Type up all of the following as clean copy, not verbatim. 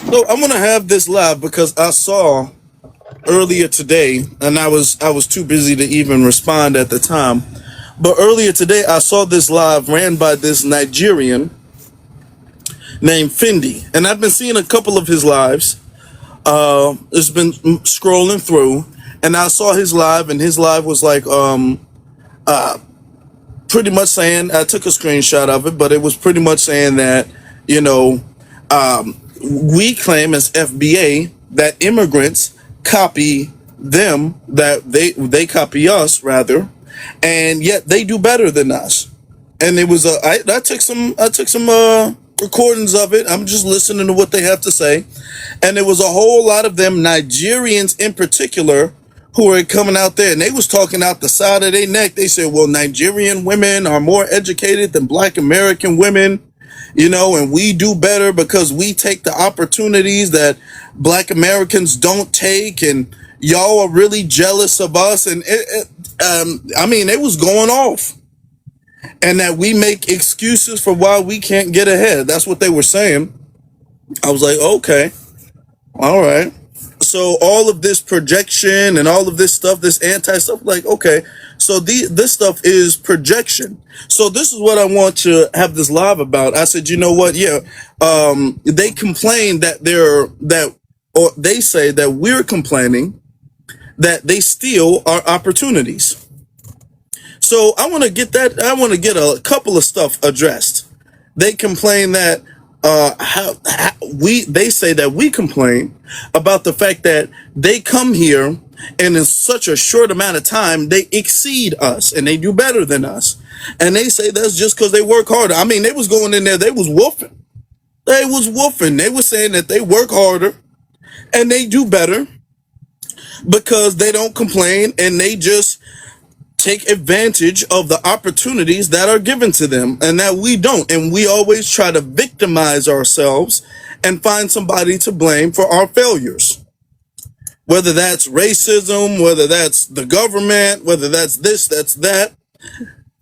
So I'm gonna have this live because I saw earlier today, and I was too busy to even respond at the time. But earlier today, I saw this live ran by this Nigerian named Fendi, and I've been seeing a couple of his lives. It's been scrolling through, and I saw his live, and his live was like pretty much saying, I took a screenshot of it, but it was pretty much saying that, you know, we claim as FBA that immigrants copy them, that they copy us rather, and yet they do better than us. And it was I took some recordings of it. I'm just listening to what they have to say, and there was a whole lot of them Nigerians in particular who were coming out there, and they was talking out the side of their neck. They said, well, Nigerian women are more educated than black American women, and we do better because we take the opportunities that black Americans don't take, and y'all are really jealous of us. And I mean, it was going off, and that we make excuses for why we can't get ahead. That's what they were saying. I was like, okay, all right. So all of this projection and all of this stuff, this anti stuff, like, okay, so this stuff is projection. So this is what I want to have this live about. I said, you know what? Yeah, they complain or they say that we're complaining that they steal our opportunities. So I want to get that. I want to get a couple of stuff addressed. They complain that they say that we complain about the fact that they come here and in such a short amount of time they exceed us and they do better than us, and they say that's just because they work harder. I mean, they was going in there, they was woofing. They were saying that they work harder and they do better because they don't complain and they just take advantage of the opportunities that are given to them, and that we don't. And we always try to victimize ourselves and find somebody to blame for our failures, whether that's racism, whether that's the government, whether that's this, that's that.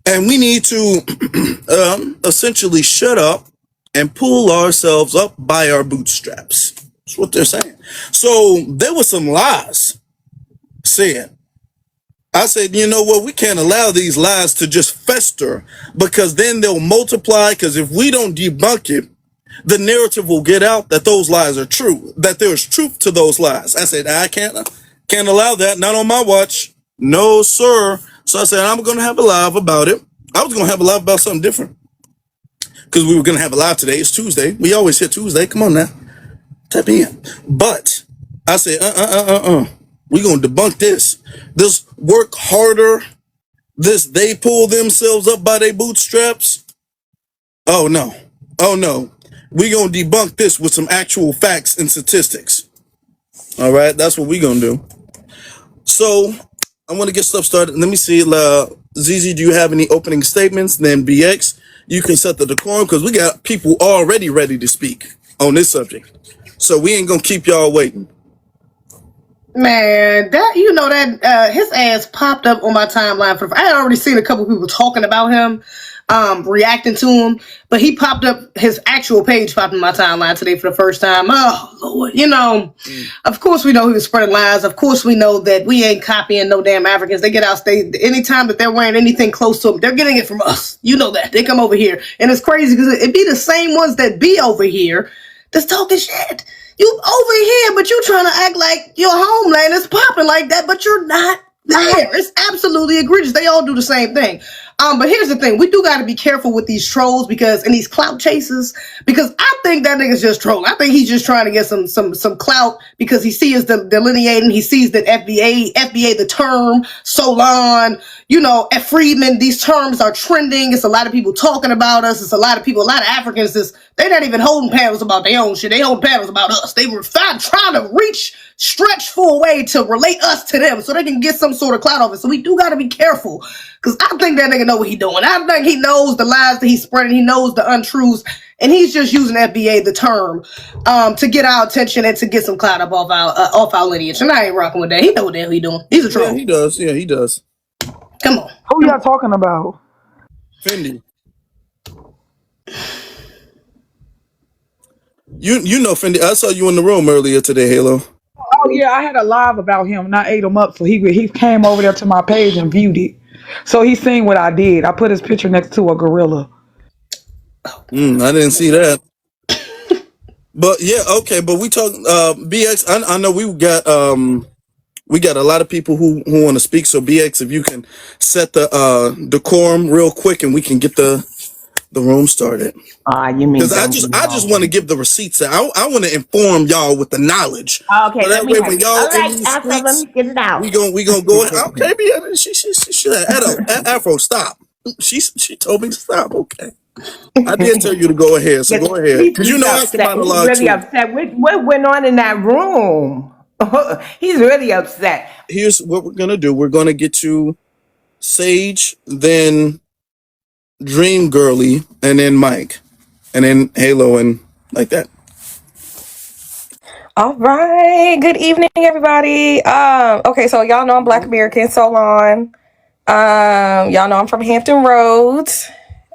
And we need to essentially shut up and pull ourselves up by our bootstraps. That's what they're saying. So there were some lies said. I said, you know what? We can't allow these lies to just fester, because then they'll multiply. Because if we don't debunk it, the narrative will get out that those lies are true, that there's truth to those lies. I said, I can't allow that. Not on my watch. No, sir. So I said, I'm going to have a live about it. I was going to have a live about something different, because we were going to have a live today. It's Tuesday. We always hit Tuesday. Come on now. Tap in. But I said, we're going to debunk this. This work harder. This they pull themselves up by their bootstraps. Oh, no. Oh, no. We're going to debunk this with some actual facts and statistics. All right? That's what we're going to do. So I want to get stuff started. Let me see. ZZ, do you have any opening statements? Then BX, you can set the decorum, because we got people already ready to speak on this subject. So we ain't going to keep y'all waiting. Man, that his ass popped up on my timeline. I had already seen a couple people talking about him, reacting to him, but he popped up. His actual page popped in my timeline today for the first time. Oh Lord, Of course we know he was spreading lies. Of course we know that we ain't copying no damn Africans. They get out state anytime that they're wearing anything close to them, they're getting it from us. You know that they come over here, and it's crazy because it be the same ones that be over here that's talking shit. You over here, but you trying to act like your homeland is popping like that, but you're not there. It's absolutely egregious. They all do the same thing. But here's the thing. We do got to be careful with these trolls and these clout chasers, because I think that nigga's just trolling. I think he's just trying to get some clout because he sees them delineating. He sees that FBA, the term, Solon, F. Friedman, these terms are trending. It's a lot of people talking about us. It's a lot of Africans, they're not even holding panels about their own shit. They hold panels about us. They were trying to stretch for a way to relate us to them so they can get some sort of clout off it. So we do got to be careful, because I think that nigga know what he doing. I think he knows the lies that he's spreading. He knows the untruths, and he's just using FBA, the term, to get our attention and to get some clout up off our lineage. And I ain't rocking with that. He know what the hell he doing. He's a troll. Yeah, he does. Yeah, he does. Come on. Who y'all talking about? Fendi. You know, Fendi. I saw you in the room earlier today, Halo. Oh yeah, I had a live about him and I ate him up. So he came over there to my page and viewed it. So he seen what I did. I put his picture next to a gorilla. I didn't see that. But yeah, okay. But we talk BX. I know we got a lot of people who want to speak. So BX, if you can set the decorum real quick, and we can get the room started. You mean Because don't I just want to give the receipts. I want to inform y'all with the knowledge. Okay, So let that me way, help when you. y'all All in right, these Afro, let streets, me get it out. we gonna go. Okay, she Afro, stop. She told me to stop. Okay, I did tell you to go ahead. So go ahead, because you He's know I can upset. He's monologue really too. upset. What went on in that room? He's really upset. Here's what we're gonna do. We're gonna get to Sage, then Dream Girly, and then Mike, and then Halo, and like that. All right. Good evening, everybody. Okay, so y'all know I'm Black American, so on. Y'all know I'm from Hampton Roads.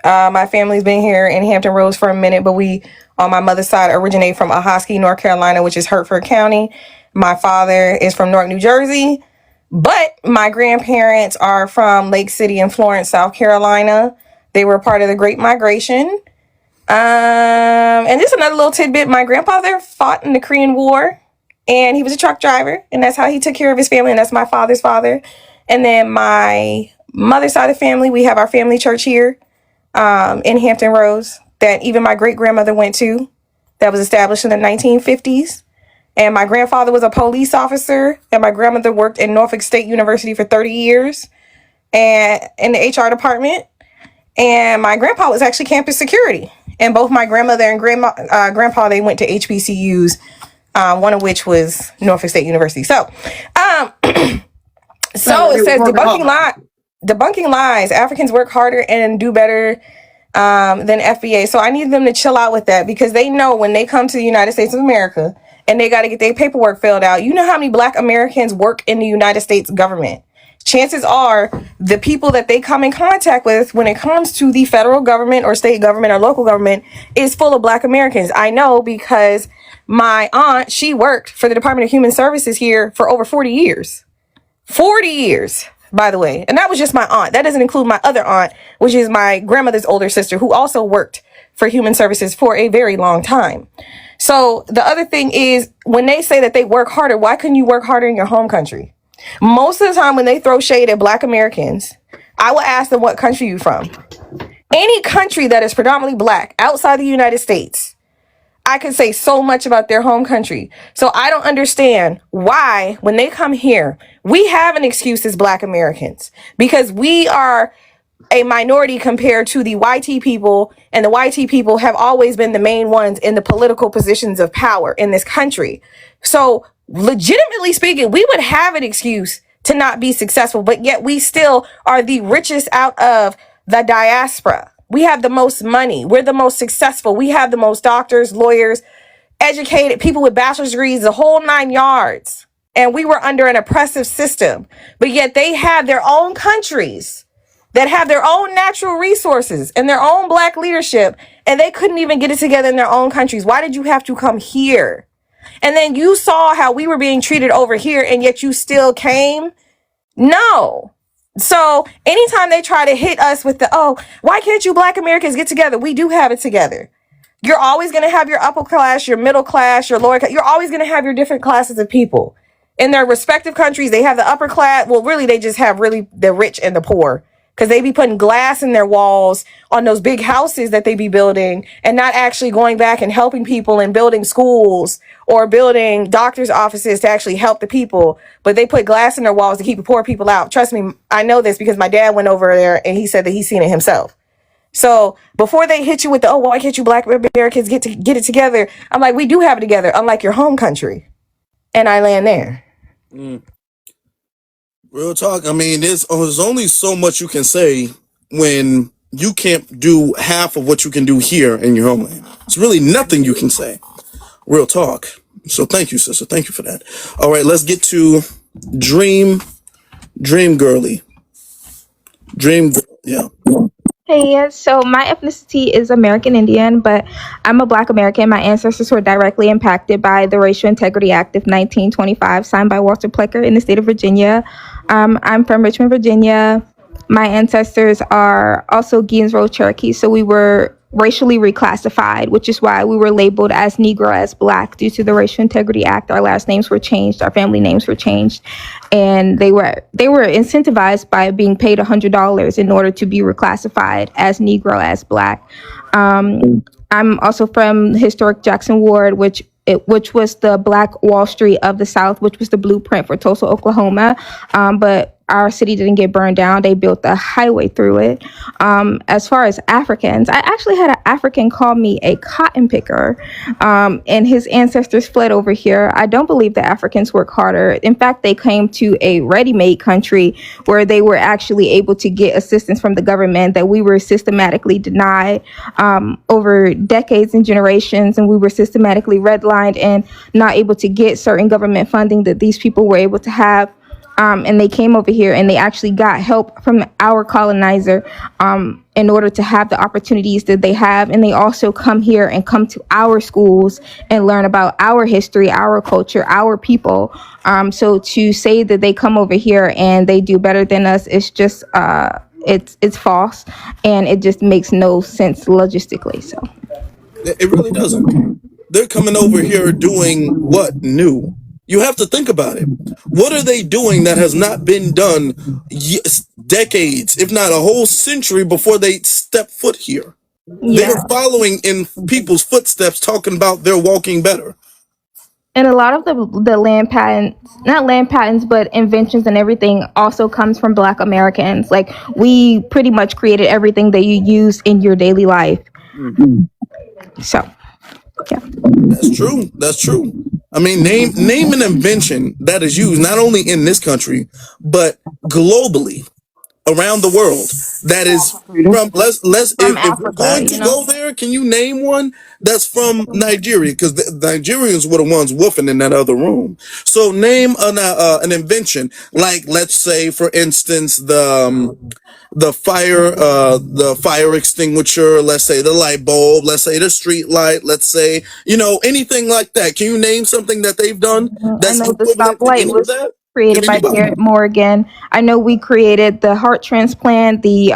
My family's been here in Hampton Roads for a minute, but we, on my mother's side, originate from Ahoskie, North Carolina, which is Hertford County. My father is from Newark, New Jersey, but my grandparents are from Lake City and Florence, South Carolina. They were part of the Great Migration. And just another little tidbit, my grandfather fought in the Korean War and he was a truck driver, and that's how he took care of his family, and that's my father's father. And then my mother's side of the family, we have our family church here in Hampton Roads that even my great grandmother went to, that was established in the 1950s. And my grandfather was a police officer, and my grandmother worked in Norfolk State University for 30 years and in the HR department. And my grandpa was actually campus security. And both my grandmother and grandpa, they went to HBCUs, one of which was Norfolk State University. So it says debunking lies. Africans work harder and do better than FBA. So I need them to chill out with that, because they know when they come to the United States of America and they got to get their paperwork filled out. You know how many Black Americans work in the United States government? Chances are the people that they come in contact with when it comes to the federal government or state government or local government is full of Black Americans. I know because my aunt, she worked for the Department of Human Services here for over 40 years. 40 years, by the way. And that was just my aunt. That doesn't include my other aunt, which is my grandmother's older sister, who also worked for Human Services for a very long time. So the other thing is, when they say that they work harder, why couldn't you work harder in your home country? Most of the time when they throw shade at Black Americans, I will ask them, what country you from? Any country that is predominantly Black outside the United States, I can say so much about their home country. So I don't understand why, when they come here, we have an excuse as Black Americans, because we are a minority compared to the YT people, and the YT people have always been the main ones in the political positions of power in this country. So legitimately speaking, we would have an excuse to not be successful, but yet we still are the richest out of the diaspora. We have the most money. We're the most successful. We have the most doctors, lawyers, educated people with bachelor's degrees, the whole 9 yards. And we were under an oppressive system, but yet they have their own countries that have their own natural resources and their own Black leadership, and they couldn't even get it together in their own countries. Why did you have to come here? And then you saw how we were being treated over here, and yet you still came? No. So anytime they try to hit us with the, oh, why can't you Black Americans get together? We do have it together. You're always going to have your upper class, your middle class, your lower class. You're always going to have your different classes of people. In their respective countries, they have the upper class. Well, really, they just have really the rich and the poor, because they be putting glass in their walls on those big houses that they be building, and not actually going back and helping people and building schools or building doctors' offices to actually help the people. But they put glass in their walls to keep the poor people out. Trust me, I know this because my dad went over there and he said that he's seen it himself. So before they hit you with the, oh, why can't you Black Americans get it together? I'm like, we do have it together, unlike your home country. And I land there. Real talk. I mean, there's only so much you can say when you can't do half of what you can do here in your homeland. It's really nothing you can say. Real talk. So thank you, sister. Thank you for that. All right, let's get to Dream Girly. Yeah. Hey, so my ethnicity is American Indian, but I'm a Black American. My ancestors were directly impacted by the Racial Integrity Act of 1925, signed by Walter Plecker in the state of Virginia. I'm from Richmond, Virginia. My ancestors are also Gainesville Cherokee, so we were racially reclassified, which is why we were labeled as Negro, as Black, due to the Racial Integrity Act. Our last names were changed, our family names were changed, and they were incentivized by being paid $100 in order to be reclassified as Negro, as Black. I'm also from the historic Jackson Ward, which was the Black Wall Street of the South, which was the blueprint for Tulsa, Oklahoma. But our city didn't get burned down. They built a highway through it. As far as Africans, I actually had an African call me a cotton picker, and his ancestors fled over here. I don't believe the Africans work harder. In fact, they came to a ready-made country where they were actually able to get assistance from the government that we were systematically denied over decades and generations, and we were systematically redlined and not able to get certain government funding that these people were able to have. And they came over here and they actually got help from our colonizer in order to have the opportunities that they have. And they also come here and come to our schools and learn about our history, our culture, our people. So to say that they come over here and they do better than us, it's just it's false, and it just makes no sense logistically. So It really doesn't. They're coming over here doing what new? You have to think about it. What are they doing that has not been done decades, if not a whole century before they step foot here? yeah. They're following in people's footsteps, talking about they're walking better. And a lot of the land patents, not land patents, but inventions and everything also comes from Black Americans. Like, we pretty much created everything that you use in your daily life. So, yeah. That's true. That's true. I mean, name an invention that is used not only in this country but globally around the world that is from let's From if we're Africa, going to go there, can you name one that's from Nigeria? Because the Nigerians were the ones woofing in that other room. So name an invention, like, let's say, for instance, the fire extinguisher, let's say the light bulb, let's say the street light, let's say, anything like that. Can you name something that they've done I that's know the equivalent to stoplight any of was that? Give created me by one. Garrett Morgan. I know we created the heart transplant, the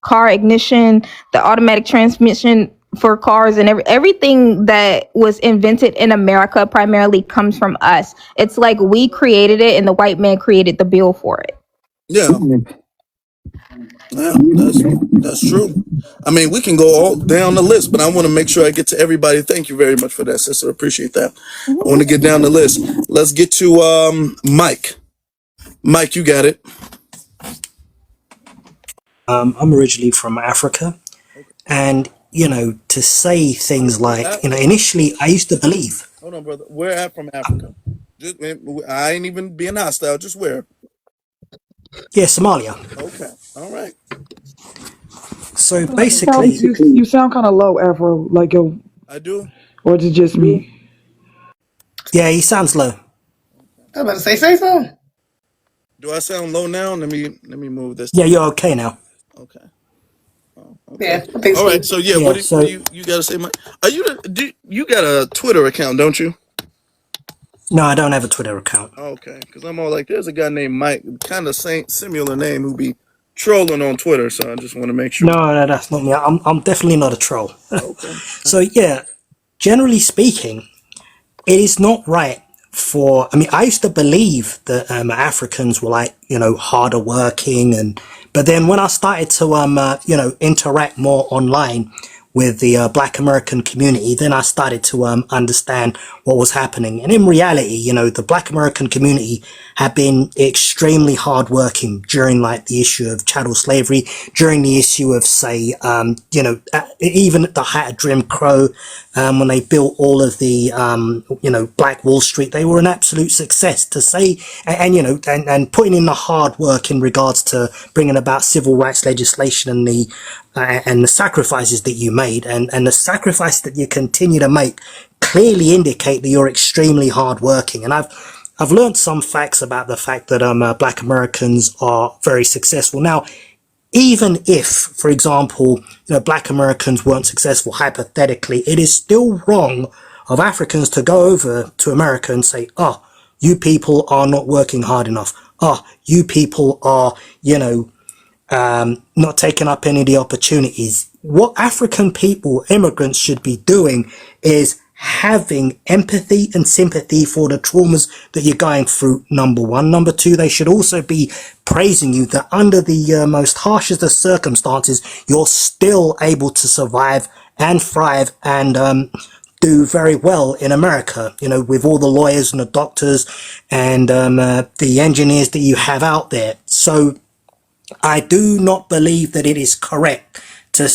car ignition, the automatic transmission for cars, and everything that was invented in America primarily comes from us. It's like we created it and the white man created the bill for it. Yeah. Yeah, that's true. I mean, we can go all down the list, but I want to make sure I get to everybody. Thank you very much for that, sister. Appreciate that. I want to get down the list. Let's get to Mike. Mike, you got it. I'm originally from Africa, and to say things like, initially I used to believe. Hold on, brother. Where at from Africa? Just, I ain't even being hostile. Just where? Yeah, Somalia. Okay. All right. So Sound- basically, You sound kind of low, Afro. Like yo, I do. or is it just me? yeah, he sounds low. I was about to say something. Do I sound low now? Let me move this. Yeah, you're okay now. Okay. Yeah, I think All so. right. So yeah, Yeah, what do you got to say, Mike? Are you got a Twitter account, don't you? no, I don't have a Twitter account. Okay, because I'm all like, there's a guy named Mike, kind of same similar name, who be trolling on Twitter. So I just want to make sure. No, that's not me. I'm definitely not a troll. Okay. So yeah, generally speaking, it is not right for. I mean, I used to believe that Africans were like harder working, but then when I started to interact more online with the Black American community, then I started to understand what was happening. And in reality, the Black American community had been extremely hardworking during like the issue of chattel slavery, during the issue of say, even at the height of Jim Crow, when they built all of the, Black Wall Street, they were an absolute success to say, and putting in the hard work in regards to bringing about civil rights legislation and the sacrifices that you made and the sacrifice that you continue to make clearly indicate that you're extremely hardworking. And I've learned some facts about the fact that Black Americans are very successful. Now, even if, for example, black Americans weren't successful, hypothetically, it is still wrong of Africans to go over to America and say, oh, you people are not working hard enough. Oh, you people are, not taking up any of the opportunities. What African people, immigrants, should be doing is having empathy and sympathy for the traumas that you're going through, number one. Number two, they should also be praising you that under the most harshest of circumstances, you're still able to survive and thrive and do very well in America, with all the lawyers and the doctors and the engineers that you have out there. So I do not believe that it is correct to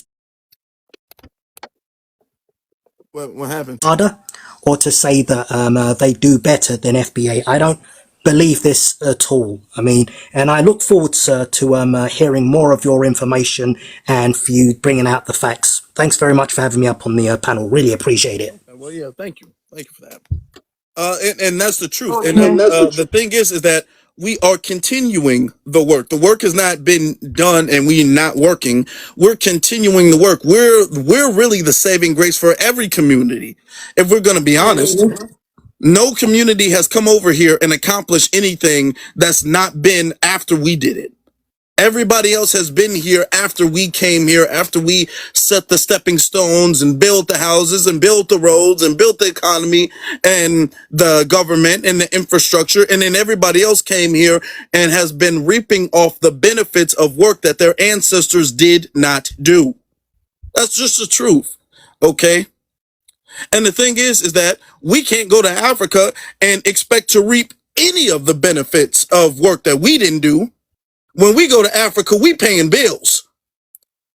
What happened? harder or to say that they do better than FBA. I don't believe this at all. I mean, and I look forward, sir, to hearing more of your information and for you bringing out the facts. Thanks very much for having me up on the panel. Really appreciate it. Well, yeah, thank you for that. And that's the truth. Oh, And yeah. the thing is that we are continuing the work. The work has not been done, and we're not working. We're continuing the work. We're really the saving grace for every community. If we're going to be honest, no community has come over here and accomplished anything that's not been after we did it. Everybody else has been here after we came here, after we set the stepping stones and built the houses and built the roads and built the economy and the government and the infrastructure. And then everybody else came here and has been reaping off the benefits of work that their ancestors did not do. That's just the truth. Okay. And the thing is that we can't go to Africa and expect to reap any of the benefits of work that we didn't do. When we go to Africa, we paying bills.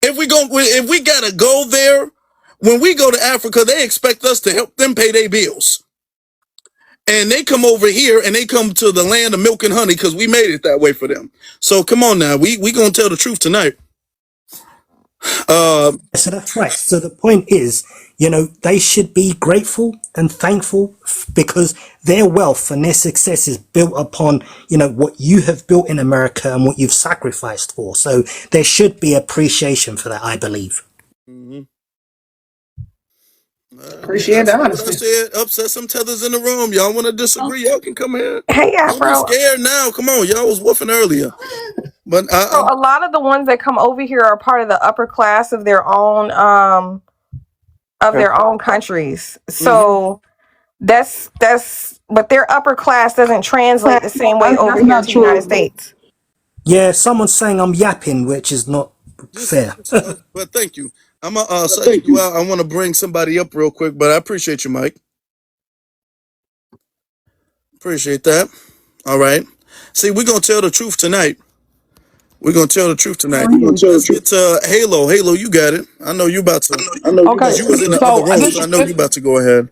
If we gotta go there, when we go to Africa, they expect us to help them pay their bills. And they come over here and they come to the land of milk and honey because we made it that way for them. So come on now, we gonna tell the truth tonight. So that's right. So the point is, they should be grateful and thankful because their wealth and their success is built upon, what you have built in America and what you've sacrificed for. So there should be appreciation for that, I believe. Mm-hmm. Appreciate the What I honesty. said, upset some tethers in the room. Y'all want to disagree? Y'all can come here. Hey, Don't be Afro. scared now. Come on, y'all was woofing earlier. But So a lot of the ones that come over here are part of the upper class of their own countries. So that's but their upper class doesn't translate the same way over That's here not to the true. United States. Yeah, someone's saying I'm yapping, which is not fair. but thank you. I'm thank you out. I want to bring somebody up real quick, but I appreciate you, Mike. Appreciate that. All right. See, we're gonna tell the truth tonight. We're gonna tell the truth tonight. Let's get to Halo. Halo, you got it. I know you about to. Okay, Because you was in the other room, so I know you about to go ahead.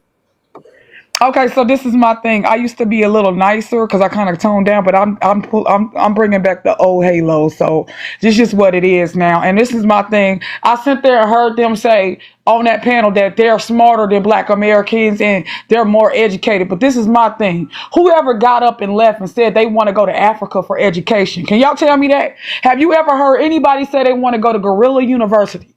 Okay, so this is my thing. I used to be a little nicer because I kind of toned down, but I'm bringing back the old Halo. So this is just what it is now. And this is my thing. I sat there and heard them say on that panel that they're smarter than Black Americans and they're more educated. But this is my thing. Whoever got up and left and said they want to go to Africa for education, can y'all tell me that? Have you ever heard anybody say they want to go to Gorilla University?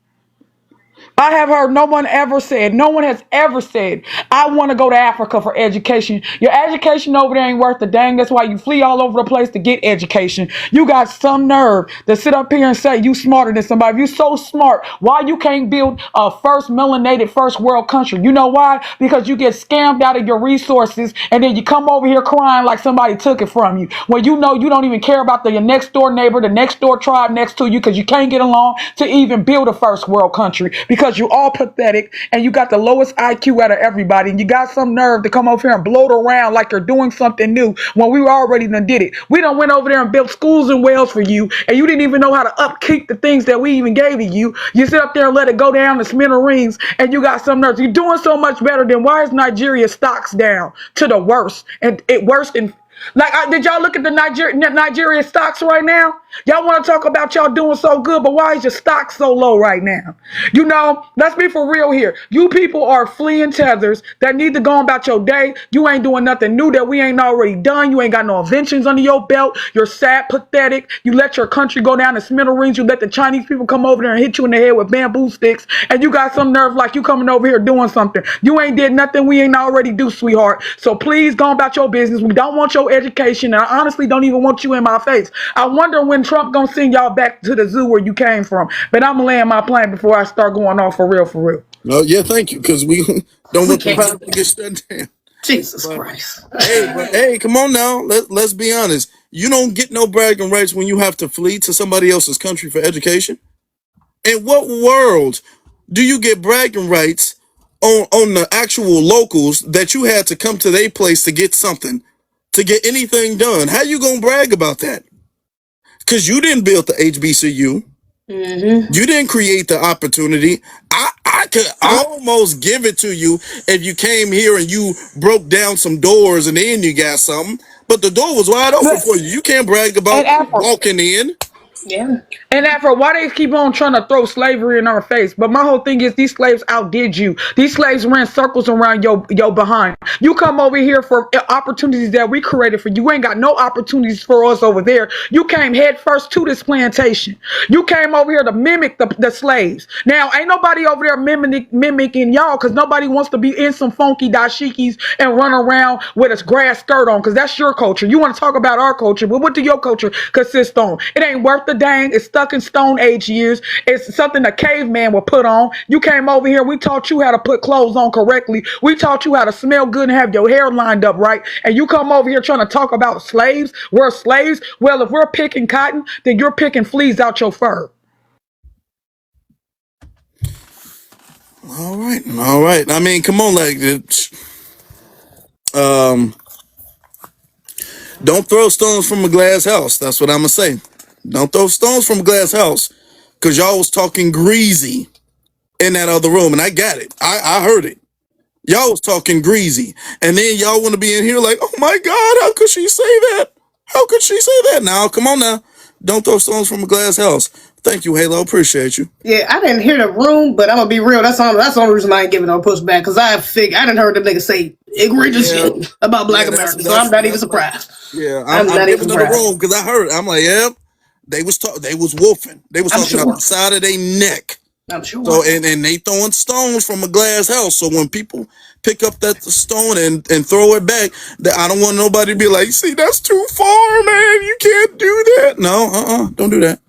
I have heard no one has ever said, I want to go to Africa for education. Your education over there ain't worth a dang. That's why you flee all over the place to get education. You got some nerve to sit up here and say you smarter than somebody. If you so smart, why you can't build a first melanated first world country? You know why? Because you get scammed out of your resources and then you come over here crying like somebody took it from you. When you know you don't even care about your next door neighbor, the next door tribe next to you because you can't get along to even build a first world country. Because you all pathetic and you got the lowest IQ out of everybody and you got some nerve to come over here and bloat around like you're doing something new when we already done did it. We done went over there and built schools in Wales for you and you didn't even know how to upkeep the things that we even gave to you. You sit up there and let it go down to smithereens and you got some nerve. You're doing so much better than why is Nigeria stocks down to the worst and it worse than did y'all look at the Nigeria stocks right now? Y'all want to talk about y'all doing so good, but why is your stock so low right now? Let's be for real here. You people are fleeing tethers that need to go about your day. You ain't doing nothing new that we ain't already done. You ain't got no inventions under your belt. You're sad, pathetic. You let your country go down to smithereens. You let the Chinese people come over there and hit you in the head with bamboo sticks. And you got some nerve like you coming over here doing something. You ain't did nothing we ain't already do, sweetheart. So please go about your business. We don't want your education. And I honestly don't even want you in my face. I wonder when Trump gonna send y'all back to the zoo where you came from. But I'm gonna land my plane before I start going off for real, for real. No, yeah, thank you, because we don't We want the can't do pot to that. get shut down. Jesus But Christ. hey, come on now. Let's be honest. You don't get no bragging rights when you have to flee to somebody else's country for education. In what world do you get bragging rights on the actual locals that you had to come to their place to get something, to get anything done? How you gonna brag about that? Because you didn't build the HBCU. You didn't create the opportunity. I could almost give it to you if you came here and you broke down some doors and then you got something. But the door was wide open But for you. You can't brag about and Afro, walking in. Yeah. And Afro, why they keep on trying to throw slavery in our face? But my whole thing is these slaves outdid you. These slaves ran circles around your behind. You come over here for opportunities that we created for you. You ain't got no opportunities for us over there. You came head first to this plantation. You came over here to mimic the slaves. Now, ain't nobody over there mimicking y'all because nobody wants to be in some funky dashikis and run around with a grass skirt on because that's your culture. You want to talk about our culture, but what do your culture consist on? It ain't worth the dang. It's stuck in Stone Age years. It's something a caveman would put on. You came over here. We taught you how to put clothes on correctly. We taught you how to smell good and have your hair lined up right. And you come over here trying to talk about slaves. We're slaves. Well, if we're picking cotton, then you're picking fleas out your fur. All right, all right. I mean, come on, like, um, don't throw stones from a glass house. That's what I'm gonna say. Don't throw stones from a glass house, cause y'all was talking greasy in that other room, and I got it. I heard it. Y'all was talking greasy, and then y'all want to be in here like, oh my God, how could she say that? How could she say that? Now, come on now. Don't throw stones from a glass house. Thank you, Halo. Appreciate you. Yeah, I didn't hear the room, but I'm gonna be real. That's the only reason I ain't giving no pushback because I didn't heard the nigga say egregious Yeah, shit about Black yeah. Americans, so I'm not even surprised. Yeah. I'm I'm not even giving her the surprised. room because I heard. I'm like, yeah. They was wolfing. They was I'm talking out sure. the side of their neck. I'm sure. So and they throwing stones from a glass house. So when people pick up that stone and throw it back, that I don't want nobody to be like, see, that's too far, man. You can't do that. No, don't do that.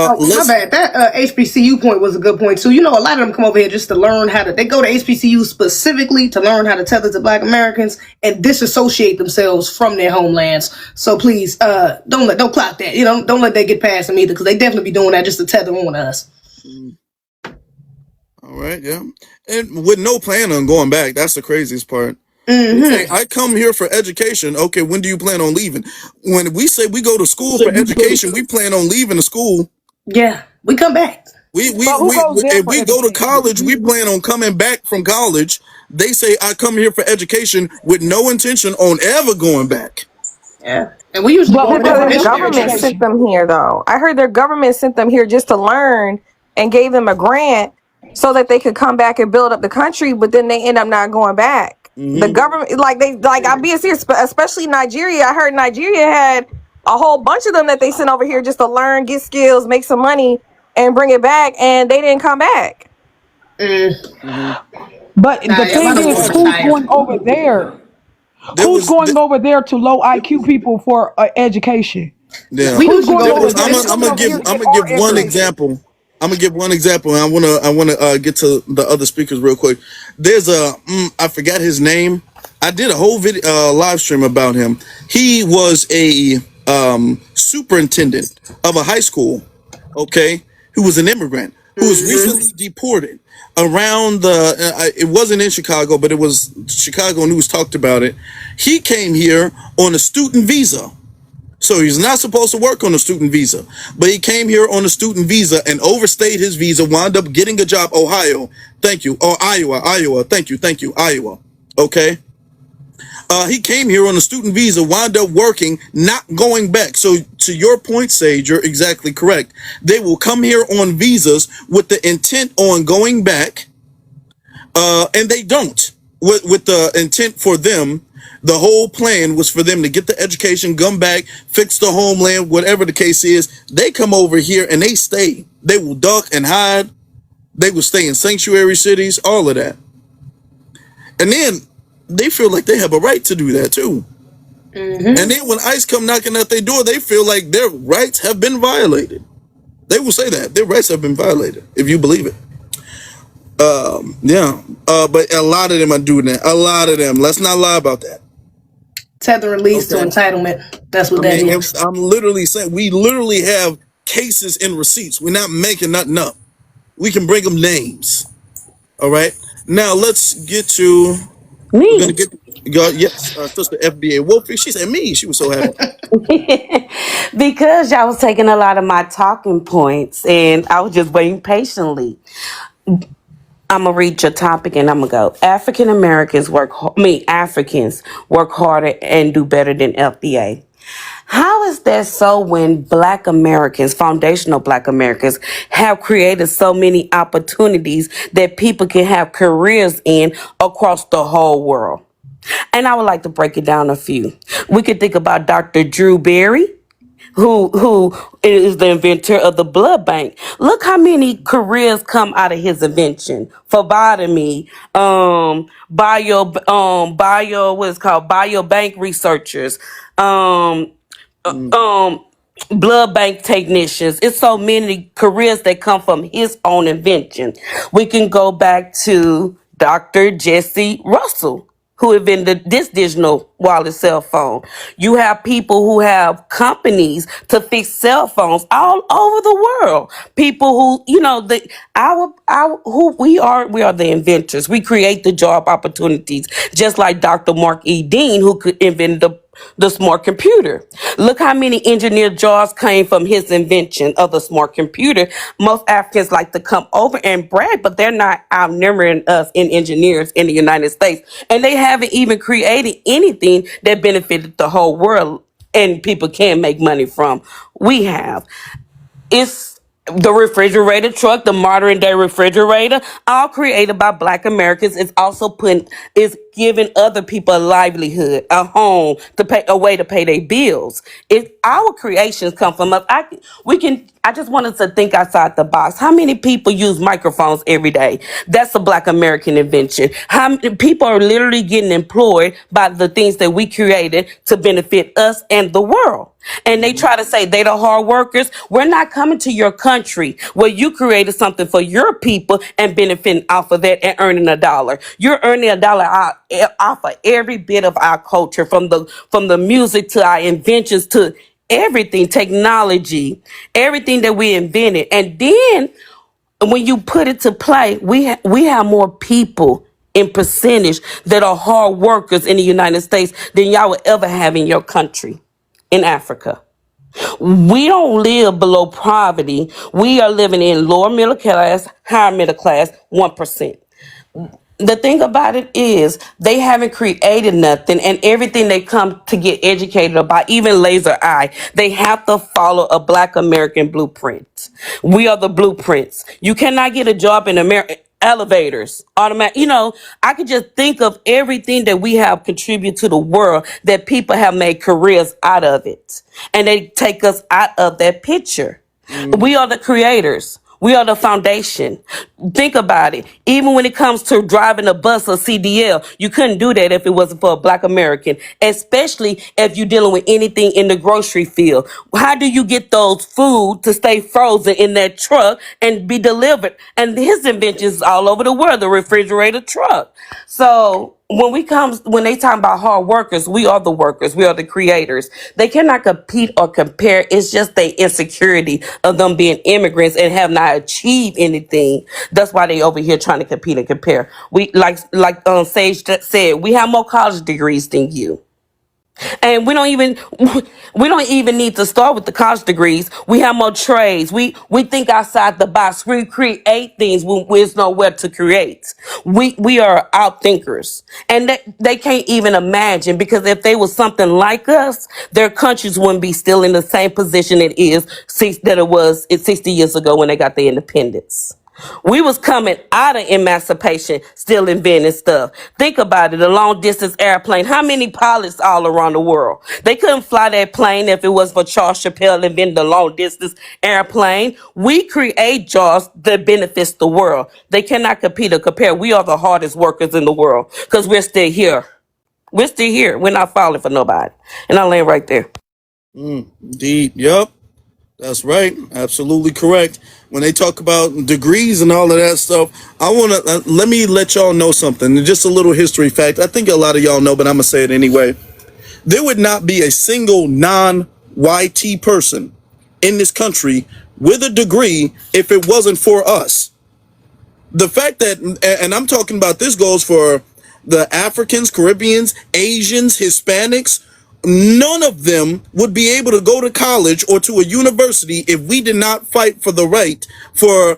Oh, my Let's bad. That HBCU point was a good point too. You know, a lot of them come over here just to learn how to. They go to HBCU specifically to learn how to tether to Black Americans and disassociate themselves from their homelands. So please, don't clock that. You know, don't let that get past them either, because they definitely be doing that just to tether on us. all right, yeah. And with no plan on going back, that's the craziest part. Say, I come here for education. Okay, when do you plan on leaving? When we say we go to school for education, we plan on leaving the school. Yeah, we come back. But who goes there If for we go to education? college, we plan on coming back from college. They say I come here for education with no intention on ever going back. Yeah, and we usually But go who over there Because for goes their there for missionary government trips. sent education? them here, though. I heard their government sent them here just to learn and gave them a grant so that they could come back and build up the country, but then they end up not going back. The government, I'll be serious, especially Nigeria. I heard Nigeria had a whole bunch of them that they sent over here just to learn, get skills, make some money, and bring it back, and they didn't come back. But Nah, the yeah, a thing lot of them is, are who's retired. going over there? There Who's was, going over there to low IQ people for education? yeah, We Who's usually going go there over over there was. for there? I'm They gonna, I'm coming gonna over missionaries. give, here to I'm get gonna our give one education. example. I'm gonna give one example, and I wanna get to the other speakers real quick. There's I forgot his name. I did a whole video, live stream about him. He was a superintendent of a high school. Okay, who was an immigrant who was recently deported around it wasn't in Chicago, but it was Chicago news talked about it. He came here on a student visa. So he's not supposed to work on a student visa, but he came here on a student visa and overstayed his visa, wound up getting a job. Ohio, thank you. Or Iowa. Thank you, Iowa. Okay. He came here on a student visa, wound up working, not going back. So to your point, Sage, you're exactly correct. They will come here on visas with the intent on going back, and they don't. With the intent for them, the whole plan was for them to get the education, come back, fix the homeland, whatever the case is. They come over here and they stay. They will duck and hide. They will stay in sanctuary cities, all of that. And then they feel like they have a right to do that too. And then when ICE come knocking at their door, they feel like their rights have been violated. They will say that their rights have been violated, if you believe it. Yeah. But a lot of them are doing that. A lot of them. Let's not lie about that. Tethering leads to Okay. entitlement. That's what that is. I'm literally saying we literally have cases and receipts. We're not making nothing up. We can bring them names. All right. Now let's get to. We're gonna Me. get. Yes, Sister FBA Wolfie. She said me. She was so happy. Because y'all was taking a lot of my talking points and I was just waiting patiently. I'm gonna read your topic and I'm gonna go. African Americans Africans work harder and do better than FBA. How is that so when Black Americans, foundational Black Americans, have created so many opportunities that people can have careers in across the whole world? And I would like to break it down a few. We could think about Dr. Drew Berry, who is the inventor of the blood bank. Look how many careers come out of his invention. Phlebotomy, what's called biobank researchers, um blood bank technicians. It's so many careers that come from his own invention. We can go back to Dr. Jesse Russell, who invented this digital wireless cell phone. You have people who have companies to fix cell phones all over the world. People who, who we are the inventors. We create the job opportunities, just like Dr. Mark E. Dean, who could invent the smart computer. Look how many engineered jobs came from his invention of the smart computer. Most Africans like to come over and brag, but they're not outnumbering us in engineers in the United States. And they haven't even created anything that benefited the whole world and people can make money from. We have. It's the refrigerator truck, the modern day refrigerator, all created by Black Americans. It's also giving other people a livelihood, a home to pay, a way to pay their bills. If our creations come from us, I just wanted to think outside the box. How many people use microphones every day? That's a Black American invention. How many people are literally getting employed by the things that we created to benefit us and the world? And they try to say they the hard workers. We're not coming to your country where you created something for your people and benefiting off of that and earning $1. You're earning $1 off of every bit of our culture, from the music to our inventions to everything, technology, everything that we invented. And then when you put it to play, we have more people in percentage that are hard workers in the United States than y'all would ever have in your country. In Africa, we don't live below poverty. We are living in lower middle class, higher middle class, 1%. The thing about it is they haven't created nothing, and everything they come to get educated about, even laser eye, they have to follow a Black American blueprint. We are the blueprints. You cannot get a job in America. Elevators, automatic. I could just think of everything that we have contributed to the world that people have made careers out of it, and they take us out of that picture. We are the creators. We are the foundation. Think about it. Even when it comes to driving a bus or CDL, you couldn't do that if it wasn't for a Black American, especially if you're dealing with anything in the grocery field. How do you get those food to stay frozen in that truck and be delivered? And his inventions all over the world, the refrigerator truck. So when they talk about hard workers, we are the workers. We are the creators. They cannot compete or compare. It's just the insecurity of them being immigrants and have not achieved anything. That's why they over here trying to compete and compare. We like Sage said, we have more college degrees than you. And we don't even need to start with the college degrees. We have more trades. We think outside the box. We create things when there's nowhere to create. We are out thinkers. And they can't even imagine, because if they was something like us, their countries wouldn't be still in the same position that it was 60 years ago when they got their independence. We was coming out of emancipation, still inventing stuff. Think about it, a long distance airplane. How many pilots all around the world? They couldn't fly that plane if it was for Charles Chappelle inventing the long distance airplane. We create jobs that benefits the world. They cannot compete or compare. We are the hardest workers in the world because we're still here. We're still here. We're not falling for nobody. And I land right there. Indeed. Yep. That's right. Absolutely correct. When they talk about degrees and all of that stuff, I want to let me let y'all know something. Just a little history fact. I think a lot of y'all know, but I'm going to say it anyway. There would not be a single non-YT person in this country with a degree if it wasn't for us. The fact that, and I'm talking about, this goes for the Africans, Caribbeans, Asians, Hispanics, none of them would be able to go to college or to a university if we did not fight for the right for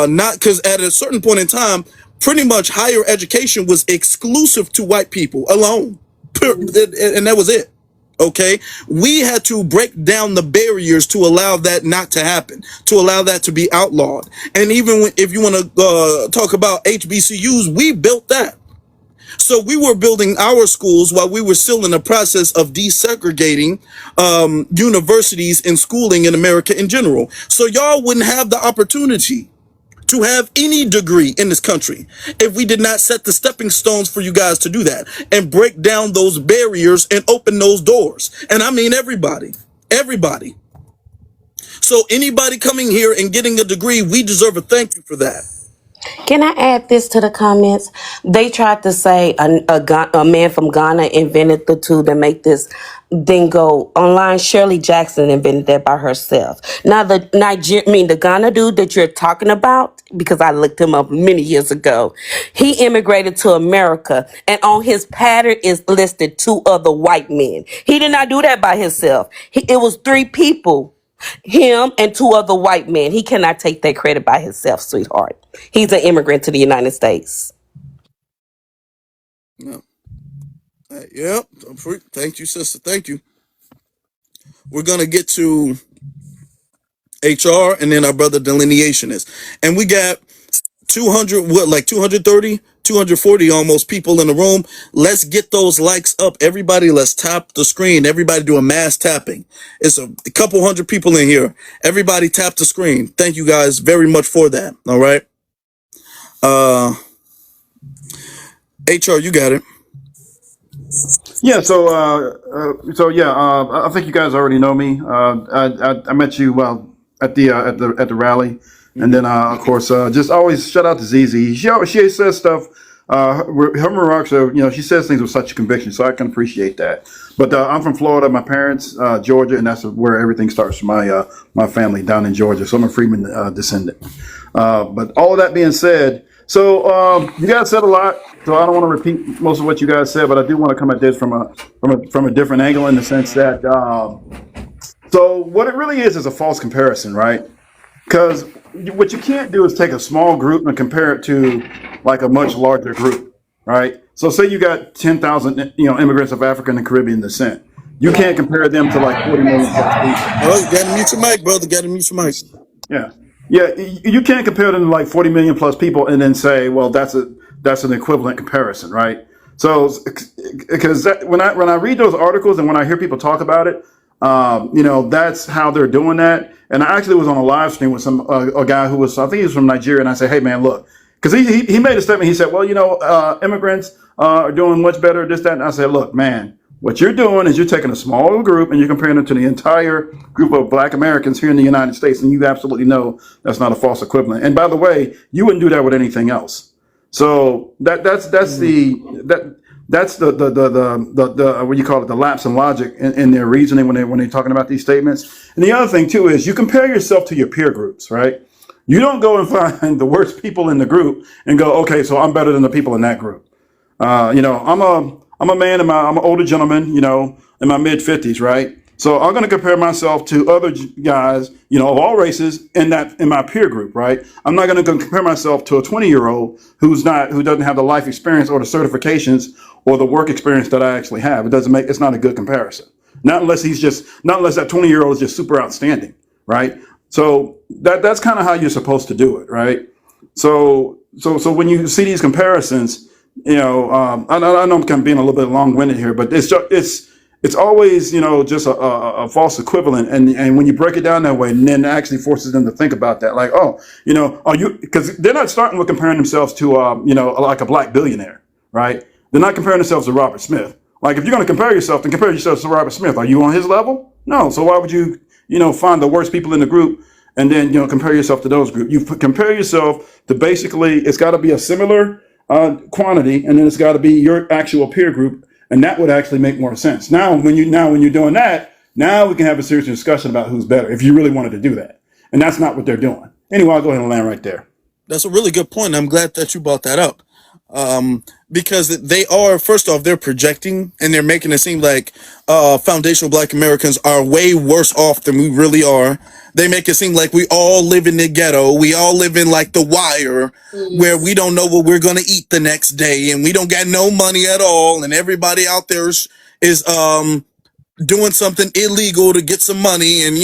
not, because at a certain point in time, pretty much higher education was exclusive to white people alone. And that was it. Okay, we had to break down the barriers to allow that not to happen, to allow that to be outlawed. And even if you want to talk about HBCUs, we built that. So we were building our schools while we were still in the process of desegregating universities and schooling in America in general. So y'all wouldn't have the opportunity to have any degree in this country if we did not set the stepping stones for you guys to do that and break down those barriers and open those doors. And I mean everybody. So anybody coming here and getting a degree, we deserve a thank you for that. Can I add this to the comments? They tried to say a man from Ghana invented the tool to make this thing go online. Shirley Jackson invented that by herself. Now the Ghana dude that you're talking about, because I looked him up many years ago, he immigrated to America, and on his pattern is listed 2 other white men. He did not do that by himself. It was 3 people. Him and 2 other white men. He cannot take that credit by himself, sweetheart. He's an immigrant to the United States. No. Yep. Thank you, sister. Thank you. We're going to get to HR and then our brother delineationist. And we got 230, 240 almost people in the room. Let's get those likes up. Everybody, let's tap the screen. Everybody do a mass tapping. It's a couple hundred people in here. Everybody tap the screen. Thank you guys very much for that. All right. HR, you got it. Yeah, I think you guys already know me. I met you at the rally, and then of course just always shout out to ZZ. She says stuff. Her remarks are, she says things with such conviction, so I can appreciate that. But I'm from Florida. My parents Georgia, and that's where everything starts for my family down in Georgia. So I'm a Freeman descendant. But all of that being said. So you guys said a lot, so I don't want to repeat most of what you guys said, but I do want to come at this from a different angle, in the sense that so what it really is a false comparison, right? Because what you can't do is take a small group and compare it to like a much larger group, right? So say you got 10,000 immigrants of African and Caribbean descent. You can't compare them to like 40 million plus people. Oh, you gotta mute your mic, brother. Gotta mute your mic. Yeah. Yeah, you can't compare them to like 40 million plus people and then say, well, that's an equivalent comparison, right? So, because when I read those articles and when I hear people talk about it, that's how they're doing that. And I actually was on a live stream with a guy who was, I think he was from Nigeria, and I said, hey man, look, because he made a statement. He said, well, immigrants are doing much better, this, that. And I said, look, man, what you're doing is you're taking a small group and you're comparing them to the entire group of Black Americans here in the United States, and you absolutely know that's not a false equivalent. And by the way, you wouldn't do that with anything else. So that's the what you call it, the lapse in logic in their reasoning when they're talking about these statements. And the other thing too is you compare yourself to your peer groups, right? You don't go and find the worst people in the group and go, okay, so I'm better than the people in that group. I'm a man, I'm an older gentleman, in my mid 50s, right? So I'm going to compare myself to other guys, of all races in my peer group, right? I'm not going to compare myself to a 20-year-old who doesn't have the life experience or the certifications or the work experience that I actually have. It's not a good comparison. Not unless that 20-year-old is just super outstanding, right? So that's kind of how you're supposed to do it, right? So when you see these comparisons, I know I'm kind of being a little bit long-winded here, but it's always, just a false equivalent. And when you break it down that way, and then it actually forces them to think about that. Like, because they're not starting with comparing themselves to, like a black billionaire, right? They're not comparing themselves to Robert Smith. Like, if you're going to compare yourself, then compare yourself to Robert Smith. Are you on his level? No. So why would you, find the worst people in the group and then, compare yourself to those groups? You compare yourself to basically, it's got to be a similar quantity, and then it's got to be your actual peer group. And that would actually make more sense. Now, when you're doing that, now we can have a serious discussion about who's better if you really wanted to do that. And that's not what they're doing. Anyway, I'll go ahead and land right there. That's a really good point. I'm glad that you brought that up. Because they are, first off, they're projecting and they're making it seem like foundational black Americans are way worse off than we really are. They make it seem like we all live in the ghetto. We all live in like the wire where we don't know what we're going to eat the next day and we don't got no money at all. And everybody out there is doing something illegal to get some money. And,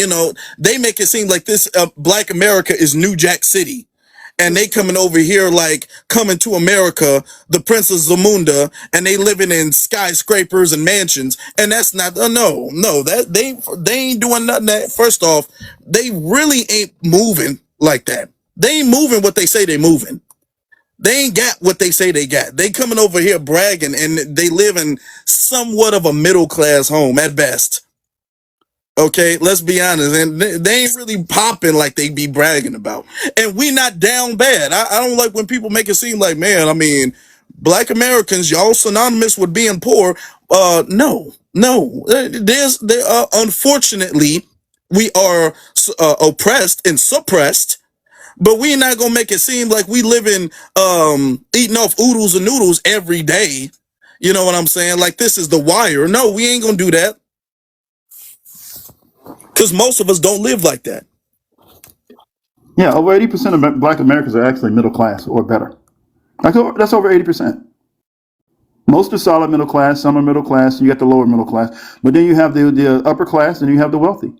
they make it seem like this black America is New Jack City. And they coming over here like coming to America, the Princess Zamunda, and they living in skyscrapers and mansions. And that's not, that they ain't doing nothing. That first off, they really ain't moving like that. They ain't moving what they say they moving. They ain't got what they say they got. They coming over here bragging, and they live in somewhat of a middle class home at best. Okay, let's be honest, and they ain't really popping like they be bragging about. And we not down bad. I don't like when people make it seem like, man, I mean, black Americans, y'all synonymous with being poor. No. Unfortunately, we are oppressed and suppressed, but we not gonna make it seem like we living, eating off oodles and noodles every day. You know what I'm saying? Like this is the wire. No, we ain't gonna do that. Because most of us don't live like that. Yeah, over 80% of black Americans are actually middle class or better. That's over 80%. Most are solid middle class, some are middle class, you got the lower middle class. But then you have the upper class and you have the wealthy.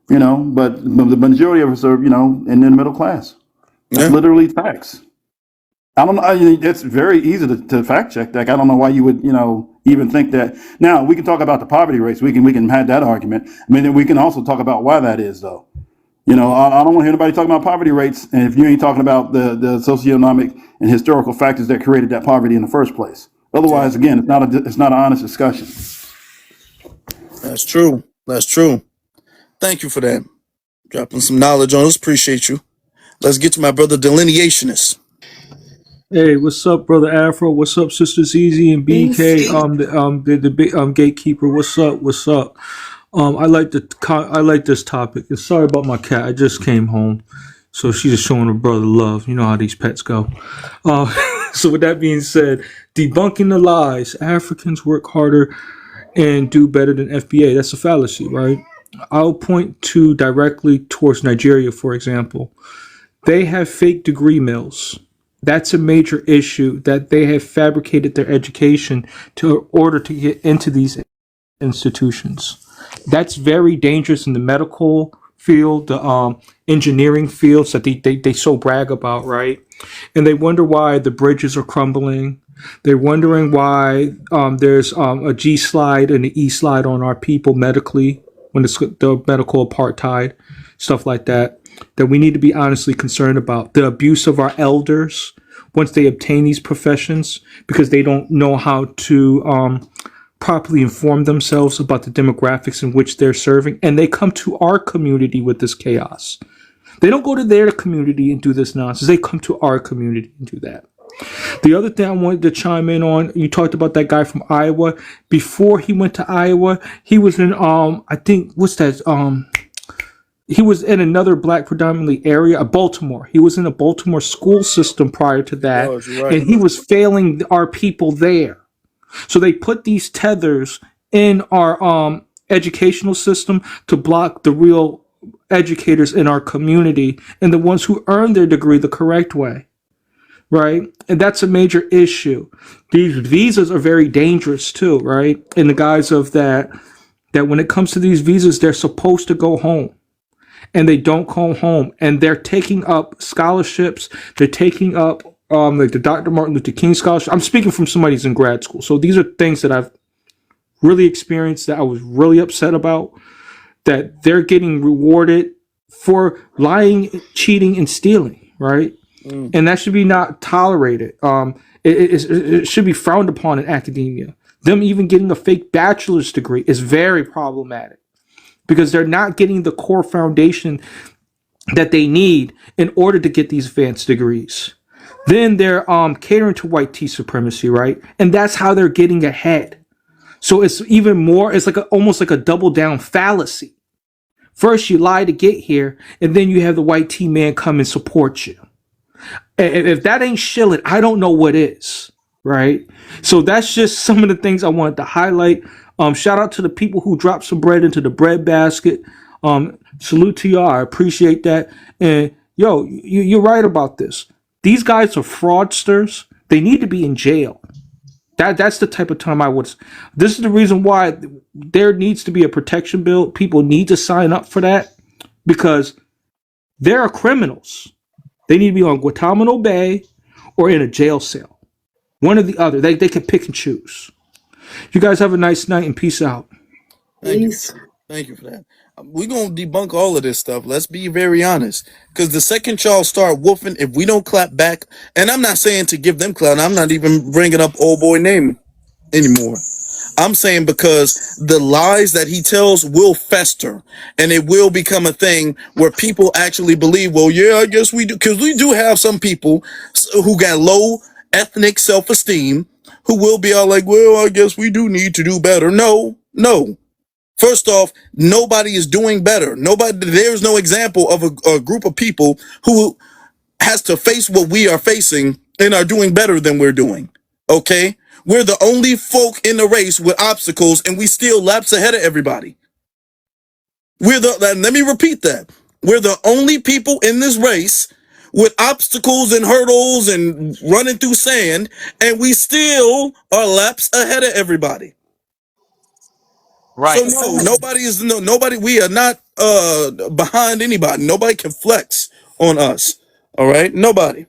But the majority of us are, in the middle class. That's literally facts. I don't know. It's very easy to fact check that. I don't know why you would, even think that. Now we can talk about the poverty rates. We can have that argument. I mean, then we can also talk about why that is, though. I don't want to hear anybody talking about poverty rates, and if you ain't talking about the socioeconomic and historical factors that created that poverty in the first place. Otherwise, again, it's not an honest discussion. That's true. Thank you for that. Dropping some knowledge on us. Appreciate you. Let's get to my brother delineationist. Hey, what's up, brother Afro? What's up, sisters Easy and BK? The big gatekeeper. What's up? I like this topic. And sorry about my cat. I just came home, so she's just showing her brother love. You know how these pets go. So with that being said, debunking the lies. Africans work harder and do better than FBA. That's a fallacy, right? I'll point directly towards Nigeria, for example. They have fake degree mills. That's a major issue, that they have fabricated their education in order to get into these institutions. That's very dangerous in the medical field, the engineering fields that they so brag about, right? And they wonder why the bridges are crumbling. They're wondering why there's a G slide and an E slide on our people medically, when it's the medical apartheid, stuff like that we need to be honestly concerned about. The abuse of our elders once they obtain these professions, because they don't know how to properly inform themselves about the demographics in which they're serving, and they come to our community with this chaos. They don't go to their community and do this nonsense. They come to our community and do that. The other thing I wanted to chime in on, you talked about that guy from Iowa. Before he went to Iowa, he was in he was in another black predominantly area, Baltimore. He was in a Baltimore school system prior to that, right. And he was failing our people there. So they put these tethers in our educational system to block the real educators in our community and the ones who earn their degree the correct way, right? And that's a major issue. These visas are very dangerous too, right? In the guise of that when it comes to these visas, they're supposed to go home and they don't go home, and they're taking up scholarships. They're taking up like the Dr. Martin Luther King scholarship. I'm speaking from somebody who's in grad school. So these are things that I've really experienced that I was really upset about, that they're getting rewarded for lying, cheating, and stealing, right? And that should be not tolerated. It should be frowned upon in academia. Them even getting a fake bachelor's degree is very problematic because they're not getting the core foundation that they need in order to get these advanced degrees. Then they're catering to white tea supremacy, right? And that's how they're getting ahead. So it's even more, it's like almost like a double down fallacy. First you lie to get here, and then you have the white tea man come and support you. And if that ain't shilling, I don't know what is, right? So that's just some of the things I wanted to highlight. Shout out to the people who dropped some bread into the bread basket. Salute to y'all. I appreciate that. And yo, you're right about this. These guys are fraudsters. They need to be in jail. That's the type of time I would. This is the reason why there needs to be a protection bill. People need to sign up for that because there are criminals. They need to be on Guantanamo Bay or in a jail cell. One or the other. They can pick and choose. You guys have a nice night and peace out. Thank you. Thank you for that. We're going to debunk all of this stuff. Let's be very honest. Because the second y'all start woofing, if we don't clap back, and I'm not saying to give them clout, I'm not even bringing up old boy name anymore. I'm saying because the lies that he tells will fester and it will become a thing where people actually believe, well, yeah, I guess we do. Because we do have some people who got low ethnic self-esteem who will be all like, well, I guess we do need to do better. No. First off, nobody is doing better. There's no example of a group of people who has to face what we are facing and are doing better than we're doing. Okay? We're the only folk in the race with obstacles and we still laps ahead of everybody. Let me repeat that. We're the only people in this race with obstacles and hurdles and running through sand, and we still are laps ahead of everybody. Right. So nobody, we are not behind anybody. Nobody can flex on us. All right? Nobody.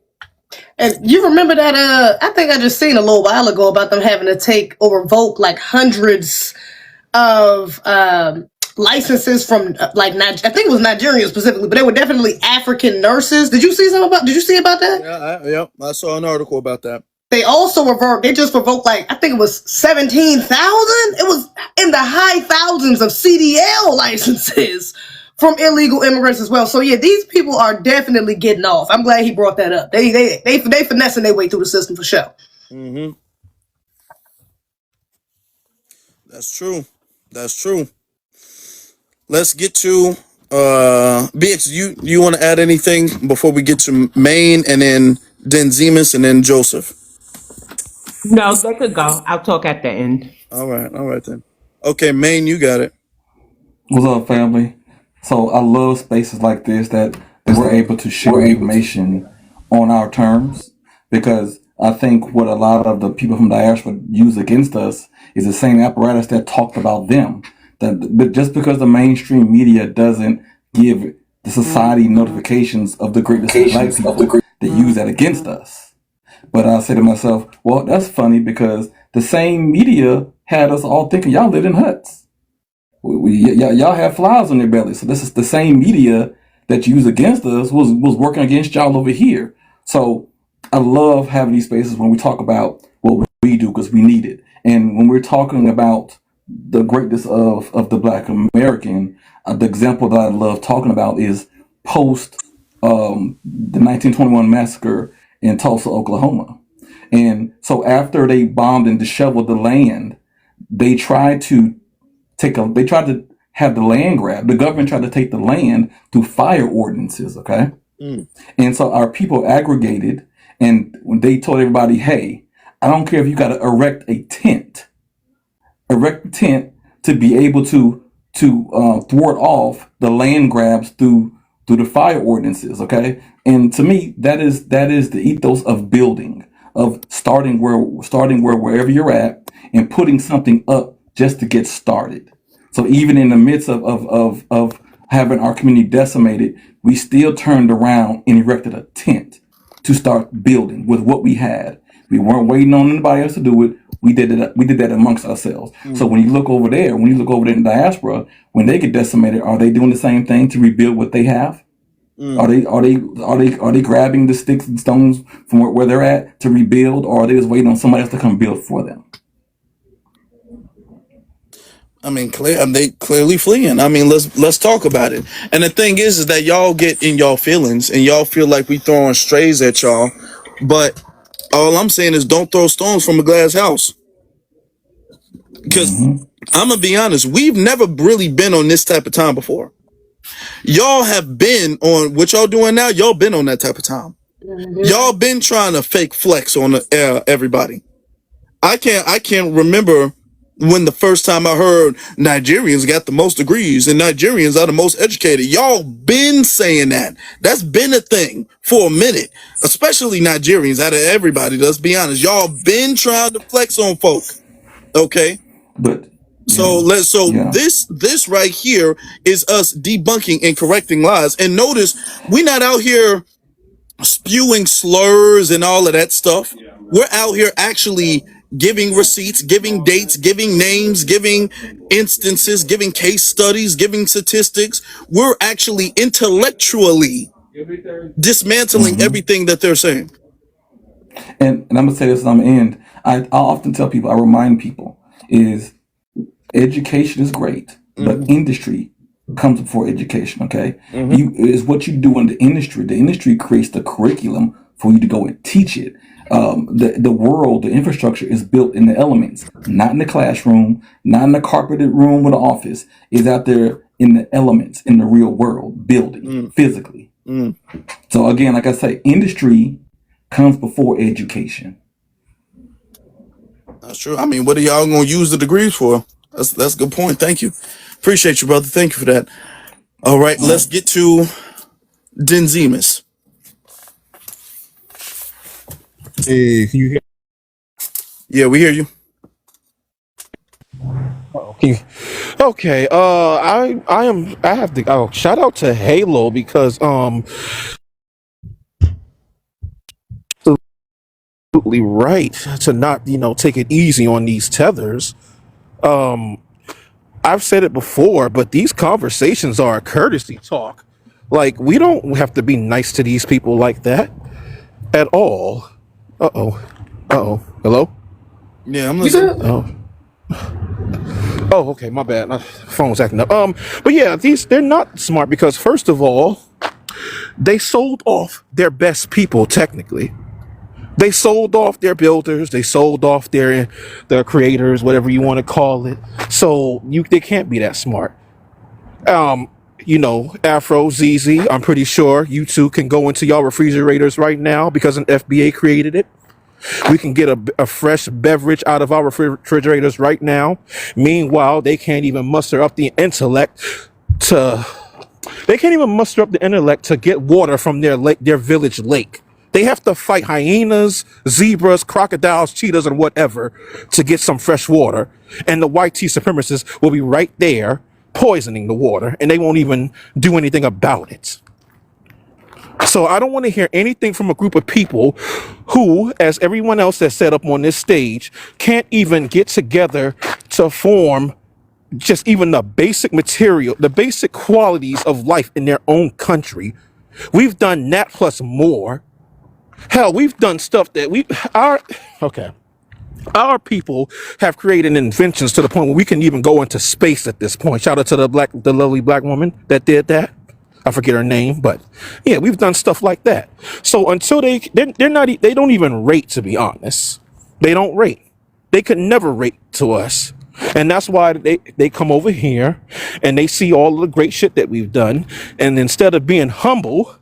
And you remember that? I think I just seen a little while ago about them having to take or revoke like hundreds of licenses from I think it was Nigerian specifically, but they were definitely African nurses. Did you see about that? Yeah, I saw an article about that. They also just revoked I think it was 17,000. It was in the high thousands of CDL licenses from illegal immigrants as well. So yeah, these people are definitely getting off. I'm glad he brought that up. They finessing their way through the system for sure. Mm-hmm. That's true. Let's get to BX. You want to add anything before we get to Maine and then Zemus and then Joseph? No, they could go. I'll talk at the end. All right then. Okay, Maine, you got it. What's up, family? So I love spaces like this that we're able to share information on our terms, because I think what a lot of the people from diaspora use against us is the same apparatus that talked about them. But just because the mainstream media doesn't give the society notifications of the greatness of black people, they use that against us. But I say to myself, well, that's funny because the same media had us all thinking y'all lived in huts. Y'all have flies on your belly. So this is the same media that you use against us was working against y'all over here. So I love having these spaces when we talk about what we do because we need it. And when we're talking about the greatness of the Black American, the example that I love talking about is post the 1921 massacre in Tulsa, Oklahoma. And so after they bombed and disheveled the land, they tried to have the land grab. The government tried to take the land through fire ordinances, okay? And so our people aggregated, and when they told everybody, hey, I don't care if you got to erect a tent to be able to thwart off the land grabs through the fire ordinances. Okay, and to me, that is the ethos of building, of starting wherever you're at and putting something up just to get started. So even in the midst of having our community decimated, we still turned around and erected a tent to start building with what we had. We weren't waiting on anybody else to do it. We did it. We did that amongst ourselves. So when you look over there in diaspora, when they get decimated, are they doing the same thing to rebuild what they have? Are they grabbing the sticks and stones from where they're at to rebuild, or are they just waiting on somebody else to come build for them? I mean, they clearly fleeing. I mean, let's talk about it. And the thing is that y'all get in y'all feelings and y'all feel like we throwing strays at y'all. But all I'm saying is don't throw stones from a glass house. Because I'm gonna be honest, we've never really been on this type of time before. Y'all have been on what y'all doing now. Y'all been on that type of time. Y'all been trying to fake flex on everybody. I can't remember when the first time I heard Nigerians got the most degrees and Nigerians are the most educated. Y'all been saying that. That's been a thing for a minute, especially Nigerians out of everybody. Let's be honest. Y'all been trying to flex on folk. Okay. But this right here is us debunking and correcting lies. And notice we're not out here spewing slurs and all of that stuff. We're out here actually giving receipts, giving dates, giving names, giving instances, giving case studies, giving statistics. We're actually intellectually dismantling everything that they're saying. And I'm gonna say this, and I'm gonna end. I often tell people, I remind people, is education is great, but industry comes before education. Okay, is what you do in the industry. The industry creates the curriculum for you to go and teach it. The infrastructure is built in the elements, not in the classroom, not in the carpeted room with an office. It's out there in the elements, in the real world, building physically. So again, like I say, industry comes before education. That's true. I mean, what are y'all gonna use the degrees for? That's a good point. Thank you. Appreciate you, brother. Thank you for that. All right, let's get to Denzimus. Hey, can you hear? Yeah, we hear you. Okay. I have to. Oh, shout out to Halo because absolutely right to not take it easy on these tethers. I've said it before, but these conversations are a courtesy talk. Like we don't have to be nice to these people like that at all. Hello. Yeah, I'm listening. Oh, okay, my bad. My phone's acting up. But yeah, they're not smart because first of all, they sold off their best people technically. They sold off their builders, they sold off their creators, whatever you want to call it. So they can't be that smart. Afro, ZZ, I'm pretty sure you two can go into y'all refrigerators right now because an FBA created it. We can get a fresh beverage out of our refrigerators right now. Meanwhile, they can't even muster up the intellect to get water from their village lake. They have to fight hyenas, zebras, crocodiles, cheetahs, and whatever to get some fresh water. And the white tea supremacists will be right there poisoning the water, and they won't even do anything about it. So I don't want to hear anything from a group of people who, as everyone else that's set up on this stage, can't even get together to form just even the basic material, the basic qualities of life in their own country. We've done that plus more. Hell, we've done stuff that our people have created inventions to the point where we can even go into space at this point. Shout out to the lovely black woman that did that. I forget her name, but yeah, we've done stuff like that. So until they don't even rate, to be honest. They don't rate. They could never rate to us. And that's why they come over here and they see all of the great shit that we've done. And instead of being humble,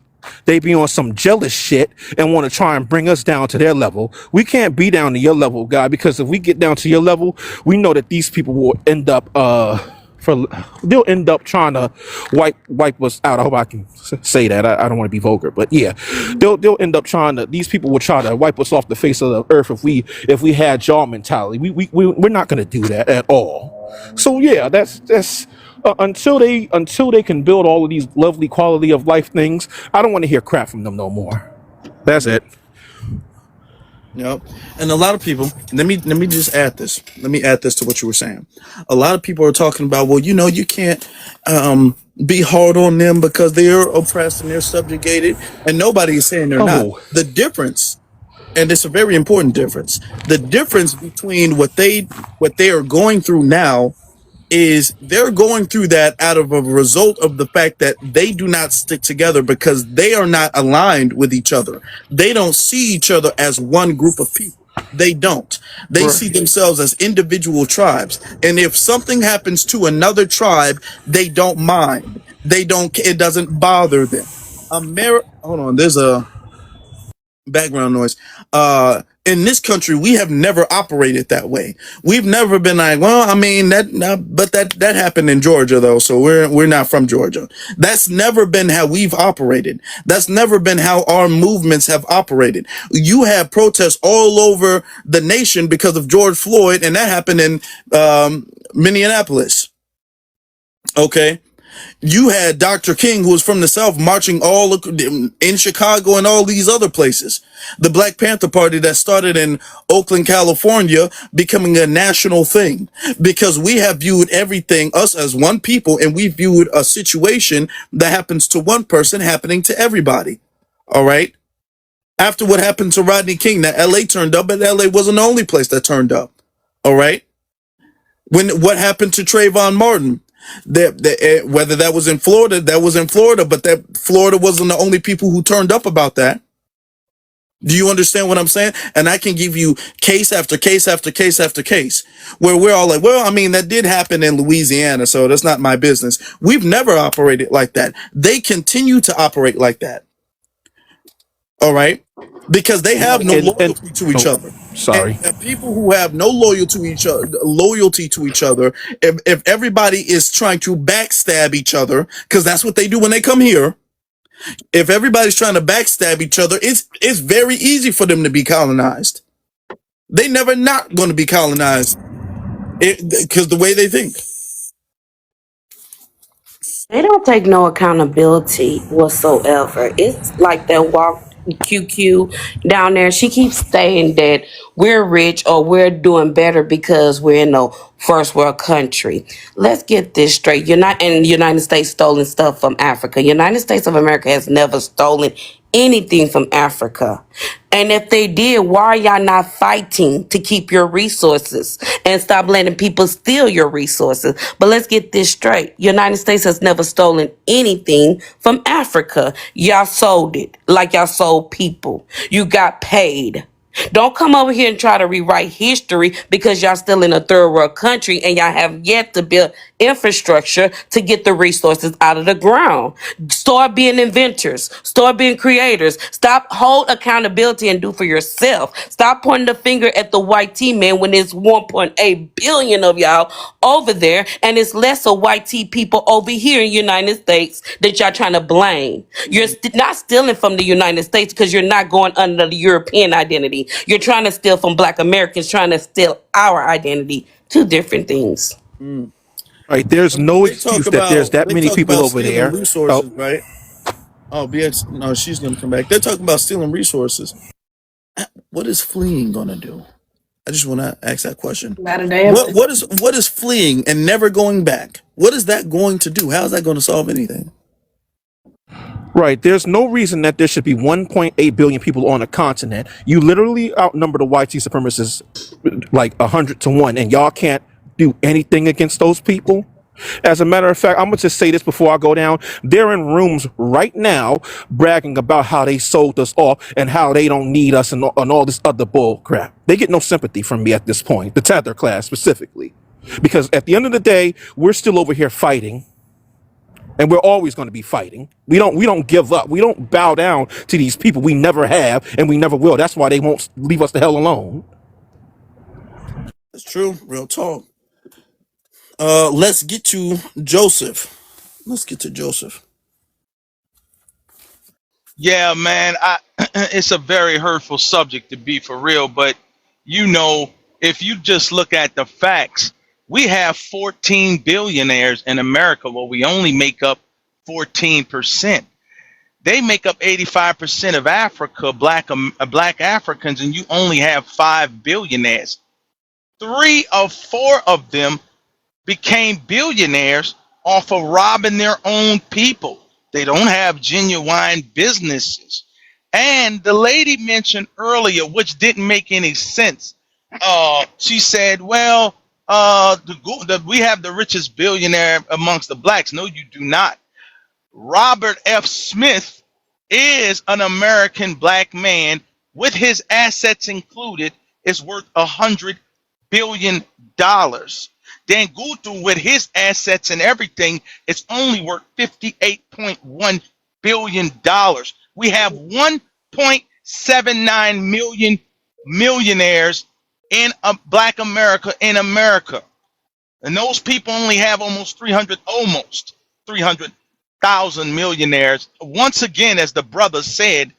They be on some jealous shit and want to try and bring us down to their level. We can't be down to your level, guy, because if we get down to your level, we know that these people will end up they'll end up trying to wipe us out. I hope I can say that. I don't want to be vulgar, but yeah, they'll end up trying to. These people will try to wipe us off the face of the earth if we had y'all mentality. We're not going to do that at all. So yeah, that's until they can build all of these lovely quality of life things. I don't want to hear crap from them no more. That's it. Yep. And a lot of people, let me just add this. Let me add this to what you were saying. A lot of people are talking about, well, you can't be hard on them because they're oppressed and they're subjugated, and nobody is saying they're not. Oh, The difference, and it's a very important difference, the difference between what they are going through now is they're going through that out of a result of the fact that they do not stick together because they are not aligned with each other. They don't see each other as one group of people. They don't. They see themselves as individual tribes. And if something happens to another tribe, they don't mind. It doesn't bother them. Hold on, there's a background noise. In this country, we have never operated that way. We've never been like, well, I mean but that happened in Georgia though, so we're not from Georgia. That's never been how we've operated. That's never been how our movements have operated. You have protests all over the nation because of George Floyd, and that happened in Minneapolis. Okay. You had Dr. King, who was from the South, marching all in Chicago and all these other places. The Black Panther Party that started in Oakland, California, becoming a national thing because we have viewed everything, us as one people, and we viewed a situation that happens to one person happening to everybody. All right. After what happened to Rodney King, that LA turned up, but LA wasn't the only place that turned up. All right. What happened to Trayvon Martin? Whether that was in Florida, but that Florida wasn't the only people who turned up about that. Do you understand what I'm saying? And I can give you case after case after case after case where we're all like, well, I mean, that did happen in Louisiana, so that's not my business. We've never operated like that. They continue to operate like that. All right? Because they have no loyalty to each other. Sorry. And people who have no loyalty to each other, if everybody is trying to backstab each other, because that's what they do when they come here. If everybody's trying to backstab each other, it's very easy for them to be colonized. They never not going to be colonized because the way they think. They don't take no accountability whatsoever. It's like that walk QQ down there. She keeps saying that we're rich or we're doing better because we're in a first world country. Let's get this straight. You're not in the United States stolen stuff from Africa. United States of America has never stolen anything from Africa. And if they did, why are y'all not fighting to keep your resources and stop letting people steal your resources? But let's get this straight. United States has never stolen anything from Africa. Y'all sold it like y'all sold people. You got paid. Don't come over here and try to rewrite history because y'all still in a third world country and y'all have yet to build infrastructure to get the resources out of the ground. Start being inventors. Start being creators. Stop, hold accountability and do for yourself. Stop pointing the finger at the white T man when there's 1.8 billion of y'all over there and it's less of white T people over here in the United States that y'all trying to blame. You're not stealing from the United States because you're not going under the European identity. You're trying to steal from Black Americans, trying to steal our identity. Two different things. Right. There's no excuse that there's that many people over there. Resources, right? Oh, BX, no, she's going to come back. They're talking about stealing resources. What is fleeing going to do? I just want to ask that question. Not a damn thing. What is fleeing and never going back? What is that going to do? How is that going to solve anything? Right. There's no reason that there should be 1.8 billion people on a continent. You literally outnumber the white supremacists like 100 to 1, and y'all can't do anything against those people. As a matter of fact, I'm going to just say this before I go down. They're in rooms right now bragging about how they sold us off and how they don't need us and all this other bull crap. They get no sympathy from me at this point, the Tether class specifically. Because at the end of the day, we're still over here fighting. and we're always going to be fighting. We don't give up. We don't bow down to these people. We never have, and we never will. That's why they won't leave us the hell alone. That's true. Real talk. Let's get to Joseph. Let's get to Joseph. Yeah, man, it's a very hurtful subject to be for real, but you know, if you just look at the facts, we have 14 billionaires in America. Well, we only make up 14%. They make up 85% of Africa, black Africans, and you only have 5 billionaires. 3 of 4 of them became billionaires off of robbing their own people. They don't have genuine businesses. And the lady mentioned earlier, which didn't make any sense. She said, well, we have the richest billionaire amongst the blacks. No, you do not. Robert F. Smith is an American black man with his assets included is worth $100 billion. Dan Gutu with his assets and everything is only worth $58.1 billion. We have 1.79 million millionaires in black America in America. And those people only have almost 300,000 millionaires. Once again, as the brother said,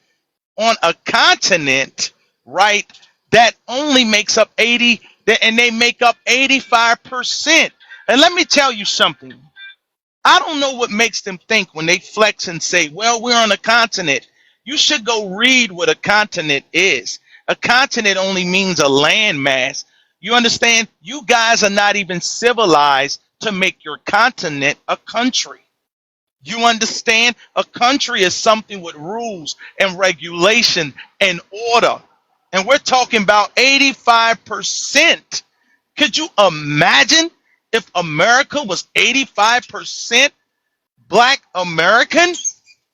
on a continent, right, that only makes up 80, and they make up 85%. And let me tell you something. I don't know what makes them think when they flex and say, well, we're on a continent. You should go read what a continent is. A continent only means a landmass. You understand? You guys are not even civilized to make your continent a country. You understand? A country is something with rules and regulation and order. And we're talking about 85%. Could you imagine if America was 85% black American?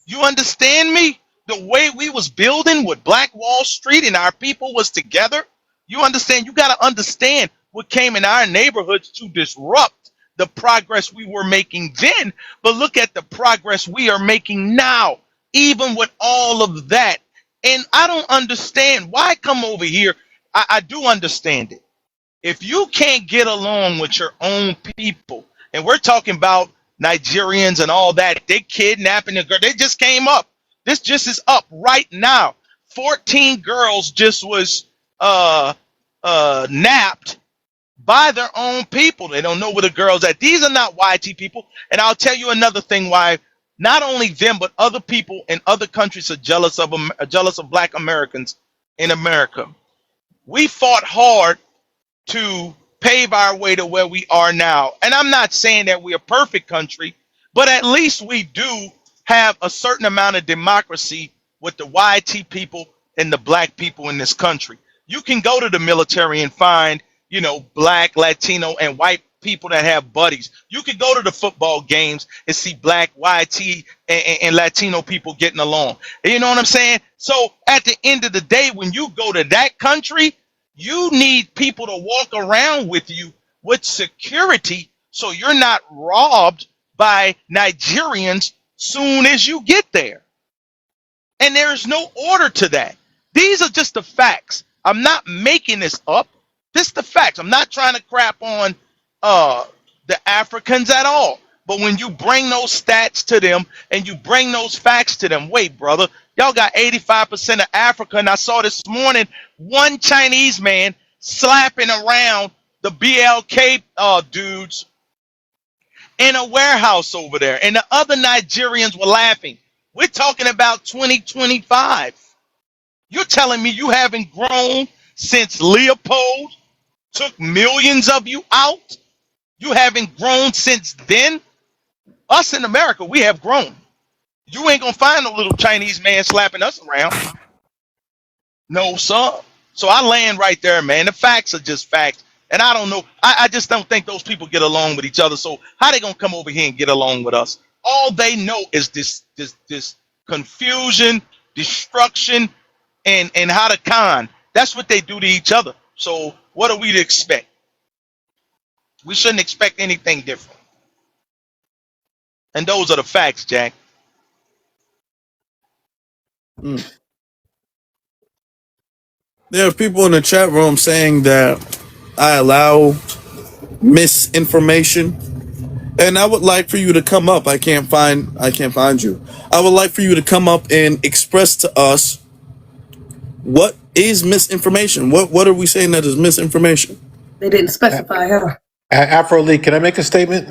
You understand me? The way we was building with Black Wall Street and our people was together. You understand? You got to understand what came in our neighborhoods to disrupt the progress we were making then. But look at the progress we are making now, even with all of that. And I don't understand why come over here. I do understand it. If you can't get along with your own people, and we're talking about Nigerians and all that, they kidnapping the girl. They just came up. This just is up right now. 14 girls just was napped by their own people. They don't know where the girls at. These are not YT people. And I'll tell you another thing why not only them but other people in other countries are jealous of them, are jealous of black Americans in America. We fought hard to pave our way to where we are now. And I'm not saying that we're a perfect country, but at least we do have a certain amount of democracy with the YT people and the black people in this country. You can go to the military and find, you know, black, Latino, and white people that have buddies. You can go to the football games and see black, YT, and Latino people getting along. You know what I'm saying? So at the end of the day, when you go to that country, you need people to walk around with you with security so you're not robbed by Nigerians soon as you get there. And there is no order to that. These are just the facts. I'm not making this up. This is the facts. I'm not trying to crap on the Africans at all. But when you bring those stats to them and you bring those facts to them, wait, brother, y'all got 85% of Africa. And I saw this morning one Chinese man slapping around the BLK dudes in a warehouse over there. And the other Nigerians were laughing. We're talking about 2025. You're telling me you haven't grown since Leopold took millions of you out? You haven't grown since then? Us in America, we have grown. You ain't gonna find no little Chinese man slapping us around. No, sir. So I land right there, man. The facts are just facts. And I don't know. I just don't think those people get along with each other. So how they gonna come over here and get along with us? All they know is this confusion, destruction, and how to con. That's what they do to each other. So what are we to expect? We shouldn't expect anything different. And those are the facts, Jack. Mm. There are people in the chat room saying that I allow misinformation, and I would like for you to come up. I can't find you. I would like for you to come up and express to us what is misinformation. What are we saying that is misinformation? They didn't specify, huh? Afro Lee, can I make a statement?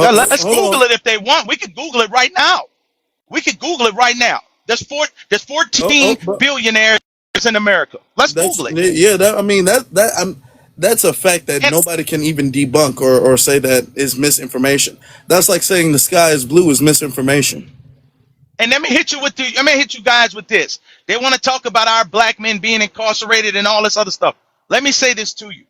Yeah, let's Hold Google on. it if they want. We could Google it right now. We could Google it right now. There's 14 But billionaires in America. Let's that's Google it. yeah. That's a fact that And nobody can even debunk or say that is misinformation. That's like saying the sky is blue is misinformation. and let me hit you guys with this. They want to talk about our black men being incarcerated and all this other stuff. Let me say this to you.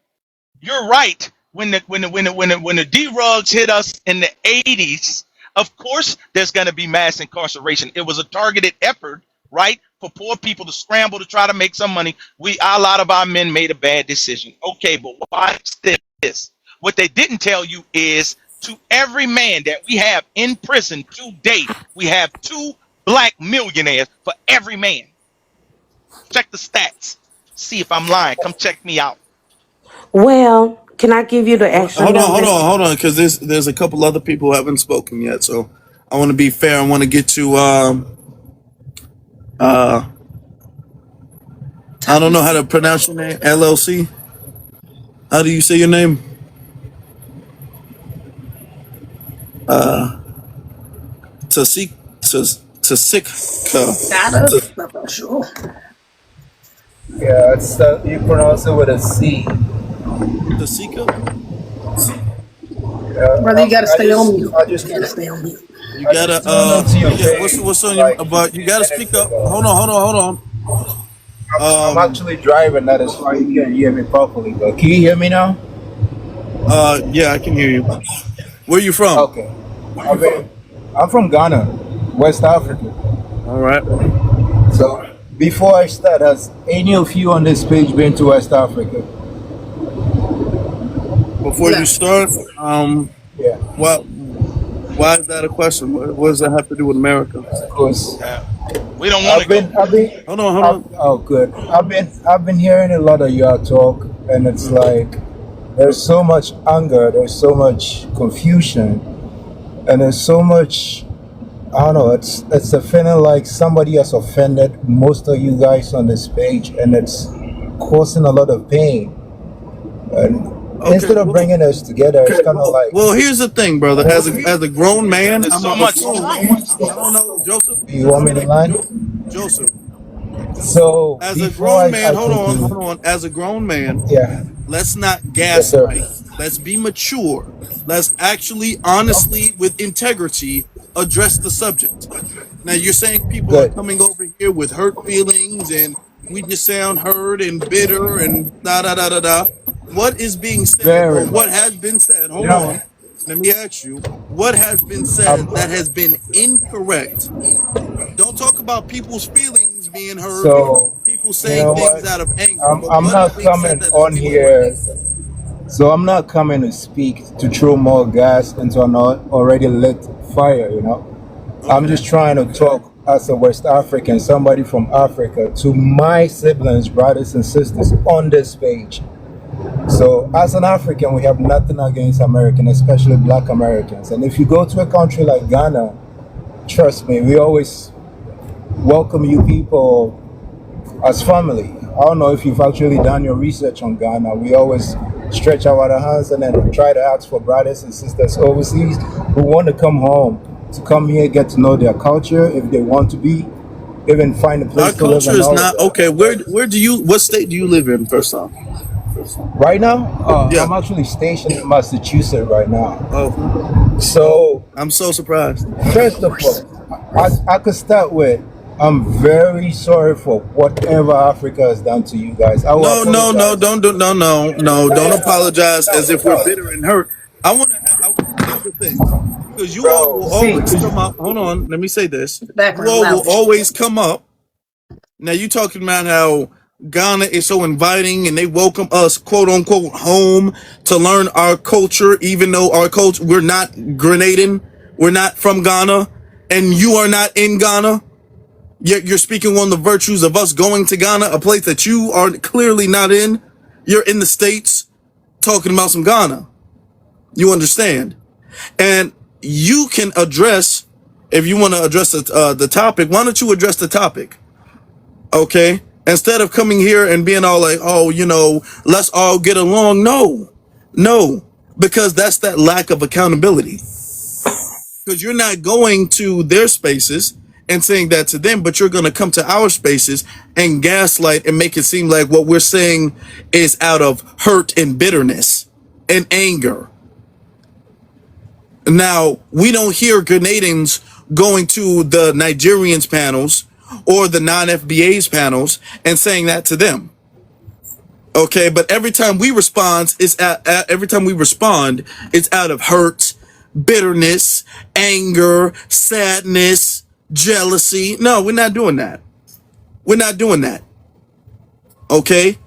You're right. When the D-Rugs hit us in the 80s, of course there's going to be mass incarceration. It was a targeted effort, right, for poor people to scramble to try to make some money. A lot of our men made a bad decision. Okay, but watch this. What they didn't tell you is to every man that we have in prison today, we have 2 black millionaires for every man. Check the stats. See if I'm lying. Come check me out. Well, can I give you the extra numbers? Hold on, because there's a couple other people who haven't spoken yet. So I want to be fair. I want to get to uh I don't know how to pronounce your name. LLC. How do you say your name? Tasik Tasika. Gotta. Not that sure. Yeah, it's you pronounce it with a C. Tasika. Brother, you gotta stay on mute. I just You gotta stay on mute. You gotta what's on your about? You gotta speak up. Hold on. I'm actually driving, that is why you can't hear me properly. But can you hear me now? Yeah, I can hear you. Where you from? Okay. I'm from Ghana, West Africa. All right. So before I start, has any of you on this page been to West Africa? Before you start, Yeah. why is that a question? What does that have to do with America? Because We don't want to go. Hold on. Oh, good. I've been hearing a lot of y'all talk, and it's like there's so much anger, there's so much confusion, and there's so much. I don't know. It's a feeling like somebody has offended most of you guys on this page, and it's causing a lot of pain. And instead of bringing us together, it's kind of like. Well, here's the thing, brother. As a grown man, There's I'm so a much assume. strife. I don't know, Joseph. You want me to line? Joseph. So As a before grown man, hold continue, on. As a grown man, yeah, let's not yes, sir. gaslight. Let's be mature. Let's actually, honestly, with integrity, address the subject. Now, you're saying people are Good. coming over here with hurt feelings and we just sound hurt and bitter and da da da da da. What is being said or Very what much. has been said? You Hold on. know, Let me ask you, what has been said that has been incorrect? Don't talk about people's feelings being hurt, so people you saying know things what? out of anger, I'm but I'm what is not being said coming that is on incorrect? here. So I'm not coming to speak to throw more gas into an already lit fire. I'm Okay. just trying to talk as a West African, somebody from Africa, to my siblings, brothers and sisters on this page. So as an African, we have nothing against American, especially Black Americans. And if you go to a country like Ghana, trust me, we always welcome you people as family. I don't know if you've actually done your research on Ghana. We always stretch out our hands and then try to ask for brothers and sisters overseas who want to come home, to come here, get to know their culture, if they want to be, even find a Our place to live culture and is all of not that. okay. What state do you live in, first off? Right now, Yeah. I'm actually stationed in Massachusetts right now. Oh, So, I'm so surprised. first of all, I could start with, I'm very sorry for whatever Africa has done to you guys. I will apologize. Don't apologize as if we're bitter and hurt. Here's the thing, because you all Bro, will see, always come up. Hold on, let me say this. You Background all will loud. always come up. Now you talking about how Ghana is so inviting and they welcome us, quote unquote, home to learn our culture, even though our culture, we're not Grenadian, We're not from Ghana, and you are not in Ghana. Yet you're speaking on the virtues of us going to Ghana, a place that you are clearly not in. You're in the States talking about some Ghana. You understand? And you can address, if you want to address the topic, why don't you address the topic? Okay? Instead of coming here and being all like, oh, let's all get along. No, because that's that lack of accountability. Because you're not going to their spaces and saying that to them, but you're going to come to our spaces and gaslight and make it seem like what we're saying is out of hurt and bitterness and anger. Now, we don't hear Grenadians going to the Nigerians panels or the non-FBA's panels and saying that to them. Okay, but every time we respond, it's out of hurt, bitterness, anger, sadness, jealousy. No, we're not doing that. We're not doing that. Okay?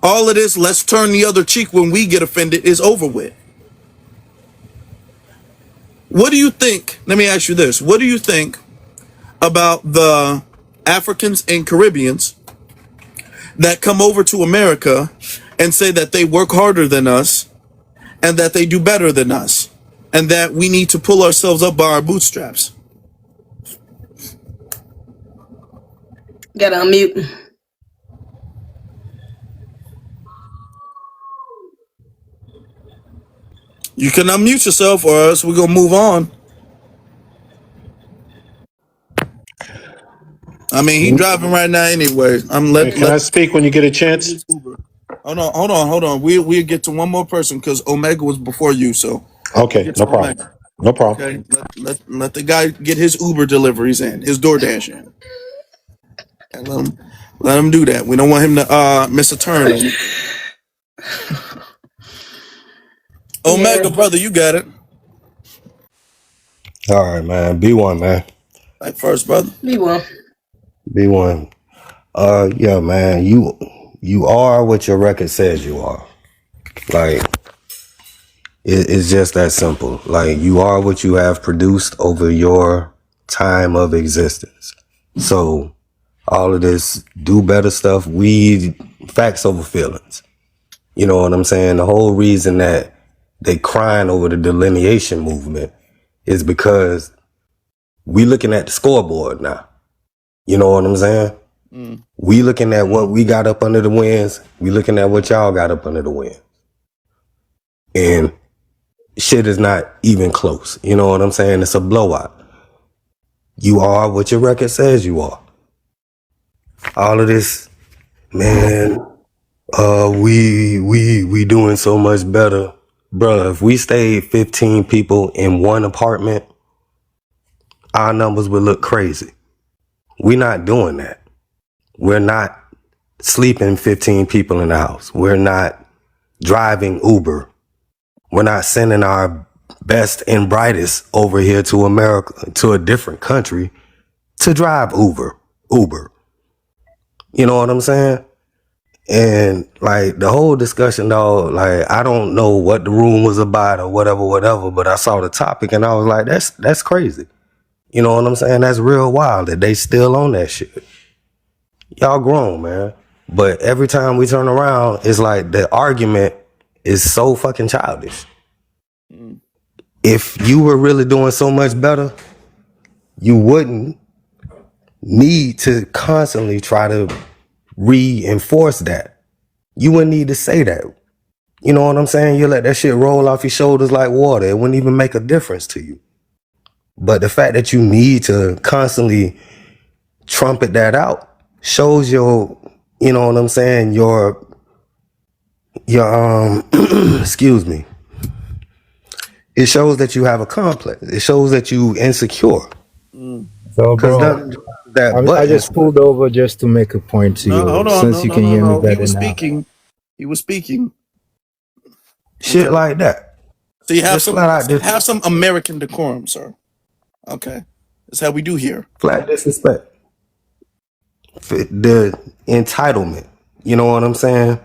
All of this, let's turn the other cheek when we get offended, is over with. What do you think? Let me ask you this. What do you think about the Africans and Caribbeans that come over to America and say that they work harder than us and that they do better than us and that we need to pull ourselves up by our bootstraps? Gotta unmute. You can unmute yourself or else we're going to move on. I mean, he driving right now anyway. Can I speak when you get a chance? Hold on. We'll get to one more person because Omega was before you. So Okay, no problem. Omega. No problem. Okay, let the guy get his Uber deliveries in, his DoorDash in, and let him do that. We don't want him to miss a turn. Omega, brother, you got it. All right, man. B1, man. Like first, brother. B1. B1. Yeah, man. You are what your record says you are. Like, it's just that simple. Like, you are what you have produced over your time of existence. So, all of this do better stuff, facts over feelings. You know what I'm saying? The whole reason that they crying over the delineation movement is because we looking at the scoreboard now. You know what I'm saying? We looking at what we got up under the winds. We looking at what y'all got up under the wind. And shit is not even close. You know what I'm saying? It's a blowout. You are what your record says you are. All of this, man, we doing so much better. Bruh, if we stayed 15 people in one apartment, our numbers would look crazy. We're not doing that. We're not sleeping 15 people in the house. We're not driving Uber. We're not sending our best and brightest over here to America, to a different country, to drive Uber. You know what I'm saying? And like the whole discussion, dog, like I don't know what the room was about or whatever, but I saw the topic and I was like, that's crazy. You know what I'm saying? That's real wild that they still on that shit. Y'all grown, man. But every time we turn around, it's like the argument is so fucking childish. If you were really doing so much better, you wouldn't need to constantly try to reinforce that. You wouldn't need to say that. You know what I'm saying? You let that shit roll off your shoulders like water. It wouldn't even make a difference to you. But the fact that you need to constantly trumpet that out shows your, you know what I'm saying, your excuse me. It shows that you have a complex. It shows that you insecure. So, bro, I just pulled over just to make a point to you. Hold on. Since you can hear me better now. He was speaking. Shit like that. So you have some American decorum, sir. Okay. That's how we do here. Flat disrespect. The entitlement. You know what I'm saying?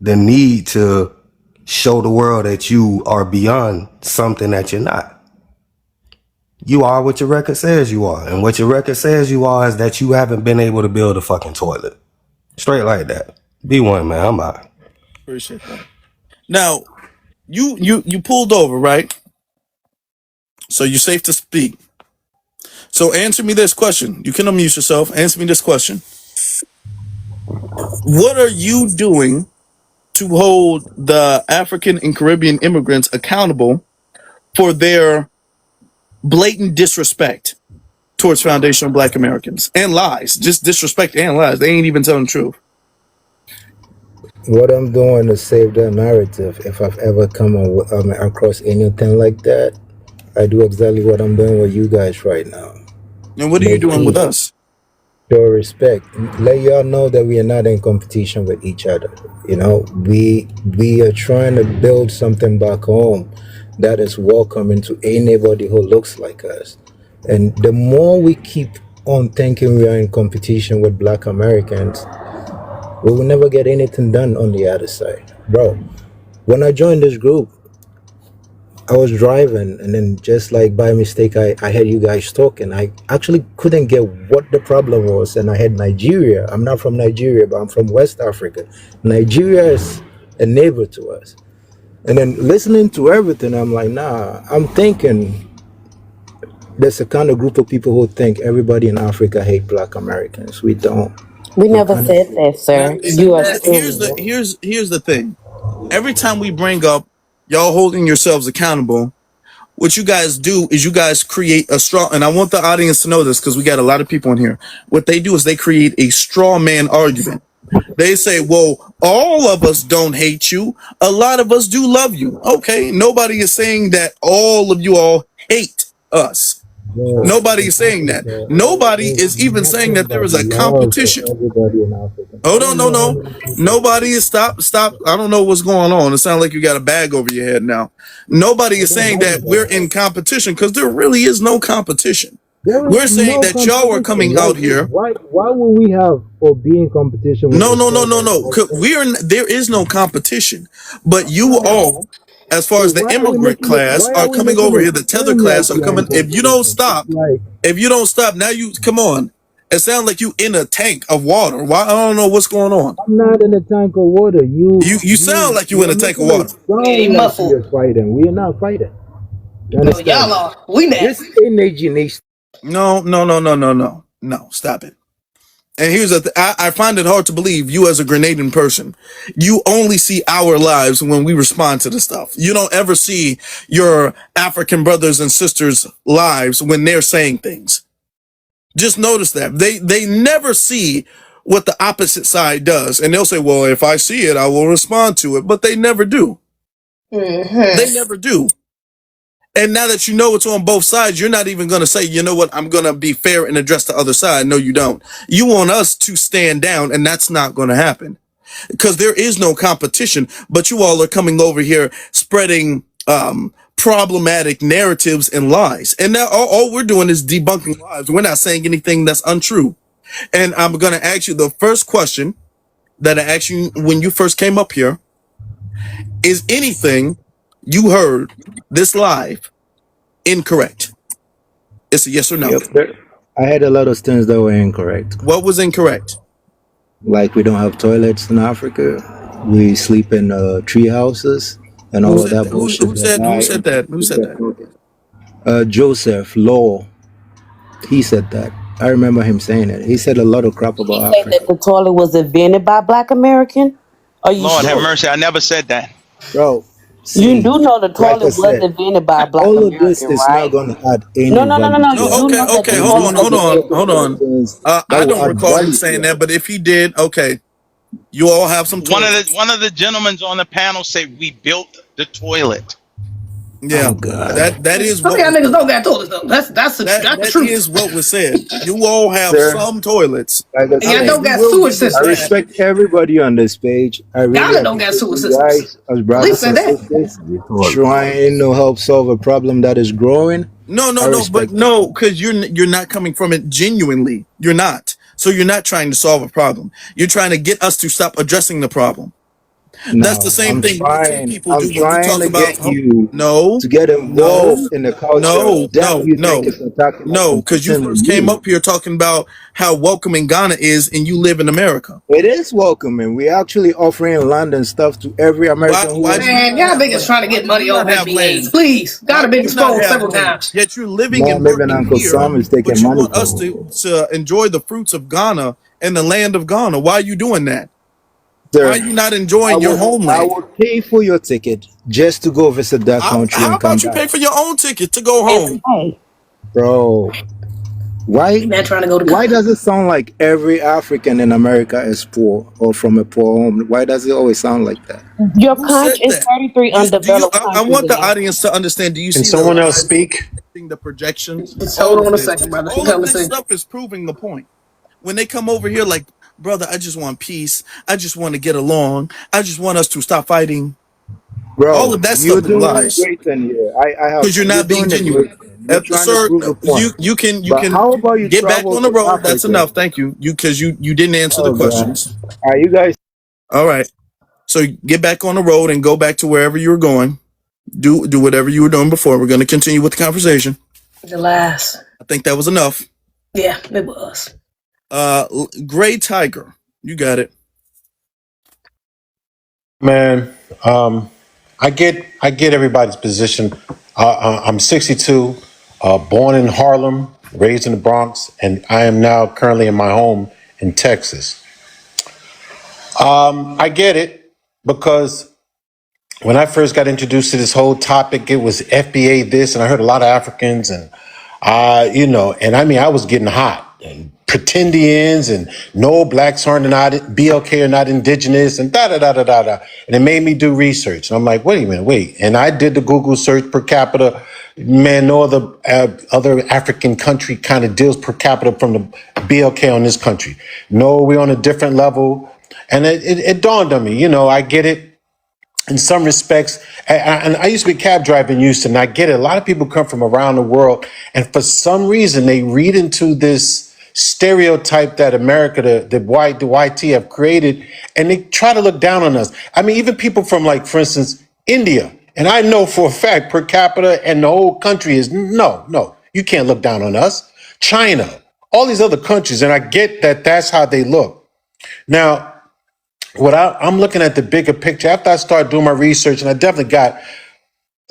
The need to show the world that you are beyond something that you're not. You are what your record says you are. And what your record says you are is that you haven't been able to build a fucking toilet. Straight like that. B1, man. I'm out. Appreciate that. Now, you pulled over, right? So you're safe to speak. So answer me this question. You can unmute yourself. Answer me this question. What are you doing to hold the African and Caribbean immigrants accountable for their blatant disrespect towards foundational Black Americans and lies? Just disrespect and lies. They ain't even telling the truth. What I'm doing to save the narrative, if I've ever come across anything like that, I do exactly what I'm doing with you guys right now. And what are you doing with us? Show respect. Let y'all know that we are not in competition with each other. You know, we are trying to build something back home that is welcoming to anybody who looks like us. And the more we keep on thinking we are in competition with Black Americans, we will never get anything done on the other side. Bro, when I joined this group, I was driving, and then just like by mistake, I had you guys talking. I actually couldn't get what the problem was, and I had Nigeria. I'm not from Nigeria, but I'm from West Africa. Nigeria is a neighbor to us. And then listening to everything, I'm like, nah, I'm thinking there's a kind of group of people who think everybody in Africa hate Black Americans. We don't. We never said that, sir. You are Here's the thing. Every time we bring up y'all holding yourselves accountable, what you guys do is you guys create a straw, and I want the audience to know this because we got a lot of people in here. What they do is they create a straw man argument. They say, well, all of us don't hate you. A lot of us do love you. Okay, nobody is saying that all of you all hate us. Nobody is saying that. Nobody is even saying that there is a competition. Oh, no. Nobody is stop. I don't know what's going on. It sounds like you got a bag over your head now. Nobody is saying that we're in competition because there really is no competition. We're saying that y'all are coming out here. Why would we have or be in competition with No. There is no competition. But you all, as far as the immigrant class, are coming over here. The tether class are coming. If you don't stop, now you come on. It sounds like you in a tank of water. Why? I don't know what's going on. I'm not in a tank of water. You sound like you in a tank of water. Like you're fighting. We are not fighting. No, y'all are. We not. This energy needs. No. Stop it. And here's I find it hard to believe you as a Grenadian person, you only see our lives when we respond to the stuff. You don't ever see your African brothers and sisters' lives when they're saying things. Just notice that. They never see what the opposite side does. And they'll say, well, if I see it, I will respond to it. But they never do. Mm-hmm. They never do. And now that you know it's on both sides, you're not even going to say, you know what, I'm going to be fair and address the other side. No, you don't. You want us to stand down, and that's not going to happen because there is no competition. But you all are coming over here spreading problematic narratives and lies. And now all we're doing is debunking lies. We're not saying anything that's untrue. And I'm going to ask you the first question that I asked you when you first came up here. Is anything you heard this live incorrect? It's a yes or no. Yep. I had a lot of things that were incorrect. What was incorrect? Like we don't have toilets in Africa. We sleep in tree houses and all of that bullshit. Who said that? Who said that? Joseph Law. He said that. I remember him saying it. He said a lot of crap about He Africa. said that the toilet was invented by Black American? Are you Lord sure? have mercy. I never said that. Bro. You do know the toilet was invented by a Black all American, of this is right? not going to add any No. Okay, hold on. I don't recall him saying that, but if he did, okay. You all have some toilets. One of the gentlemen on the panel said we built the toilet. Yeah, that is some what of y'all niggas don't got toilets though. That's the truth. That is what was said. You all have some toilets. Like I y'all don't got sewer systems. I respect everybody on this page. I really y'all don't got sewer systems. Guys, as brothers and sisters, trying to help solve a problem that is growing. No, because you're not coming from it genuinely. You're not. So you're not trying to solve a problem. You're trying to get us to stop addressing the problem. That's the Now, same thing white people I'm do when you trying talk to about, get you no, to get no, involved in the culture. no, That no, you think no, is attacking or no, because you competing with first came you. up here talking about how welcoming Ghana is and you live in America. It is welcoming. We're actually offering land and stuff to every Why American who why do wants to you Man, not y'all have niggas land? trying to Why get do you money not off have FBAs. land? Please. Why Gotta do been you not exposed have several land? times. Yet you're living more. and Maybe working Uncle here, Sam is taking but you money want from us you. to enjoy the fruits of Ghana and the land of Ghana. Why are you doing that? Why are Sir, you not enjoying your I homeland? would pay for your ticket just to go visit that country How and come about you back. pay for your own ticket to go And home? hey, Bro, We not trying to go to why college. does it sound like every African in America is poor or from a poor home? Why does it always sound like that? your Who country said is that? 33 Do you? undeveloped I countries want in the Africa. audience to understand. Do you Can see the someone else rise, speak? the projection, Just all hold of on a this? second, brother. She All of coming this soon. stuff is proving the point. When they come over here, like, brother, I just want peace. I just want to get along. I just want us to stop fighting. All Bro, of that you're stuff is doing a lies great thing here. because you're You're not being doing a genuine. great thing. You're trying to Sir, prove a you point. you But can how about you get back travel on the to road. That's Africa? enough. Thank you. You didn't answer the Oh God. questions. Are you guys All right. So get back on the road and go back to wherever you were going. Do whatever you were doing before. We're going to continue with the conversation. The last. I think that was enough. Yeah, it was. Gray Tiger, you got it. Man, I get everybody's position. I'm 62, born in Harlem, raised in the Bronx, and I am now currently in my home in Texas. I get it because when I first got introduced to this whole topic, it was FBA this, and I heard a lot of Africans, and and I mean, I was getting hot, and pretendians, and no, blacks aren't not BLK are not indigenous, and da da da da da da, and it made me do research, and I'm like, wait a minute, wait, and I did the Google search per capita. Man, no other African country kind of deals per capita from the BLK on this country. No, we're on a different level, and it dawned on me. I get it in some respects. And I used to be a cab driver in Houston. And I get it. A lot of people come from around the world, and for some reason, they read into this stereotype that America, the YT have created, and they try to look down on us. I mean, even people from, like, for instance, India. And I know for a fact per capita and the whole country is no, you can't look down on us. China, all these other countries, and I get that that's how they look. Now, I'm looking at the bigger picture. After I started doing my research, and I definitely got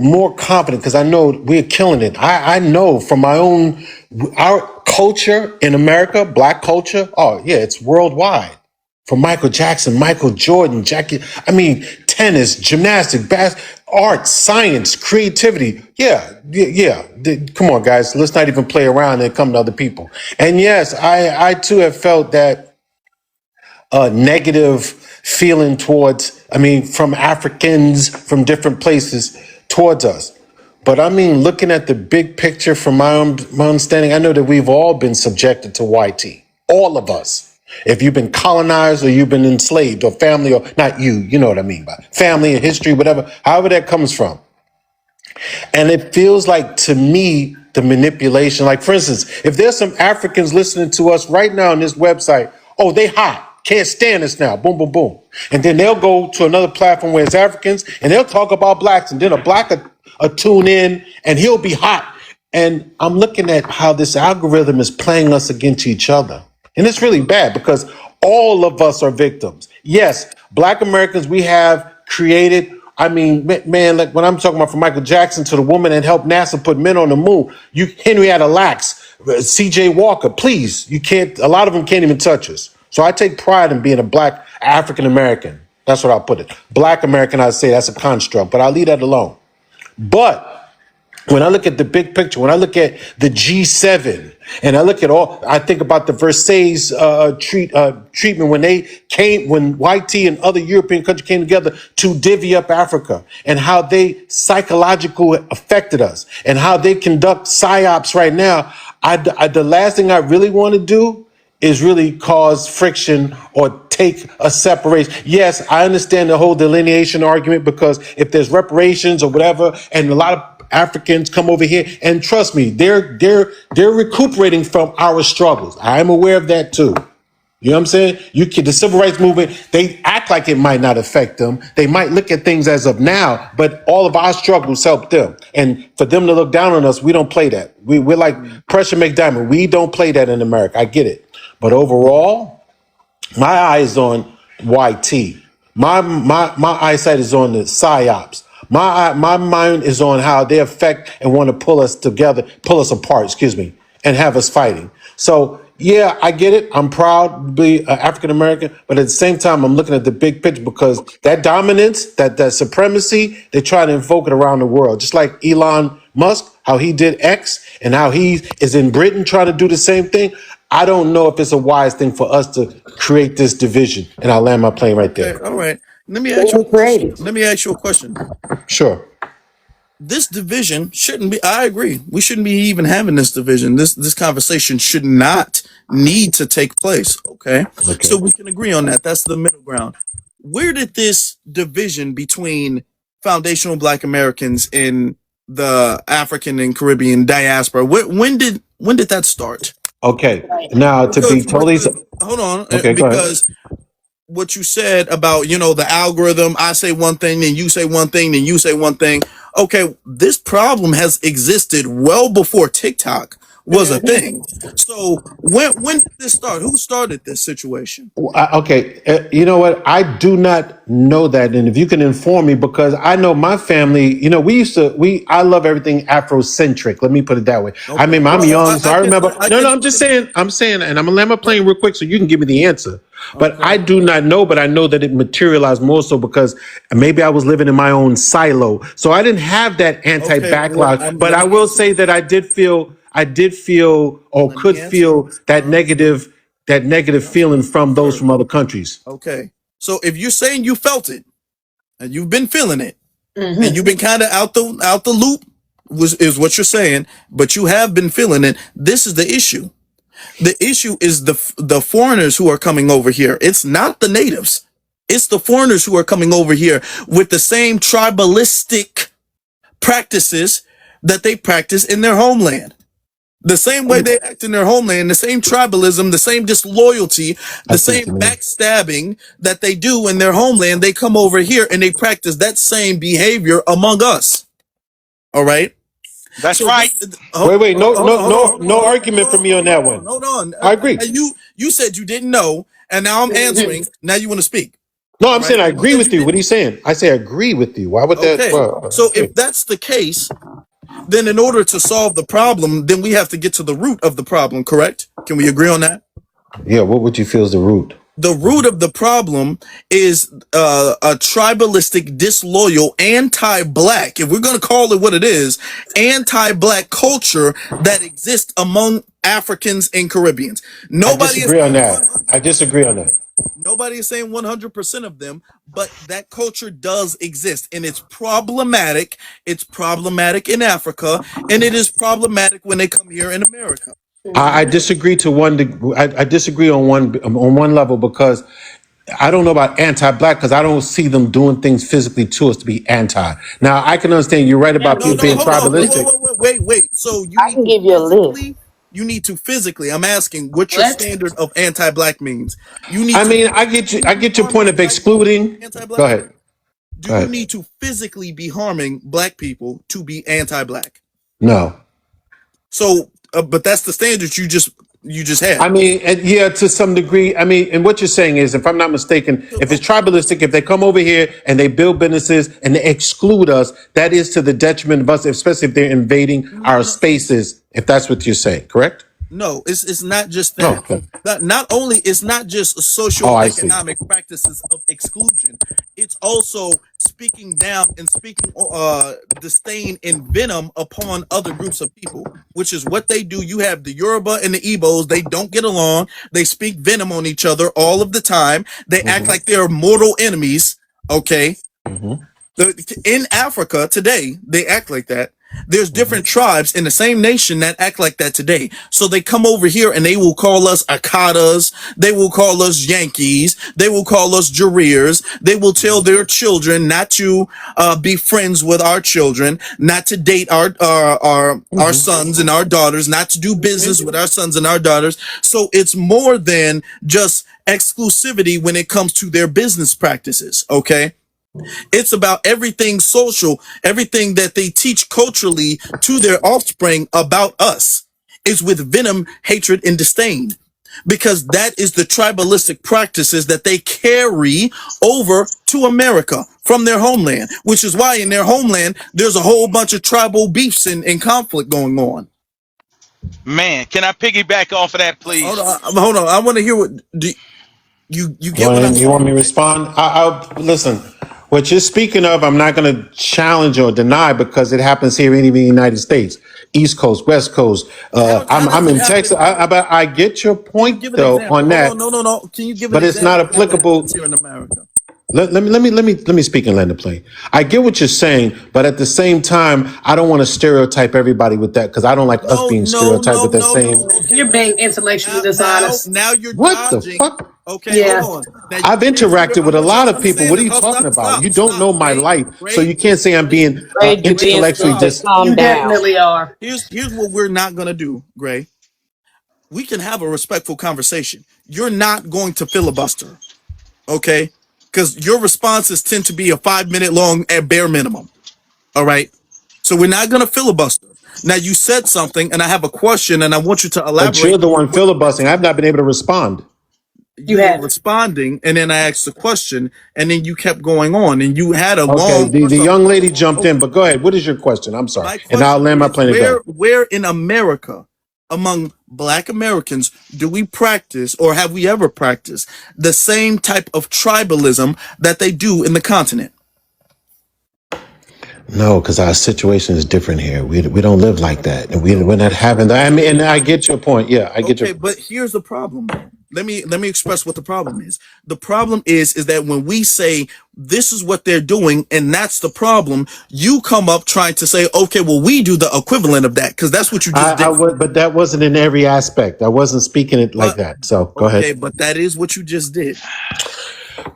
more confident because I know we're killing it. I know from our culture in America, black culture. Oh yeah, it's worldwide. From Michael Jackson, Michael Jordan, Jackie. I mean, tennis, gymnastics, art, science, creativity. Yeah. Come on, guys. Let's not even play around and come to other people. And yes, I too have felt that negative feeling from Africans from different places towards us. But I mean, looking at the big picture from my understanding, I know that we've all been subjected to YT. All of us. If you've been colonized or you've been enslaved or family, or not you know what I mean by family and history, whatever, however that comes from. And it feels like, to me, the manipulation, like, for instance, if there's some Africans listening to us right now on this website, oh, they hot, can't stand us now, boom, boom, boom. And then they'll go to another platform where it's Africans and they'll talk about blacks, and then a black will tune in and he'll be hot. And I'm looking at how this algorithm is playing us against each other. And it's really bad because all of us are victims. Yes, black Americans, we have created, I mean, man, like when I'm talking about from Michael Jackson to the woman that helped NASA put men on the moon, Henrietta Lacks, CJ Walker, please, you can't, a lot of them can't even touch us. So I take pride in being a black African American. That's what I'll put it. Black American, I'd say that's a construct, but I'll leave that alone. But when I look at the big picture, when I look at the G7, and I look at I think about the Versailles treatment when YT and other European countries came together to divvy up Africa, and how they psychologically affected us, and how they conduct psyops right now. The last thing I really want to do is really cause friction or take a separation. Yes, I understand the whole delineation argument, because if there's reparations or whatever, and a lot of Africans come over here, and trust me, they're recuperating from our struggles. I'm aware of that too. You know what I'm saying? The civil rights movement, they act like it might not affect them. They might look at things as of now, but all of our struggles help them. And for them to look down on us, we don't play that. We're like Pressure McDiamond. We don't play that in America. I get it. But overall, my eye is on YT. My eyesight is on the psyops. My mind is on how they affect and want to pull us together, pull us apart, excuse me, and have us fighting. So yeah, I get it. I'm proud to be African American, but at the same time, I'm looking at the big picture because that dominance, that supremacy, they try to invoke it around the world. Just like Elon Musk, how he did X, and how he is in Britain trying to do the same thing. I don't know if it's a wise thing for us to create this division. And I'll land my plane right Okay, there. all right. Let me ask you a question. Let me ask you a question. Sure. This division shouldn't be. I agree. We shouldn't be even having this division. This conversation should not need to take place. Okay, so Okay. we can agree on that. That's the middle ground. Where did this division between foundational Black Americans and the African and Caribbean diaspora? When did that start? Okay. Now to be totally Because hold on, okay, go ahead. because what you said about the algorithm, I say one thing, then you say one thing, then you say one thing. Okay, this problem has existed well before TikTok was a thing. So when did this start? Who started this situation? Okay, you know what? I do not know that, and if you can inform me, because I know my family. I love everything Afrocentric. Let me put it that way. I Okay, mean, I'm well young, so I remember. I No, can no, I'm saying, and I'm gonna land my plane real quick so you can give me the answer. But I okay do not know, but I know that it materialized more so because maybe I was living in my own silo, so I didn't have that okay. Well, anti-backlash. But let I me will answer. say that I did feel, or Let me could answer. feel that negative feeling from those Sir. from other countries. Okay, so if you're saying you felt it and you've been feeling it and Mm-hmm. you've been kind of out the loop, is what you're saying, but you have been feeling it. This is the issue. The issue is the foreigners who are coming over here. It's not the natives. It's the foreigners who are coming over here with the same tribalistic practices that they practice in their homeland. The same way they act in their homeland, the same tribalism, the same disloyalty, I the see what same you mean. backstabbing that they do in their homeland, they come over here and they practice that same behavior among us. All right. That's So right. Wait, no, no, no, hold no on, hold argument for on, me on hold that on, one. hold on. I agree. You said you didn't know, and now I'm Mm-hmm. answering. Now you want to speak. No, All I'm right. saying I You agree said you with you. What are didn't. you saying? I say I agree with you. Why would that? Okay. Well, So okay. if that's the case, then in order to solve the problem, then we have to get to the root of the problem. Correct? Can we agree on that? Yeah. What would you feel is the root? The root of the problem is a tribalistic, disloyal, anti-black, if we're going to call it what it is, anti-black culture that exists among Africans and Caribbeans. I Nobody is disagree on saying that. I 100%. disagree on that. Nobody is saying 100% of them, but that culture does exist and it's problematic. It's problematic in Africa and it is problematic when they come here in America. I disagree to one. I disagree on one level because I don't know about anti-black because I don't see them doing things physically to us to be anti. Now I can understand you're right about No, people no, being hold on. tribalistic. Wait. So you I need can to give you a list. physically, I'm asking what your What? standard of anti-black means. You need I to mean, I get you. physically I be get your point harming of black people to be excluding. Go anti-black? ahead. Do Go you ahead. need to physically be harming black people to be anti-black? No. So, but that's the standard you just I had. mean, and yeah, to some degree. I mean, and what you're saying is, if I'm not mistaken, So, if it's tribalistic, if they come over here and they build businesses and they exclude us, that is to the detriment of us, especially if they're invading our no, spaces. If that's what you're saying, correct? no, it's not just No. that. Okay. Not only it's not just Oh, I see. socioeconomic practices of exclusion, it's also speaking down and speaking disdain and venom upon other groups of people, which is what they do. You have the Yoruba and the Igbos, they don't get along, they speak venom on each other all of the time, they act hmm like they're mortal enemies. Okay, hmm in Africa today, they act like that. There's different tribes in the same nation that act like that today. So they come over here and they will call us Akatas. They will call us Yankees. They will call us Jareers. They will tell their children not to be friends with our children, not to date our sons and our daughters, not to do business with our sons and our daughters. So it's more than just exclusivity when it comes to their business practices. Okay. It's about everything social, everything that they teach culturally to their offspring about us is with venom, hatred, and disdain. Because that is the tribalistic practices that they carry over to America from their homeland, which is why in their homeland, there's a whole bunch of tribal beefs and conflict going on. Man, can I piggyback off of that, Hold please? on. Hold on. I want to hear what you get what I'm You want me to saying? respond? I'll listen. What you're speaking of, I'm not going to challenge or deny because it happens here in the United States, East Coast, West Coast. How does I'm it in Texas. happen? But I get your Can you point give an though example? on Hold on. that. No. Can you give an But it's not example of how it applicable. happens here in America? Let me speak and land the plane. I get what you're saying, but at the same time, I don't want to stereotype everybody with that because I don't like us being stereotyped with that same. No. Okay, You're being intellectually dishonest. now you're What the dodging. fuck? Okay, hold Yeah. on. Now I've interacted with I a want y'all lot to of people. understand What are this. you Oh, talking about? You don't stop, know my life, so Ray. you can't say I'm being Ray, you're being intellectually stupid. dis. Calm You down. definitely are. Here's what we're not gonna do, Gray. We can have a respectful conversation. You're not going to filibuster, okay? Because your responses tend to be a 5 minute long at bare minimum. All right. So we're not gonna filibuster. Now you said something, and I have a question, and I want you to But elaborate you're the on one what you filibustering. I've mentioned. not been able to respond. You You were haven't. responding, and then I asked the question, and then you kept going on, and you had a Okay, long. the First off, young lady jumped in, okay, but go ahead. What is your question? I'm sorry, my and I'll question land my is, plane and go. where in America, among Black Americans, do we practice, or have we ever practiced the same type of tribalism that they do in the continent? No, because our situation is different here. We don't live like that, and we're not having that. I mean, and I get your point. Yeah, I get your. Okay, but here's the problem though. Let me express what the problem is. The problem is that when we say this is what they're doing and that's the problem, you come up trying to say, okay, well we do the equivalent of that because that's what you just I did. would, but that wasn't in every aspect. I wasn't speaking it like But that. So go ahead. okay, but that is what you just did.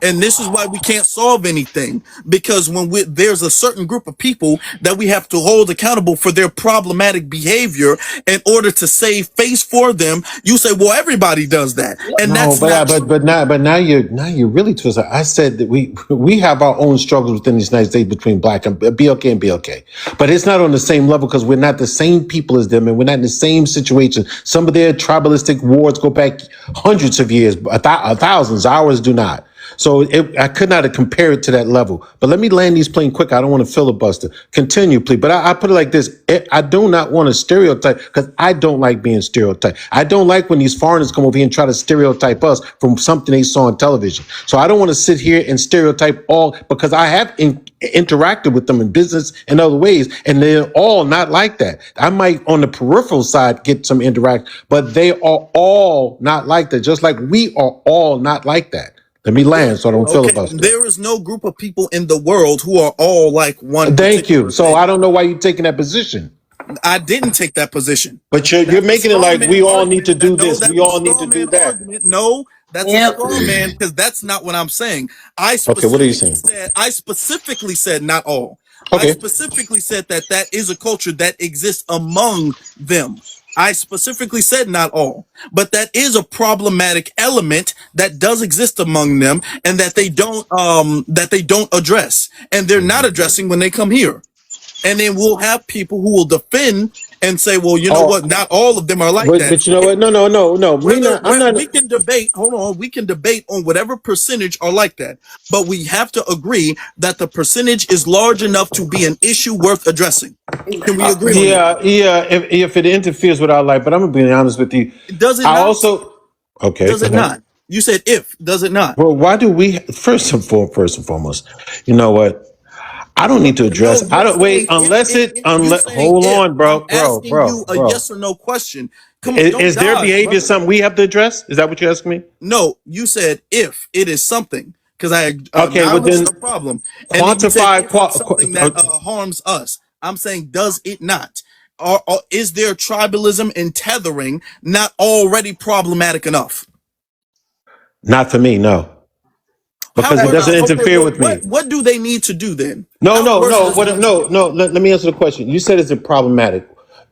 And this is why we can't solve anything because there's a certain group of people that we have to hold accountable for their problematic behavior in order to save face for them. You say, well, everybody does that, and No, that's not true. but now you're really twisted. I said that we have our own struggles within the United States between black and BLK and BLK, but it's not on the same level because we're not the same people as them, and we're not in the same situation. Some of their tribalistic wars go back hundreds of years, thousands. Ours do not. So I could not compare it to that level. But let me land these plane quick. I don't want to filibuster. Continue, please. But I put it like this. I do not want to stereotype because I don't like being stereotyped. I don't like when these foreigners come over here and try to stereotype us from something they saw on television. So I don't want to sit here and stereotype all because I have interacted with them in business and other ways, and they're all not like that. I might on the peripheral side get some interact, but they are all not like that. Just like we are all not like that. Let me land so I don't Okay, filibuster. there is no group of people in the world who are all like one Thank you. particular So thing. I don't know why you're taking that position. I didn't take that position. But you're That's a making it straw like man we all need argument. to do this. That's We a all need straw to do man that. argument. No, that's a Yep. straw man because that's not what I'm saying. Okay, what are you saying? I specifically said not all. I Okay. specifically said that that is a culture that exists among them. I specifically said not all, but that is a problematic element that does exist among them and that they don't address. And they're not addressing when they come here. And then we'll have people who will defend and say, well, you know Oh, what? Not all of them are like that. but you know what? No. Me not. I'm not. We can debate, hold on, we can debate on whatever percentage are like that. But we have to agree that the percentage is large enough to be an issue worth addressing. Can we agree on that? Yeah. If it interferes with our life, but I'm gonna be honest with you. Does it I not? also. Okay, Does go it ahead. not? You said if, does it not? Well, why do we first and foremost? You know what? I don't need to No, address. I you're don't wait saying unless you unless. saying Hold if. on, I'm bro. asking you a yes or no question. Come on, don't Is their dodge, behavior brother. something we have to address? Is that what you're asking me? No, you said if it is something, because I Okay, well acknowledged then the problem, and then you said quantify. if it's something that harms us. I'm saying, does it not? Or is there tribalism and tethering not already problematic enough? Not for me, no, How because it worse? doesn't Okay, interfere well, with me. what do they need to do then? No, How no, worse no. does it What? need to No, get? no. Let me answer the question. You said, is it problematic?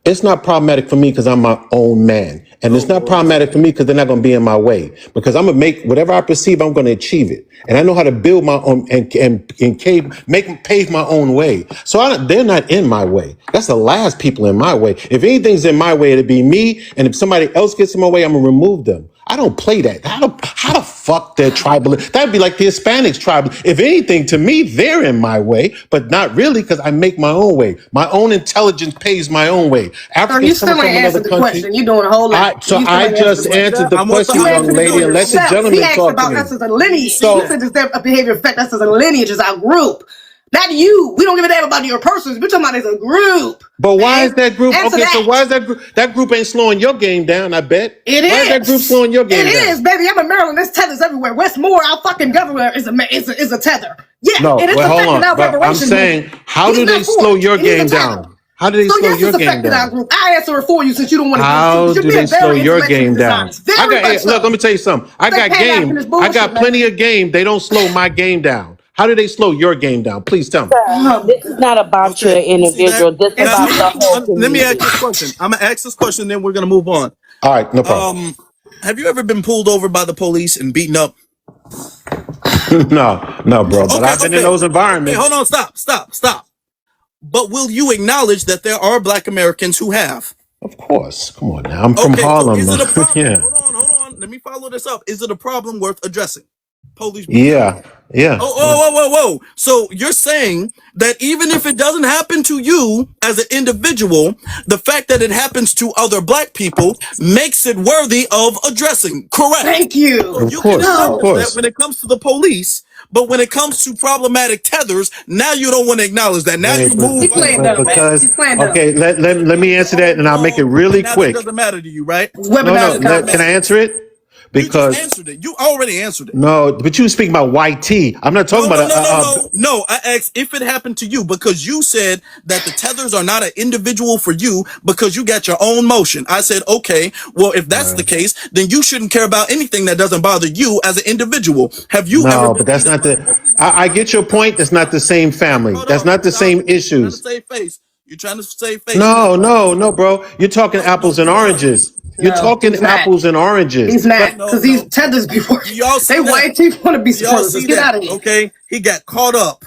It's not problematic for me because I'm my own man, and Oh it's not Lord. problematic for me because they're not going to be in my way. Because I'm gonna make whatever I perceive, I'm going to achieve it, and I know how to build my own pave my own way. So they're not in my way. That's the last people in my way. If anything's in my way, it'd be me, and if somebody else gets in my way, I'm gonna remove them. I don't play that. How the fuck they're tribal? That'd be like the Hispanics tribal. If anything, to me, they're in my way, but not really because I make my own way. My own intelligence pays my own way. Sir, Africans you coming still ain't from another answered the country. question. You doing a whole lot. So You still I ain't answered the just question. answered the I want the question, You house young to answered be it lady, for and clear. let the yourself. He gentleman asked talk to about me. us as a Do you lineage. see You So that? said this behavior affect us as a lineage, as our group. Not you. We don't give a damn about your persons. We're talking about as a group, but why is man. that group Answer okay? So that. why is that group? That group ain't slowing your game down. I bet. It Why is that group is. slowing your It game is, down? baby. I'm in Maryland. There's tethers everywhere. Westmore, our fucking governor is a tether. Yeah, No, and it's well, hold affecting on. our But I'm reparation saying, movement. how He's do they not for slow it, your and he's a game tether. down? How do they So slow yes, your it's game affected our down? group. I answer it for you since you don't want to give it to How because you're do they being slow very your intellectually game down? dishonest. Very much Look, let so. me tell you something. I That got Pan African is game. I bullshit, got man. plenty of game. They don't slow my game down. How do they slow your game down? Please tell me. Oh my This is god. not about you, Okay, an you see that? individual. This is Now It's I about not. the want you whole to let me ask community. this question. I'm gonna ask this question, then we're gonna move on. All right, no problem. Have you ever been pulled over by the police and beaten up? No, no, bro. But Okay, I've been in okay, those okay. Hold environments. on, stop. But will you acknowledge that there are Black Americans who have? Of course. Come on now. I'm from Okay, so Harlem. is it a problem? Yeah. Hold on. Let me follow this up. Is it a problem worth addressing? Police brutality. Yeah. Yeah. Oh, Yeah. whoa. So you're saying that even if it doesn't happen to you as an individual, the fact that it happens to other Black people makes it worthy of addressing. Correct. Thank So you. Of you can course. Of No. acknowledge that course. when it comes to the police, but when it comes to problematic tethers, now you don't want to acknowledge that. Now Hey, you move He's playing on. but dumb, man. because He's playing dumb. okay, let me answer that, and I'll make it And really now that quick. doesn't matter to you, right? It's No, no. weaponized It doesn't Can I matter. incompetence. answer it? You just Because answered it. You already answered it. no, but you speak about YT. I'm not talking No, about no, no, no, no. No, I asked if it happened to you because you said that the tethers are not an individual for you because you got your own motion. I said, okay, well, if that's the case, then you shouldn't care about anything that doesn't bother you as an individual. Have you ever no, been but that's beat up not by the the. police? I get your point. That's not the same family. That's not the Stop. same You're trying to issues. save face. You're trying to save face. You didn't No, want to no, answer the no, question. bro. You're talking No, apples and you are. oranges. You're No, talking he's not. apples and oranges. He's not. But Because these No. tethers be Do working. y'all They see that? white teeth want to be Do y'all supremacists. see Get that? out of here. Okay, he got caught up.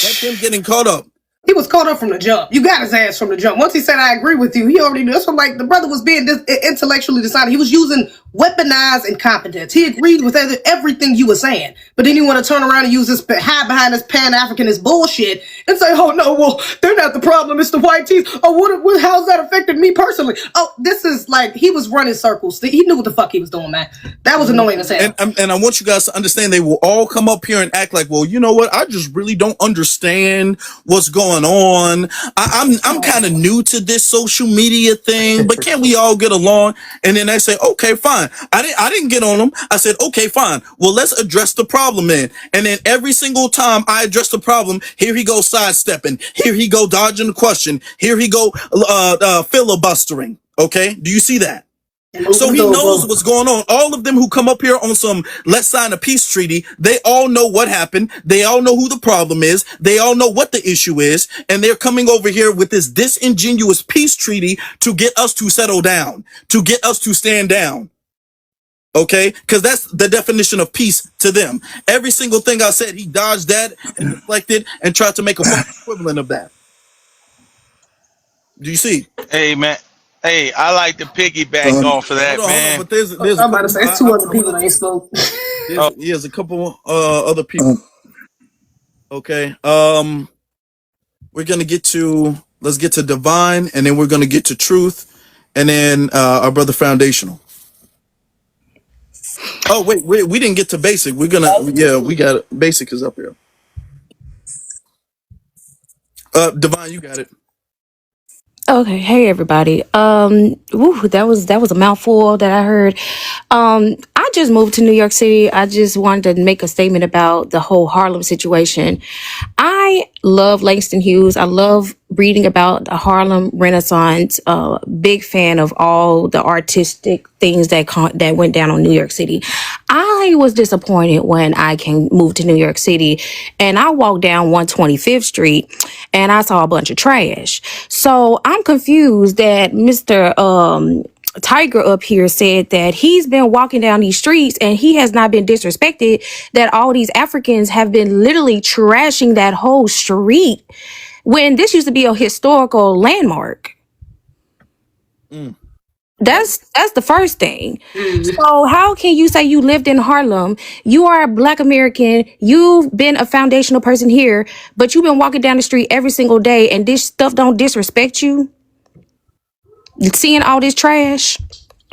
That's him getting caught up. He was caught up from the jump. You got his ass from the jump. Once he said, I agree with you, he already knew. That's what, like, the brother was being intellectually decided. He was using weaponized incompetence. He agreed with everything you were saying. But then you want to turn around and use this, hide behind this Pan-Africanist bullshit and say, oh, no, well, they're not the problem. It's the white teeth. Oh, how's that affected me personally? Oh, this is like, he was running circles. He knew what the fuck he was doing, man. That was annoying as hell. And I want you guys to understand they will all come up here and act like, well, you know what? I just really don't understand what's going on. I'm kind of new to this social media thing, but can't we all get along? And then they say, okay, fine. I didn't get on them. I said, okay, fine. Well, let's address the problem then. And then every single time I address the problem, here he goes sidestepping. Here he go dodging the question. Here he go filibustering. Okay, do you see that? So he knows what's going on. All of them who come up here on some let's sign a peace treaty, they all know what happened. They all know who the problem is. They all know what the issue is. And they're coming over here with this disingenuous peace treaty to get us to settle down, to get us to stand down. Okay? Because that's the definition of peace to them. Every single thing I said, he dodged that and deflected and tried to make a false equivalent of that. Do you see? Hey man, hey, I like to piggyback off of Hold that, on. man. But there's a I'm about to couple. say, it's two other people that ain't spoke. There's a couple other people. Okay. We're gonna let's get to divine, and then we're gonna get to truth, and then our brother foundational. Oh wait, we didn't get to basic. We got basic is up here. Divine, you got it. Okay, hey everybody. That was a mouthful that I heard. I just moved to New York City. I just wanted to make a statement about the whole Harlem situation. I I love Langston Hughes. I love reading about the Harlem Renaissance. Big fan of all the artistic things that went down on New York City. I was disappointed when I moved to New York City, and I walked down 125th Street, and I saw a bunch of trash. So I'm confused that Mr. Tiger up here said that he's been walking down these streets and he has not been disrespected, that all these Africans have been literally trashing that whole street when this used to be a historical landmark. That's the first thing. So how can you say you lived in Harlem? You are a Black American. You've been a foundational person here, but you've been walking down the street every single day and this stuff don't disrespect you? Seeing all this trash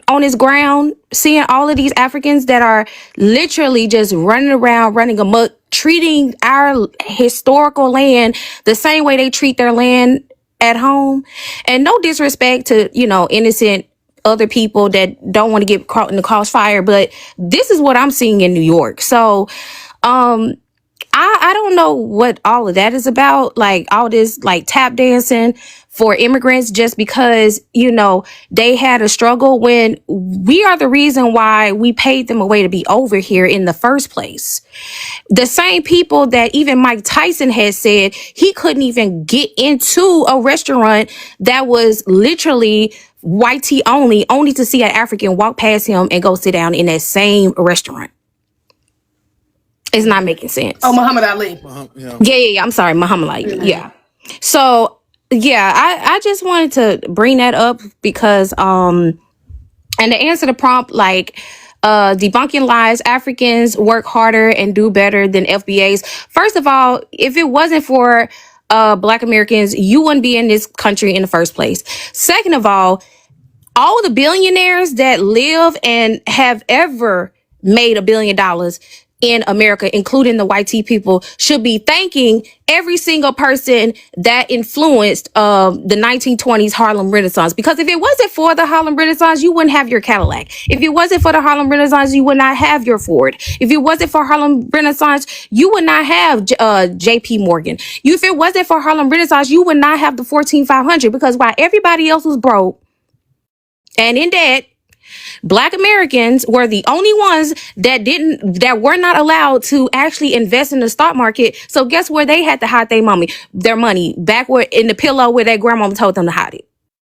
on this ground, seeing all of these Africans that are literally just running around, running amok, treating our historical land the same way they treat their land at home. And no disrespect to, innocent other people that don't want to get caught in the crossfire, but this is what I'm seeing in New York. So, I don't know what all of that is about, like all this like tap dancing for immigrants just because, they had a struggle when we are the reason why we paid them away to be over here in the first place. The same people that even Mike Tyson has said he couldn't even get into a restaurant that was literally white tea only to see an African walk past him and go sit down in that same restaurant. It's not making sense. Oh, Muhammad Ali. Yeah. I'm sorry, Muhammad Ali. Yeah. So yeah, I just wanted to bring that up because and to answer the prompt, like debunking lies, Africans work harder and do better than FBAs. First of all, if it wasn't for Black Americans, you wouldn't be in this country in the first place. Second of all the billionaires that live and have ever made $1 billion in America, including the white tea people, should be thanking every single person that influenced the 1920s Harlem Renaissance. Because if it wasn't for the Harlem Renaissance, you wouldn't have your Cadillac. If it wasn't for the Harlem Renaissance, you would not have your Ford. If it wasn't for Harlem Renaissance, you would not have JP Morgan. If it wasn't for Harlem Renaissance, you would not have the 14500, because while everybody else was broke and in debt, Black Americans were the only ones that were not allowed to actually invest in the stock market. So guess where they had to hide their money back where in the pillow where their grandma told them to hide it.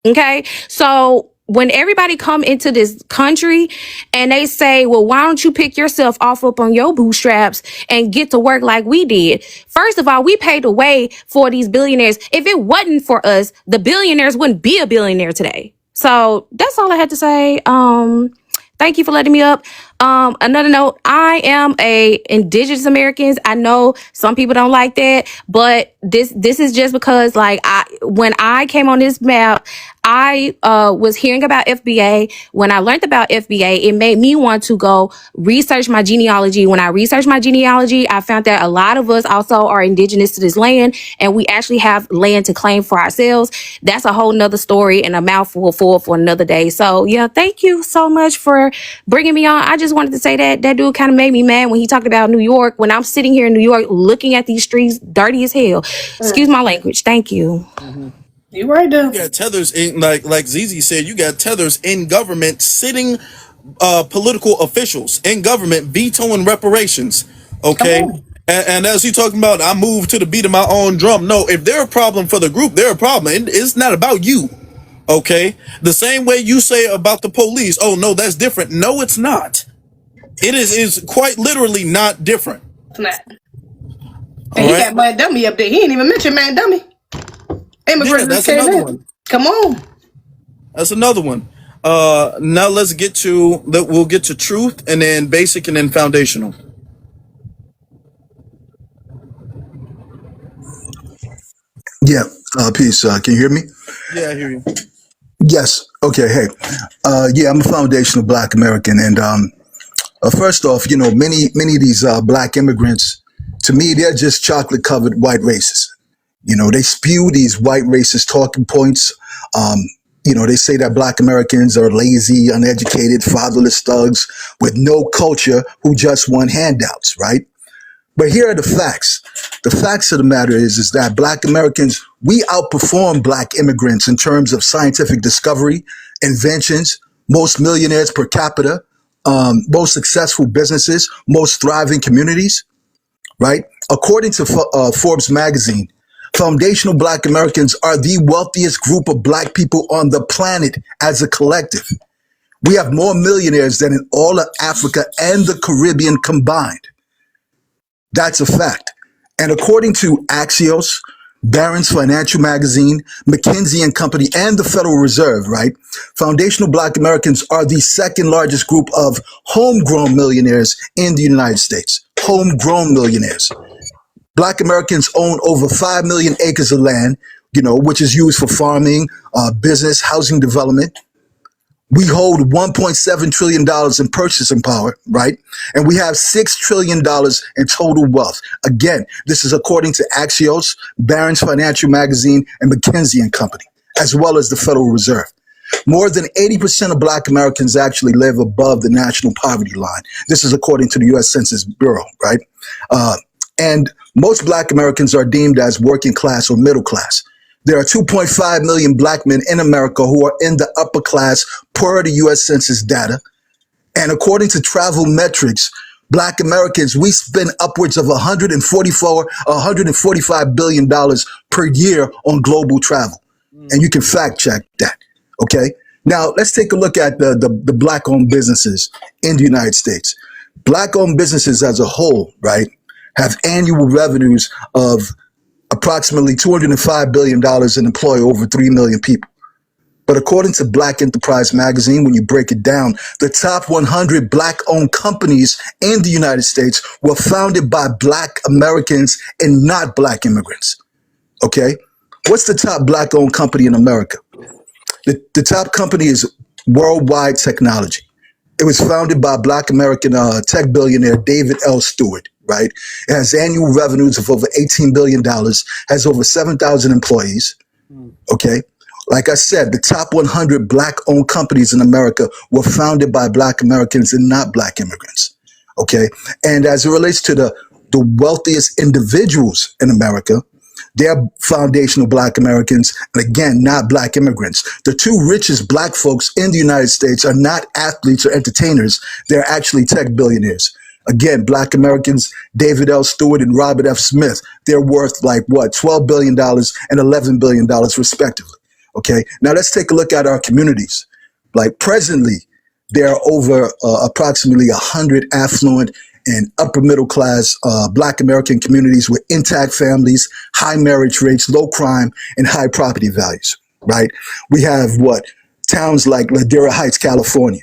Okay. So when everybody come into this country and they say, well, why don't you pick yourself off up on your bootstraps and get to work like we did? First of all, we paid the way for these billionaires. If it wasn't for us, the billionaires wouldn't be a billionaire today. So that's all I had to say. Thank you for letting me up. Another note, I am a indigenous Americans. I know some people don't like that, but this is just because when I came on this map, I was hearing about FBA. When I learned about FBA, it made me want to go research my genealogy. When I researched my genealogy, I found that a lot of us also are indigenous to this land, and we actually have land to claim for ourselves. That's a whole nother story and a mouthful for another day. So yeah, thank you so much for bringing me on. I just wanted to say that dude kind of made me mad when he talked about New York, when I'm sitting here in New York looking at these streets dirty as hell. Excuse my language. Thank you. You right there. You got tethers in, like Zizi said, you got tethers in government sitting political officials in government vetoing reparations. Okay. And as he talking about, I moved to the beat of my own drum. No, if they're a problem for the group, they're a problem. It's not about you. Okay. The same way you say about the police. Oh no, that's different. No, it's not. It is quite literally not different. It's not. And he got Man Dummy up there. He ain't even mentioned Man Dummy. Immigrants that's another one. Come on. That's another one. Now let's get to we'll get to truth and then basic and then foundational. Yeah. Peace. Can you hear me? Yeah, I hear you. Yes. Okay. Hey. Yeah, I'm a foundational Black American, and first off, many of these Black immigrants, to me, they're just chocolate covered white racists. They spew these white racist talking points. They say that Black Americans are lazy, uneducated, fatherless thugs with no culture who just want handouts, right? But here are the facts. The facts of the matter is that Black Americans, we outperform Black immigrants in terms of scientific discovery, inventions, most millionaires per capita, most successful businesses, most thriving communities, right? According to Forbes magazine, foundational Black Americans are the wealthiest group of Black people on the planet as a collective. We have more millionaires than in all of Africa and the Caribbean combined. That's a fact. And according to Axios, Barron's Financial Magazine, McKinsey and Company, and the Federal Reserve, right? Foundational Black Americans are the second largest group of homegrown millionaires in the United States. Homegrown millionaires. Black Americans own over 5 million acres of land, which is used for farming, business, housing development. We hold $1.7 trillion in purchasing power, right? And we have $6 trillion in total wealth. Again, this is according to Axios, Barron's Financial Magazine, and McKinsey and Company, as well as the Federal Reserve. More than 80% of Black Americans actually live above the national poverty line. This is according to the U.S. Census Bureau, right? And most Black Americans are deemed as working class or middle class. There are 2.5 million Black men in America who are in the upper class per the U.S. Census data. And according to travel metrics, Black Americans, we spend upwards of $145 billion per year on global travel. And you can fact check that, okay? Now, let's take a look at the Black-owned businesses in the United States. Black-owned businesses as a whole, right, have annual revenues of approximately $205 billion and employ over 3 million people. But according to Black Enterprise Magazine, when you break it down, the top 100 Black-owned companies in the United States were founded by Black Americans and not Black immigrants. Okay? What's the top Black-owned company in America? The top company is Worldwide Technology. It was founded by Black American tech billionaire David L. Stewart, right? It has annual revenues of over $18 billion, has over 7,000 employees, okay? Like I said, the top 100 Black-owned companies in America were founded by Black Americans and not Black immigrants, okay? And as it relates to the wealthiest individuals in America, they're foundational Black Americans, and again, not Black immigrants. The two richest Black folks in the United States are not athletes or entertainers. They're actually tech billionaires. Again, Black Americans, David L. Stewart and Robert F. Smith, they're worth like what, $12 billion and $11 billion respectively. Okay, now let's take a look at our communities. Like presently, there are over approximately 100 affluent and upper middle class Black American communities with intact families, high marriage rates, low crime, and high property values, right? We have towns like Ladera Heights, California.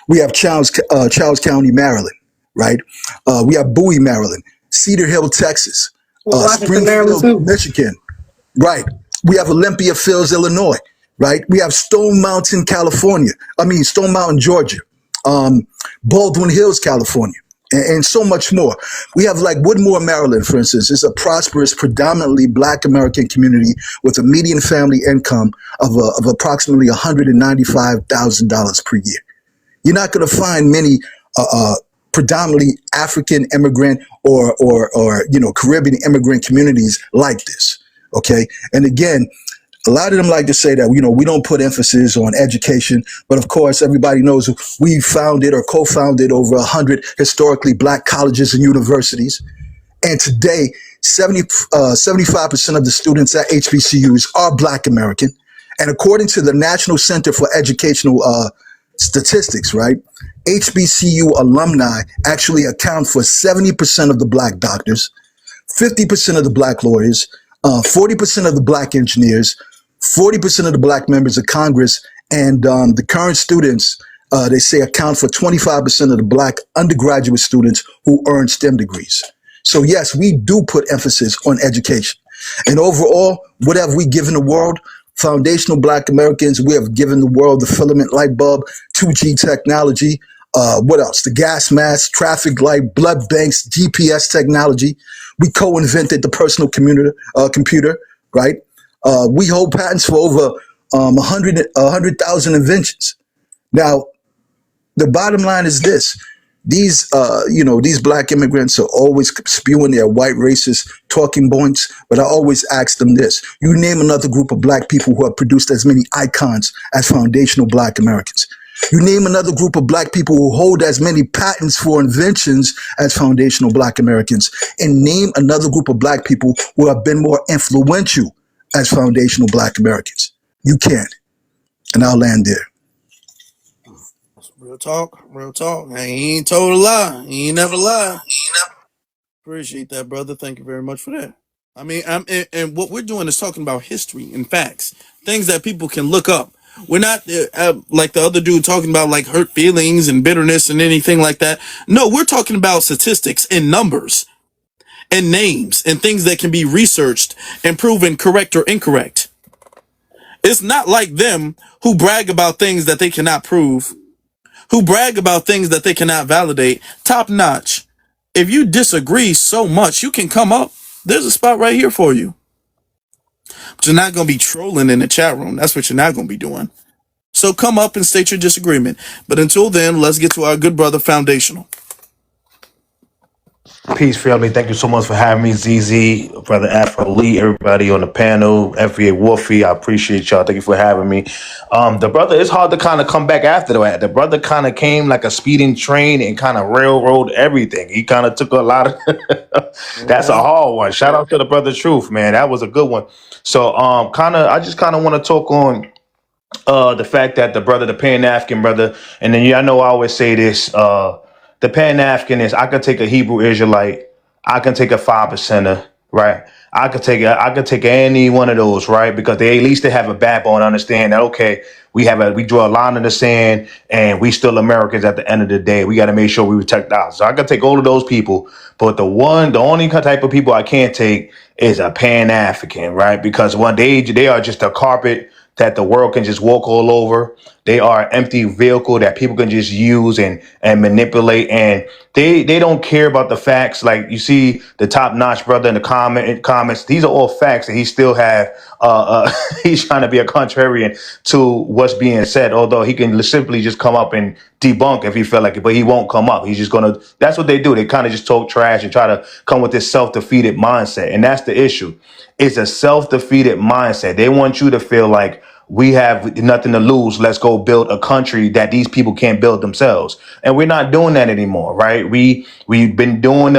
We have Charles County, Maryland, right? We have Bowie, Maryland, Cedar Hill, Texas, Springfield, Michigan, right? We have Olympia Fields, Illinois, right? We have Stone Mountain, Georgia, Baldwin Hills, California, and so much more. We have like Woodmore, Maryland, for instance. It's a prosperous, predominantly Black American community with a median family income of approximately $195,000 per year. You're not going to find many predominantly African immigrant or Caribbean immigrant communities like this. Okay. And again, a lot of them like to say that, we don't put emphasis on education, but of course, everybody knows we founded or co-founded over 100 historically Black colleges and universities. And today, 75% of the students at HBCUs are Black American. And according to the National Center for Educational Statistics, right, HBCU alumni actually account for 70% of the Black doctors, 50% of the Black lawyers, 40% of the Black engineers, 40% of the Black members of Congress, and the current students, they say, account for 25% of the Black undergraduate students who earn STEM degrees. So yes, we do put emphasis on education. And overall, what have we given the world? Foundational Black Americans, we have given the world the filament light bulb, 2G technology, what else? The gas mask, traffic light, blood banks, GPS technology. We co-invented the personal computer, right? We hold patents for over 100,000 inventions. Now, the bottom line is this. These, these black immigrants are always spewing their white racist talking points. But I always ask them this: you name another group of black people who have produced as many icons as foundational black Americans. You name another group of black people who hold as many patents for inventions as foundational black Americans, and name another group of black people who have been more influential as foundational black Americans. You can't. And I'll land there. Real talk, real talk. Hey, he ain't told a lie. He ain't never lied. Appreciate that, brother. Thank you very much for that. I mean, and what we're doing is talking about history and facts, things that people can look up. We're not like the other dude talking about like hurt feelings and bitterness and anything like that. No, we're talking about statistics and numbers and names and things that can be researched and proven correct or incorrect. It's not like them who brag about things that they cannot prove, who brag about things that they cannot validate. Top notch. If you disagree so much, you can come up. There's a spot right here for you. But you're not going to be trolling in the chat room. That's what you're not going to be doing. So come up and state your disagreement. But until then, let's get to our good brother, Foundational. Peace, family. Thank you so much for having me, ZZ, Brother Afro Lee, everybody on the panel, FBA Wolfie. I appreciate y'all. Thank you for having me. The brother, it's hard to kind of come back after that. The brother kind of came like a speeding train and kind of railroad everything. He kind of took a lot of. That's a hard one. Shout out to the brother Truth, man. That was a good one. So, I just kind of want to talk on the fact that the Pan African brother, and then I know I always say this, the Pan African is I could take a Hebrew Israelite, I can take a 5%er, right? I could take any one of those, right? Because they at least they have a backbone, understand that okay, we draw a line in the sand and we still Americans at the end of the day. We got to make sure we protect ours. So I could take all of those people, but the only type of people I can't take is a Pan African, right? Because they are just a carpet that the world can just walk all over. They are an empty vehicle that people can just use and manipulate, and they don't care about the facts. Like you see the top notch brother in the comments, these are all facts, and he still have he's trying to be a contrarian to what's being said. Although he can simply just come up and debunk if he feel like it, but he won't come up. He's just gonna. That's what they do. They kind of just talk trash and try to come with this self-defeated mindset, and that's the issue. It's a self-defeated mindset. They want you to feel like we have nothing to lose. Let's go build a country that these people can't build themselves. And we're not doing that anymore, right? We've been doing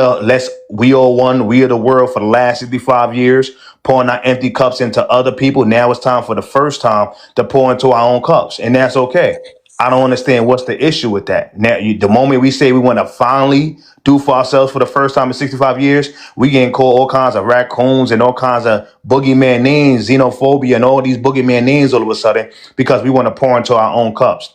we are one, we are the world for the last 65 years, pouring our empty cups into other people. Now it's time for the first time to pour into our own cups. And that's okay. I don't understand what's the issue with that. Now, the moment we say we want to finally do for ourselves for the first time in 65 years, we getting called all kinds of raccoons and all kinds of boogeyman names, xenophobia and all these boogeyman names all of a sudden because we want to pour into our own cups.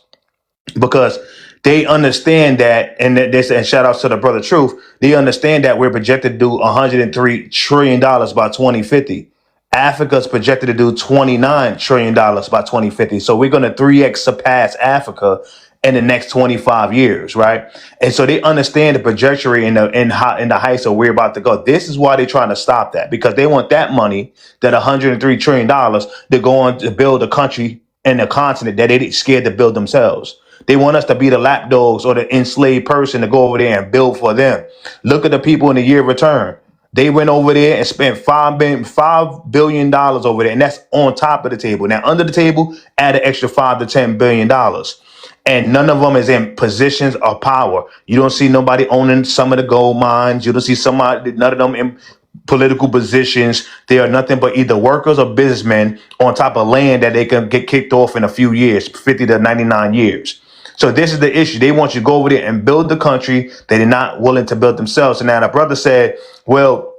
Because they understand that, and shout outs to the brother Truth, they understand that we're projected to do $103 trillion by 2050. Africa's projected to do $29 trillion by 2050. So we're going to 3x surpass Africa in the next 25 years, right? And so they understand the trajectory in the heights of where we're about to go. This is why they're trying to stop that, because they want that money, that $103 trillion, to go on to build a country and a continent that they scared to build themselves. They want us to be the lapdogs or the enslaved person to go over there and build for them. Look at the people in the year of return. They went over there and spent $5 billion over there, and that's on top of the table. Now, under the table, add an extra $5 to $10 billion. And none of them is in positions of power. You don't see nobody owning some of the gold mines. You don't see none of them in political positions. They are nothing but either workers or businessmen on top of land that they can get kicked off in a few years, 50 to 99 years. So this is the issue. They want you to go over there and build the country that they're not willing to build themselves. And now the brother said, well,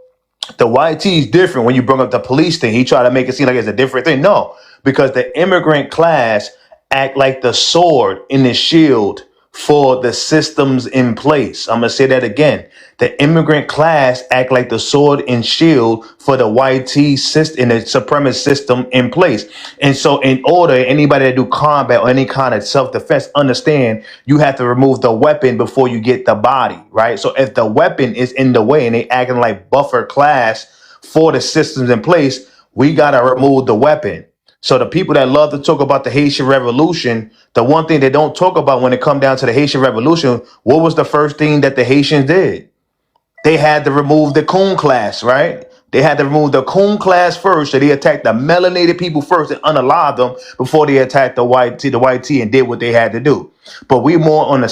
the YT is different. When you bring up the police thing, he tried to make it seem like it's a different thing. No, because the immigrant class act like the sword in the shield for the systems in place. I'm going to say that again. The immigrant class act like the sword and shield for the YT system, in the supremacist system in place. And so in order, anybody that do combat or any kind of self-defense, understand you have to remove the weapon before you get the body, right? So if the weapon is in the way and they acting like buffer class for the systems in place, we got to remove the weapon. So the people that love to talk about the Haitian Revolution, the one thing they don't talk about when it come down to the Haitian Revolution, what was the first thing that the Haitians did? They had to remove the coon class, right? They had to remove the coon class first, so they attacked the melanated people first and unalive them before they attacked the white tea, and did what they had to do. But we are more on a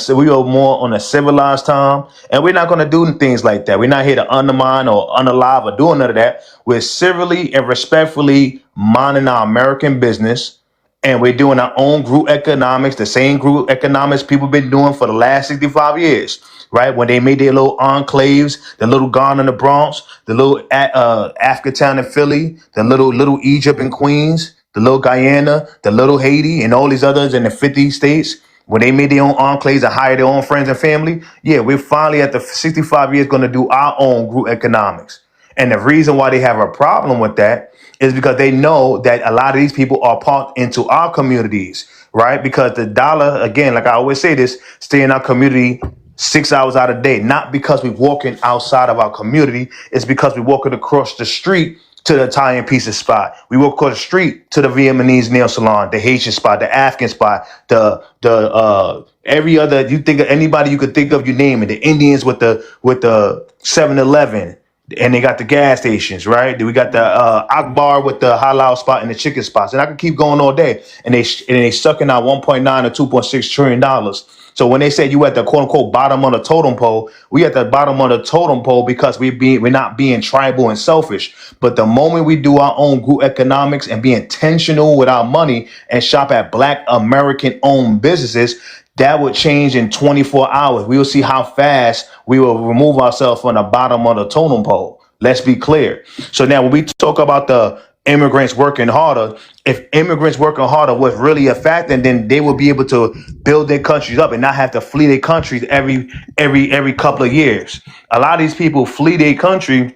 civilized time, and we're not going to do things like that. We're not here to undermine or unalive or doing none of that. We're civilly and respectfully minding our American business, and we're doing our own group economics, the same group economics people been doing for the last 65 years, right? When they made their little enclaves, the little Ghana in the Bronx, the little Africatown in Philly, the little Egypt in Queens, the little Guyana, the little Haiti, and all these others in the 50 states, when they made their own enclaves and hired their own friends and family, yeah, we're finally at the 65 years going to do our own group economics. And the reason why they have a problem with that is because they know that a lot of these people are part into our communities, right? Because the dollar, again, like I always say this, stay in our community 6 hours out of the day, not because we're walking outside of our community. It's because we're walking across the street to the Italian pizza spot. We walk across the street to the Vietnamese nail salon, the Haitian spot, the African spot, the every other, you think of anybody you could think of, you name it. The Indians with the 7-Eleven, and they got the gas stations, right? Then we got the Akbar with the halal spot and the chicken spots, and I can keep going all day. And they sucking out 1.9 or 2.6 trillion dollars. So when they say you at the quote unquote bottom of the totem pole, we at the bottom of the totem pole because we're not being tribal and selfish. But the moment we do our own group economics and be intentional with our money and shop at Black American owned businesses, that would change in 24 hours. We will see how fast we will remove ourselves from the bottom of the totem pole. Let's be clear. So now when we talk about the immigrants working harder, if immigrants working harder was really a fact, and then they would be able to build their countries up and not have to flee their countries every couple of years. A lot of these people flee their country.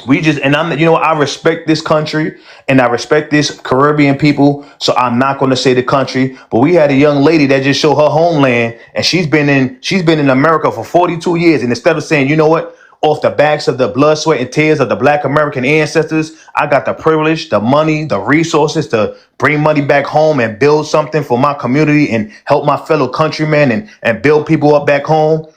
I respect this country and I respect this Caribbean people. So I'm not going to say the country, but we had a young lady that just showed her homeland, and she's been in America for 42 years. And instead of saying, you know what, off the backs of the blood, sweat, and tears of the Black American ancestors, I got the privilege, the money, the resources to bring money back home and build something for my community and help my fellow countrymen and build people up back home.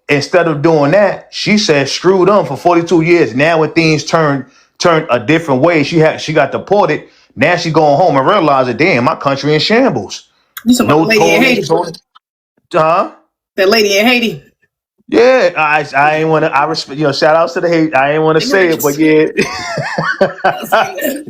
Instead of doing that, she said, screw them for 42 years. Now when things turned a different way, she got deported. Now she going home and realizing, damn, my country in shambles. You talking about the lady in Haiti? Huh? That lady in Haiti. Yeah, I ain't want to. I respect, shout outs to the hate. I ain't want to say it, but yeah,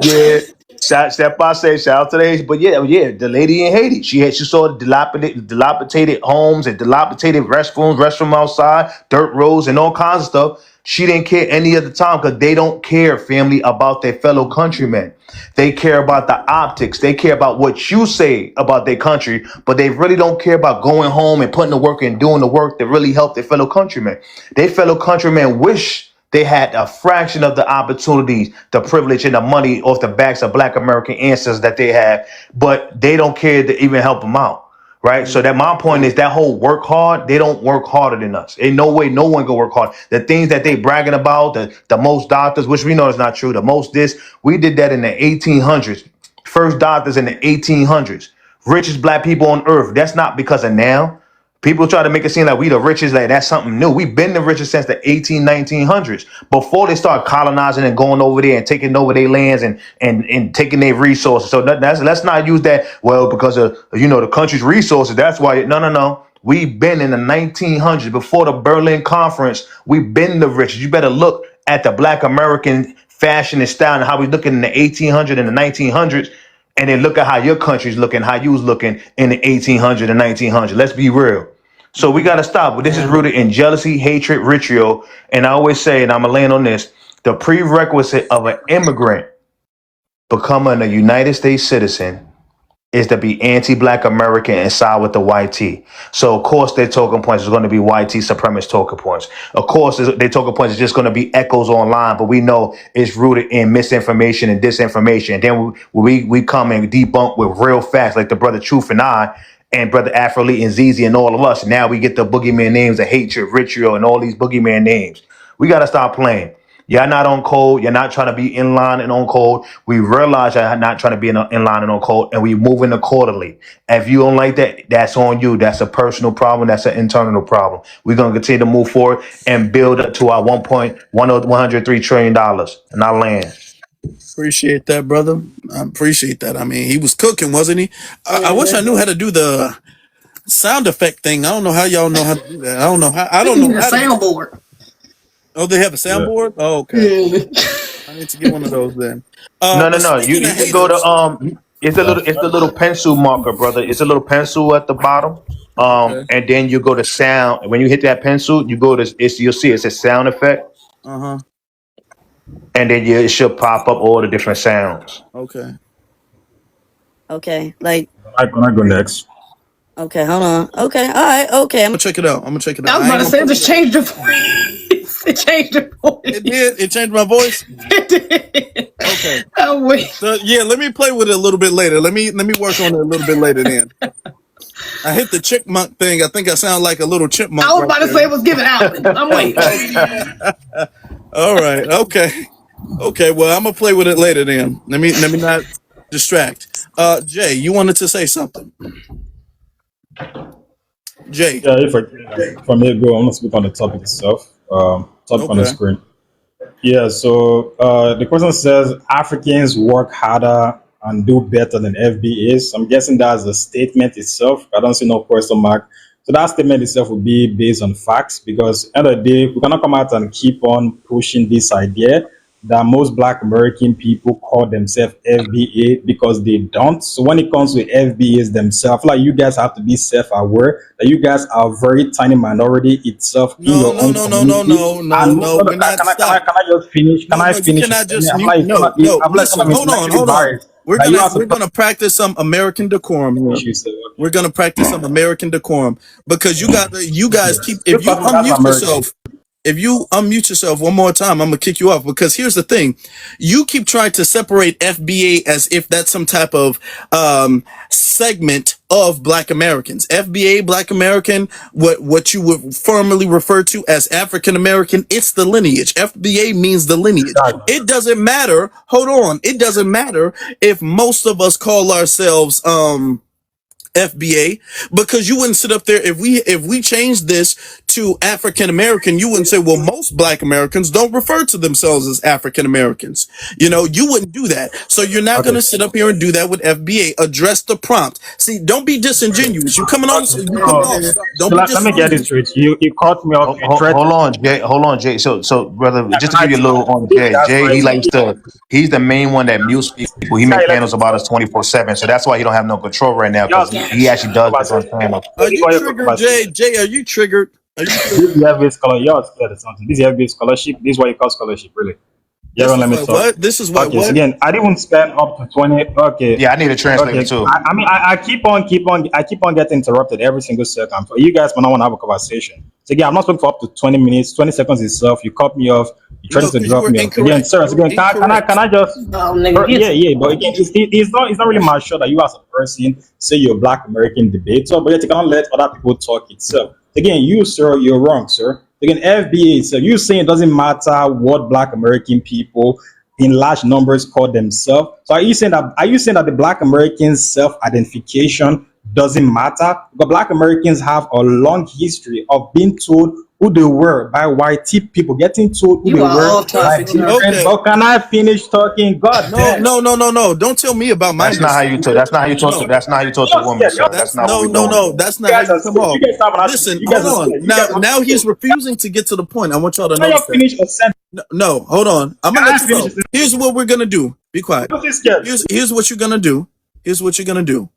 yeah. Shout out to the Haiti. But yeah, the lady in Haiti, she saw dilapidated homes and dilapidated restroom outside, dirt roads, and all kinds of stuff. She didn't care any of the time because they don't care, family, about their fellow countrymen. They care about the optics. They care about what you say about their country, but they really don't care about going home and putting the work and doing the work that really help their fellow countrymen. Their fellow countrymen wish they had a fraction of the opportunities, the privilege, and the money off the backs of Black American ancestors that they have, but they don't care to even help them out. Right. So that my point is that whole work hard, they don't work harder than us. Ain't no way no one can work hard. The things that they bragging about, the most doctors, which we know is not true, the most we did that in the 1800s. First doctors in the 1800s. Richest Black people on earth. That's not because of now. People try to make it seem like we the richest, like that's something new. We've been the richest since the 1900s. Before they start colonizing and going over there and taking over their lands and taking their resources. So let's not use that, well, because of the country's resources. That's why no. We've been in the 1900s before the Berlin Conference. We've been the richest. You better look at the Black American fashion and style and how we looking in the 1800s and the 1900s. And then look at how your country's looking, how you was looking in the 1800s and 1900s. Let's be real. So we got to stop. But this is rooted in jealousy, hatred, vitriol. And I always say, and I'm going to land on this, the prerequisite of an immigrant becoming a United States citizen is to be anti-Black American and side with the white T. So, of course, their talking points is going to be white T supremacist talking points. Of course, their talking points is just going to be echoes online, but we know it's rooted in misinformation and disinformation. And then we come and debunk with real facts, like the brother Truth and I, and brother Afro Lee and ZZ and all of us. Now we get the boogeyman names of hatred, vitriol, and all these boogeyman names. We got to stop playing. You're not on code. You're not trying to be in line and on code. We realize you're not trying to be in line and on code, and we moving accordingly. If you don't like that, that's on you. That's a personal problem. That's an internal problem. We're gonna continue to move forward and build up to our $1.103 trillion in our land. Appreciate that, brother. I appreciate that. I mean, he was cooking, wasn't he? I wish I knew how to do the sound effect thing. I don't know how y'all know how to do that. I don't know how. I don't You know need a how to. soundboard. Oh, they have a Yeah. soundboard. Oh, okay. Yeah. I need to get one of those then. No. But You speaking of you can go haters, to. It's the little pencil marker, brother. It's a little pencil at the bottom. okay. And then you go to sound. When you hit that pencil, you go to you'll see it's a sound effect, Uh-huh. and then it should pop up all the different sounds. Okay. Okay, like Can I go next? okay, hold on. Okay, all right, okay. I'm gonna check it out. I'm gonna check it I out. was I about ain't to gonna say, it put just changed the voice. It changed the voice. it did. It changed my voice. It did. Okay. Oh, wait. So yeah, let me play with it a little bit later. Let me work on it a little bit later then. I hit the chipmunk thing. I think I sound like a little chipmunk. I was right about to there. say it was giving out. I'm waiting. All right. Okay. Okay. Well, I'm gonna play with it later then. Let me not distract. Jay, you wanted to say something. Jay. Yeah, if I may go, I'm gonna speak on the topic itself. Topic on the Okay. screen. Yeah, so the question says Africans work harder and do better than FBAs. I'm guessing that's the statement itself. I don't see no question mark. So that statement itself would be based on facts because end of the day, we cannot come out and keep on pushing this idea that most Black American people call themselves FBA because they don't. So when it comes to FBAs themselves, like you guys have to be self-aware that you guys are a very tiny minority itself in No, your no, own no, no, no, community. no, no, And no. We're not. Stop. can I just finish? Can No, I no. You finish? cannot just. I'm You like, no, no. I'm like, Listen. Hold on. intellectually Hold on. biased. That you as a We're gonna practice some American decorum here. you say, We're gonna practice some American decorum because you guys keep. you If you talking about unmute American. yourself, if you unmute yourself one more time, I'm gonna kick you off because here's the thing: you keep trying to separate FBA as if that's some type of segment of Black Americans. FBA, Black American, what you would formally refer to as African American, it's the lineage. FBA means the lineage. It doesn't matter. Hold on. It doesn't matter if most of us call ourselves FBA because you wouldn't sit up there if we change this to African American, you wouldn't say, well, most Black Americans don't refer to themselves as African Americans. You wouldn't do that. So you're not Okay. gonna sit up here and do that with FBA. Address the prompt. See, don't be disingenuous. You coming on? You coming off? So Don't be let me get it disingenuous. straight. You caught me off. You threatened. Hold on, Jay. Hold on, Jay. So, brother, Yeah, just can to I give you a little on this Jay. guy's Jay, crazy. he's the main one that mutes people. He This guy make let me panels about us 24/7. So that's why he don't have no control right now because just he actually does this on conversation. panel. Are This is you why you talk triggered, Jay? conversation. Jay, are you triggered? Are you This triggered? is FBA scholar. You're scared of something. This is FBA scholarship. This is what you call scholarship, really. You This haven't is let me what talk. what? This is what Okay, so what? again, I didn't spend up to 20. Okay, Yeah, I need a translator okay. too. I mean, I keep on getting interrupted every single second. You guys might not want to have a conversation. So again, I'm not speaking for up to 20 minutes, 20 seconds itself. You cut me off. You try No, to because you drop were me off. Again, incorrect. sir. You So were again, can incorrect. I just? Oh, nigga, Yeah. But again, it's not really my show that you as a person say you're a Black American debater, but yet you cannot let other people talk itself. Again, you sir, you're wrong, sir. Again, FBA, so you saying it doesn't matter what Black American people in large numbers call themselves. So are you saying that the Black Americans self-identification doesn't matter? Because Black Americans have a long history of being told who they were by white people, getting told who You they are were off by topic, sir. different. Okay. But can I finish talking? God No, damn. no, no, no, no. Don't tell me about my That's not how you history. talk. That's not how you talk to. No, That's not how you talk to You're women, scared. sir. That's that's not what no, we're no, doing. no. That's You not how guys you are come scared. You off. guys have an attitude. Listen, You guys hold are on. scared. You guys are Now he's scared. refusing to get to the point. I want y'all to Can notice I that. finish a sentence? No, hold on. I'm Can gonna I let you finish a go. sentence? Here's what we're gonna do. Be quiet. Don't be scared. Here's what you're gonna do. Here's what you're gonna do.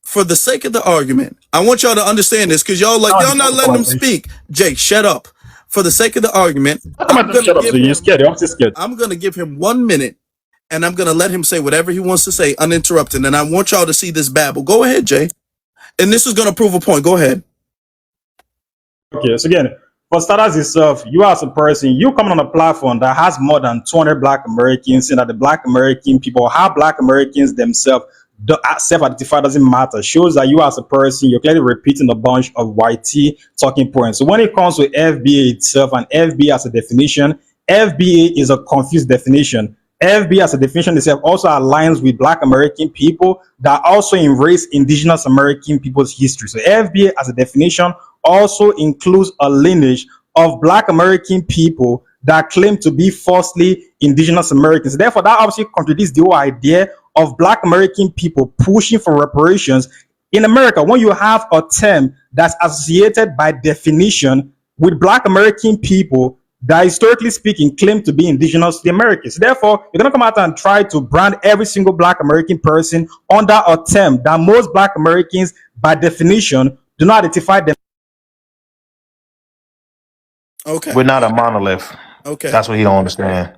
For the sake of the argument, I want y'all to understand this because Now y'all you not talk letting him conversation. speak. Jake, shut up. For the sake of the argument, How come I just shut up? So you're scared. You're obviously scared. I'm gonna give him 1 minute and I'm gonna let him say whatever he wants to say uninterrupted. And I want y'all to see this babble. Go ahead, Jay. And this is gonna prove a point. Go ahead. Okay, so again, for starters itself, you as a person, you come on a platform that has more than 200 Black Americans, saying that the Black American people, how Black Americans themselves self-identify doesn't matter. Shows that you as a person, you're clearly repeating a bunch of YT talking points. So when it comes to FBA itself and FBA as a definition, FBA is a confused definition. FBA as a definition itself also aligns with Black American people that also embrace Indigenous American people's history. So FBA as a definition also includes a lineage of Black American people that claim to be falsely Indigenous Americans. Therefore, that obviously contradicts the whole idea of Black American people pushing for reparations in America. When you have a term that's associated by definition with Black American people that, historically speaking, claim to be indigenous to the Americans. Therefore, you're going to come out and try to brand every single Black American person under a term that most Black Americans, by definition, do not identify them. Okay. We're not a monolith. Okay. That's what he don't understand.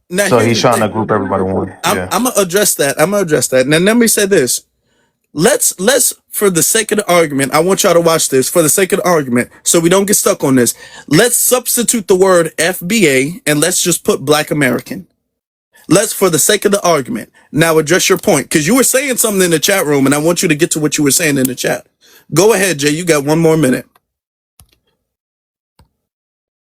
Now So here's he's the trying to thing. group everybody in one. Yeah. I'm gonna address that. I'm gonna address that. Now let me say this. Let's for the sake of the argument, I want y'all to watch this for the sake of the argument, so we don't get stuck on this. Let's substitute the word FBA and let's just put Black American. Let's, for the sake of the argument, now address your point, because you were saying something in the chat room, and I want you to get to what you were saying in the chat. Go ahead, Jay. You got 1 more minute.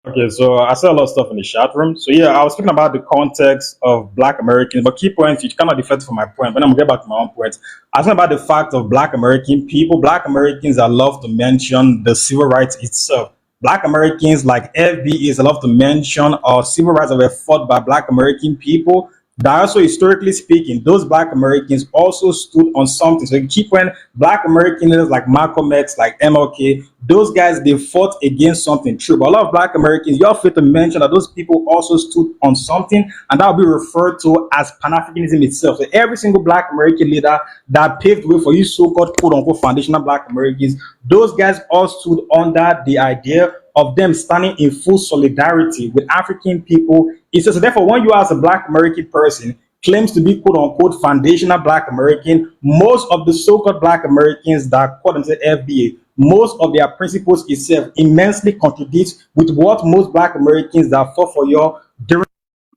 Okay, so I said a lot of stuff in the chat room. So yeah, I was speaking about the context of Black Americans, but key points, you cannot defend for my point, but I'm gonna get back to my own point. I was talking about the fact of Black American people, Black Americans that love to mention the civil rights itself. Black Americans like FBAs that love to mention civil rights that were fought by Black American people. That also, historically speaking, those Black Americans also stood on something. So you keep when Black Americans like Malcolm X, like MLK, those guys, they fought against something true. But a lot of Black Americans, you're free to mention that those people also stood on something, and that will be referred to as Pan-Africanism itself. So every single Black American leader that paved the way for you so-called quote-unquote foundational Black Americans, those guys all stood under the idea of them standing in full solidarity with African people. So therefore, when you as a Black American person claims to be quote unquote foundational Black American, most of the so-called Black Americans that quote unquote FBA, most of their principles itself immensely contradicts with what most Black Americans that fought for you during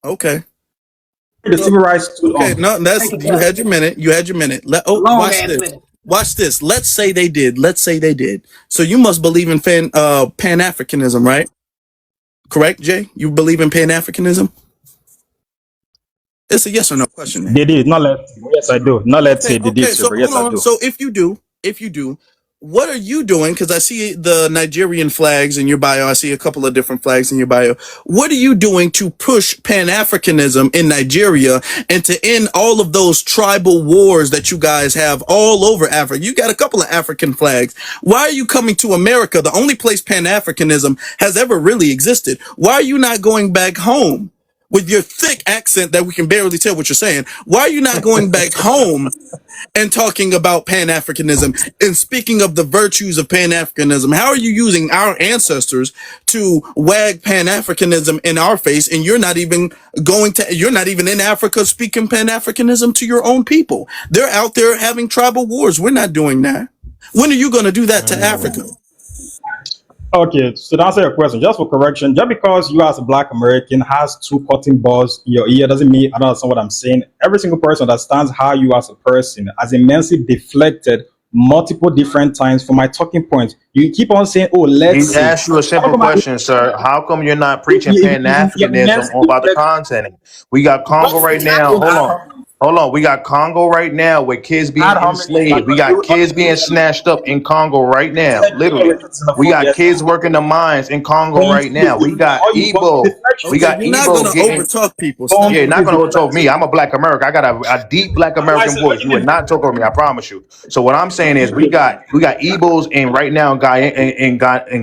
the civil rights stood Okay, on. no, that's, you had your minute. You had your minute. Watch this. Watch this. Let's say they did. Let's say they did. So you must believe in Pan-Africanism, right? Correct, Jay? You believe in Pan-Africanism? It's a yes or no question. Man. They did. Not let. Yes, I do. Not let's say they did, sir. So But yes, hold I on. do. So if you do, what are you doing? Because I see the Nigerian flags in your bio. I see a couple of different flags in your bio. What are you doing to push Pan-Africanism in Nigeria and to end all of those tribal wars that you guys have all over Africa? You got a couple of African flags. Why are you coming to America, the only place Pan-Africanism has ever really existed? Why are you not going back home? With your thick accent that we can barely tell what you're saying, why are you not going back home and talking about Pan-Africanism and speaking of the virtues of Pan-Africanism? How are you using our ancestors to wag Pan-Africanism in our face, and you're not even in Africa speaking Pan-Africanism to your own people? They're out there having tribal wars. We're not doing that. When are you going to do that to Africa? Okay, so to answer your question, just for correction, just because you as a Black American has 2 cotton balls in your ear doesn't mean I don't understand what I'm saying. Every single person understands how you as a person has immensely deflected multiple different times from my talking points. You keep on saying, oh, let's He see. asked you a simple question, sir. How come you're not preaching Pan-Africanism about the continent? We got Congo right now. Hold on. We got Congo right now with kids being enslaved. We got kids being snatched up in Congo right now. Literally. We got kids working the mines in Congo right now. We got Igbo. We got You're not Igbo going to getting... overtalk people. Yeah, not going to overtalk me. I'm a Black American. I got a deep Black American voice. You would not talk over me, I promise you. So what I'm saying is we got Igbos in right now in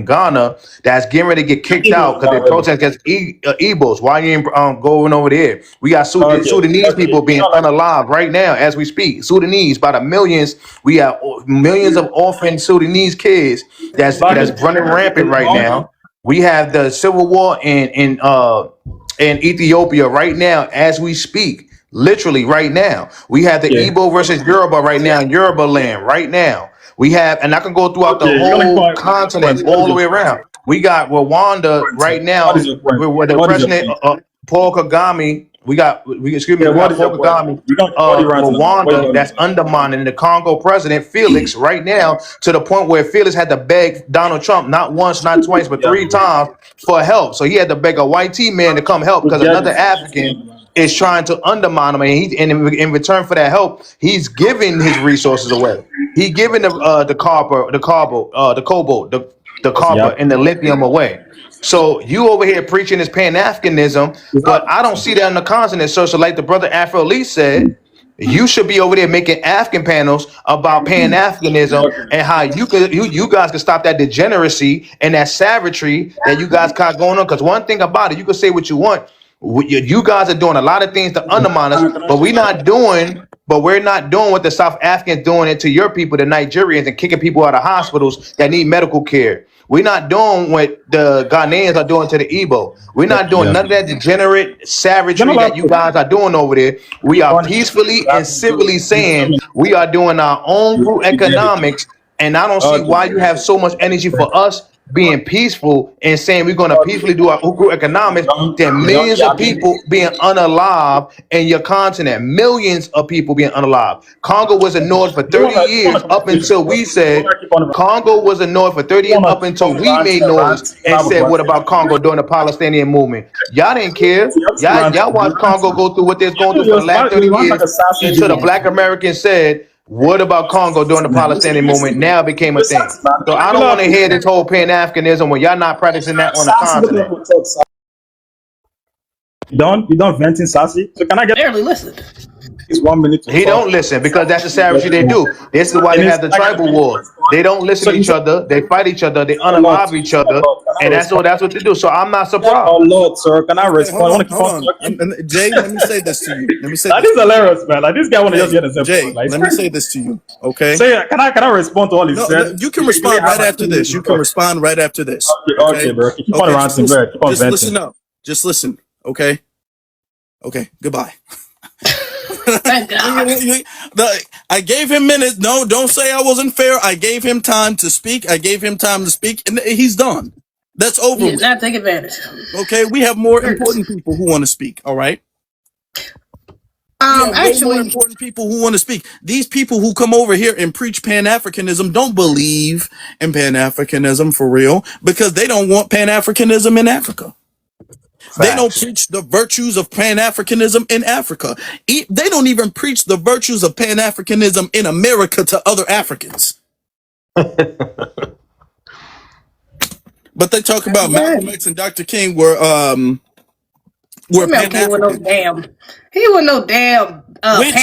Ghana that's getting ready to get kicked out because they protest against Igbos. Why you ain't going over there? We got Sudanese people being unalive right now as we speak. Sudanese, by the millions. We have millions of orphan Sudanese kids that's running rampant right now. We have the civil war in Ethiopia right now as we speak. Literally right now. We have the Igbo versus Yoruba right now in Yoruba land right now. We have, and I can go throughout the whole continent all the way around. We got Rwanda right now where the president Paul Kagame Yeah, we what got is your Paul point? Kagame We don't body of right now. What you Rwanda gonna that's do? undermining the Congo president Felix right now to the point where Felix had to beg Donald Trump not once, not twice, but Yeah, 3 times for help. So he had to beg a white T man to come help we because get another it. African is trying to undermine him, and in return for that help, he's giving his resources away. He giving the copper, the cobalt, the copper, Yeah, and the lithium away. So you over here preaching this Pan Africanism, it's but not. I don't see that on the continent. So like the brother Afro Lee said, you should be over there making African panels about Pan Africanism Okay. and how you guys can stop that degeneracy and that savagery that you guys got going on. Because one thing about it, you can say what you want. You guys are doing a lot of things to undermine us, Can I but say we're something? not doing. But we're not doing what the South Africans doing it to your people, the Nigerians, and kicking people out of hospitals that need medical care. We're not doing what the Ghanaians are doing to the Igbo. We're Yeah, not doing yeah. none of that degenerate Then savagery about that you guys are doing over there. We are funny. peacefully and That's civilly good. saying we are doing our own group You get it. economics, and I don't see Okay. why you have so much energy for us being peaceful and saying we're going to Okay. peacefully do our own group economics. There are You don't millions of hear me? people being unalive in your continent. Millions of people being unalive. Congo was ignored for 30 You wanna years up conversation, until bro. we You said wanna keep on Congo was ignored for 30 you years wanna up keep until on we made noise ranting, you can and have a said, what conversation. about Congo during the Palestinian movement? Y'all didn't care. See, I'm still Y'all ranting. watched You're Congo ranting. go through what they're going through You for the last 30 you rant like years a sassy until the dude. black Americans said, what about Congo during the Man, Palestinian movement? Now it became a you're thing. sassy, man. So I You don't know, want to hear this whole Pan-Africanism when y'all not practicing that on the sassy looking continent. at sassy. You don't venting sassy. So can I get Barely listened. at least 1 minute to He talk? don't listen because that's the Sassy, savagery they do. This is why they Dennis, have can the I get a tribal minute to war. They respond? don't listen So to you each said other. They fight each other. They a lot. unalive each You said a other, lot. Can I and respond? that's what they do. So I'm not You said a surprised. lot, sir. Can I Okay, respond? I want to keep hold on on. talking. Jay, let me say this to you. Let me say That this is to you. hilarious, man. Like this guy want to just Jay, get himself point. Like it's let me say crazy. this to you. Okay. Say, can I respond to all he No, no, said? you can You really respond have right like after 2 minutes this. to You can talk. respond right after this. Okay, Okay. okay, bro. Keep on Okay. Just ranting, listen. bro. Keep on Just venting. listen up. Just listen. Okay. Okay. Goodbye. Thank God. I gave him minutes. No, don't say I wasn't fair. I gave him time to speak. I gave him time to speak, and he's done. That's He over did with. not take advantage. Okay. We have more Hurts. important people who want to speak. All right. We have way more Actually, important people who want to speak. These people who come over here and preach Pan-Africanism don't believe in Pan-Africanism for real because they don't want Pan-Africanism in Africa. They don't Facts. preach the virtues of Pan-Africanism in Africa. They don't even preach the virtues of Pan-Africanism in America to other Africans. But they talk about yeah, Malcolm X and Dr. King were Malcolm King with no Pan-African. damn. He was no damn Pan Which,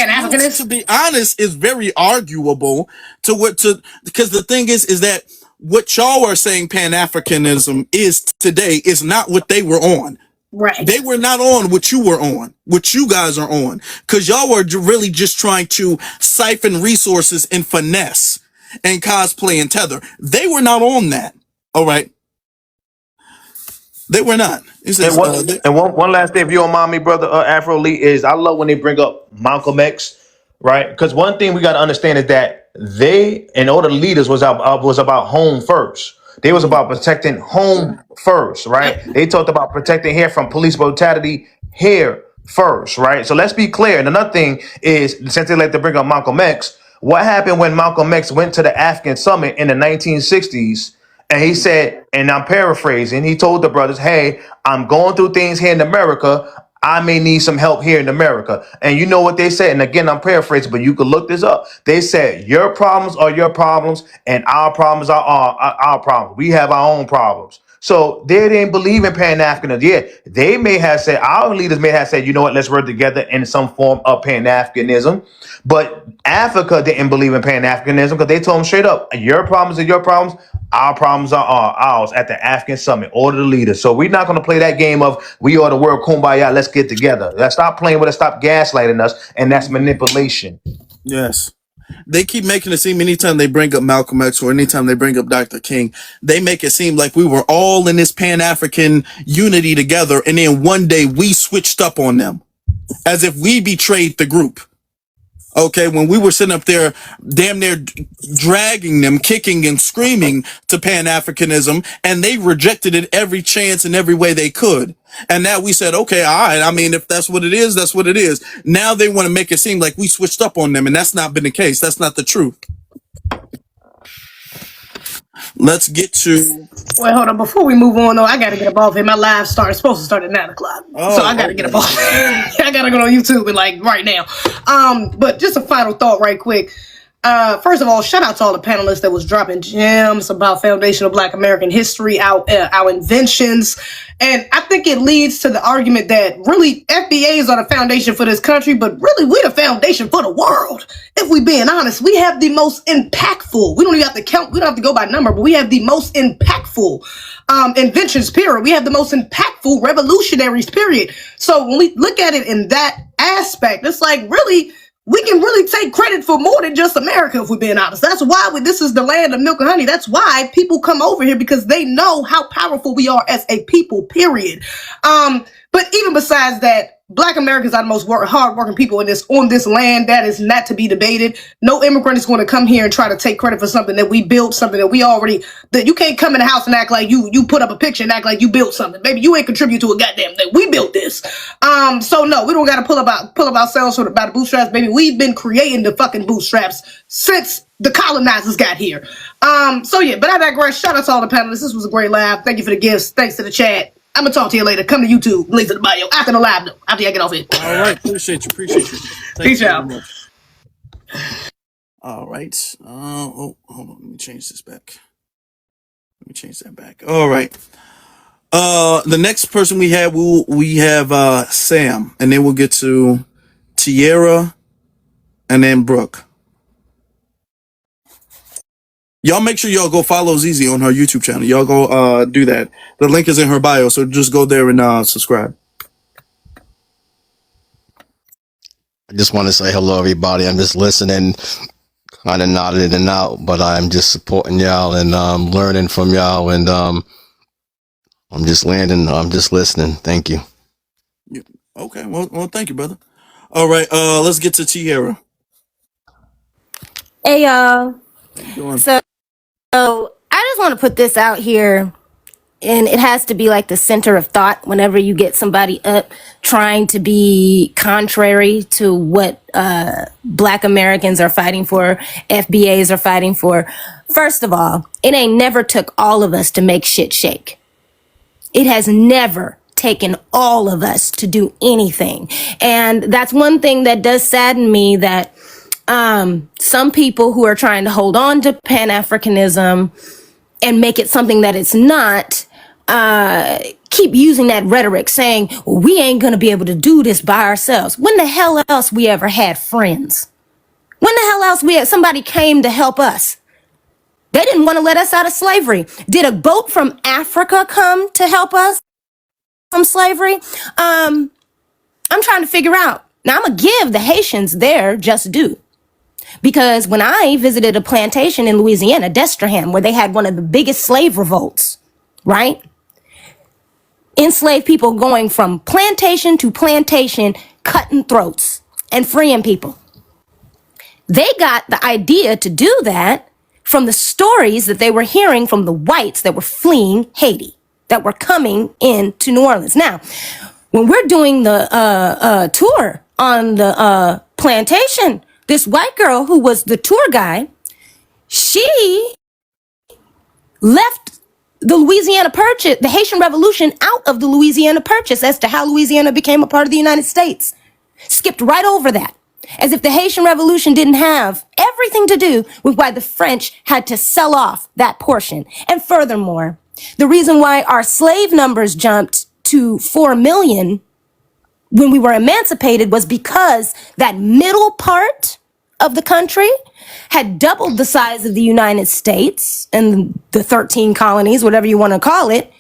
to Africanist. be honest, is very arguable because the thing is that what y'all are saying Pan-Africanism is today is not what they were on. They Right. were not on what you were on, what you guys are on, because y'all were really just trying to siphon resources and finesse and cosplay and tether. They were not on that. All right. They were not. It And says, one last thing, if you don't mind me, brother Afro Lee, is I love when they bring up Malcolm X, right? Because one thing we got to understand is that they and all the leaders was about home first. They was about protecting home first, right? Yep. They talked about protecting here from police brutality here first, right? So let's be clear. And another thing is, since they like to bring up Malcolm X, what happened when Malcolm X went to the African summit in the 1960s? And he said, and I'm paraphrasing, he told the brothers, hey, I'm going through things here in America. I may need some help here in America. And you know what they said? And again, I'm paraphrasing, but you could look this up. They said, your problems are your problems, and our problems are our problems. We have our own problems. So they didn't believe in Pan-Africanism. Yeah, they may have said, our leaders may have said, you know what, let's work together in some form of Pan-Africanism. But Africa didn't believe in Pan-Africanism because they told them straight up, your problems are your problems. Our problems are ours at the African summit, all of the leaders. So we're not going to play that game of we are the world kumbaya, let's get together. Let's stop playing with us, stop gaslighting us, and that's manipulation. yes. They keep making it seem anytime they bring up Malcolm X or anytime they bring up Dr. King, they make it seem like we were all in this Pan-African unity together, and then one day we switched up on them as if we betrayed the group. Okay, when we were sitting up there damn near dragging them, kicking and screaming to Pan-Africanism, and they rejected it every chance and every way they could. And now we said, okay, all right, I mean, if that's what it is, that's what it is. Now they want to make it seem like we switched up on them, and that's not been the case. That's not the truth. Let's get to... Wait, hold on. Before we move on, though, I gotta get up off here. My live supposed to start at 9 o'clock, so I gotta get up off. I gotta go on YouTube and like right now. But just a final thought, right quick. First of all, shout out to all the panelists that was dropping gems about foundational Black American history, our inventions. And I think it leads to the argument that really FBAs are the foundation for this country, but really we're the foundation for the world. If we being honest, we have the most impactful, we don't even have to count, we don't have to go by number, but we have the most impactful inventions, period. We have the most impactful revolutionaries, period. So when we look at it in that aspect, it's like really, we can really take credit for more than just America, if we're being honest. That's why this is the land of milk and honey. That's why people come over here, because they know how powerful we are as a people, period. But even besides that, Black Americans are the most hardworking people on this land. That is not to be debated. No immigrant is going to come here and try to take credit for something that we built, something that we already, that you can't come in the house and act like you put up a picture and act like you built something. Baby, you ain't contribute to a goddamn thing. We built this. So no, we don't got to pull up ourselves by the bootstraps, baby. We've been creating the fucking bootstraps since the colonizers got here. So yeah, but I digress. Shout out to all the panelists. This was a great live. Thank you for the gifts. Thanks to the chat. I'm gonna talk to you later. Come to YouTube. Links in the bio. After the live, though. After I get off it. All right. Appreciate you. Peace out. All right. Hold on. Let me change this back. Let me change that back. All right. The next person we have, we have Sam, and then we'll get to Tierra, and then Brooke. Y'all make sure y'all go follow Zizi on her YouTube channel. Y'all go do that. The link is in her bio, so just go there and subscribe. I just want to say hello, everybody. I'm just listening, kind of nodding in and out, but I'm just supporting y'all and learning from y'all, and I'm just landing. I'm just listening. Thank you. Okay, well, thank you, brother. All right, let's get to Tierra. Hey, y'all. How you doing? So I just want to put this out here, and it has to be like the center of thought whenever you get somebody up trying to be contrary to what Black Americans are fighting for, FBAs are fighting for. First of all, it ain't never took all of us to make shit shake. It has never taken all of us to do anything. And that's one thing that does sadden me, that some people who are trying to hold on to Pan-Africanism and make it something that it's not, keep using that rhetoric saying, well, we ain't gonna be able to do this by ourselves. When the hell else we ever had friends? When the hell else somebody came to help us? They didn't want to let us out of slavery. Did a boat from Africa come to help us from slavery? I'm trying to figure out. Now, I'm gonna give the Haitians their just due. Because when I visited a plantation in Louisiana, Destrehan, where they had one of the biggest slave revolts, right? Enslaved people going from plantation to plantation, cutting throats and freeing people. They got the idea to do that from the stories that they were hearing from the whites that were fleeing Haiti, that were coming into New Orleans. Now, when we're doing the tour on the plantation, this white girl who was the tour guide, she left the Louisiana Purchase, the Haitian Revolution, out of the Louisiana Purchase as to how Louisiana became a part of the United States. Skipped right over that, as if the Haitian Revolution didn't have everything to do with why the French had to sell off that portion. And furthermore, the reason why our slave numbers jumped to 4 million when we were emancipated was because that middle part of the country had doubled the size of the United States and the 13 colonies, whatever you want to call it.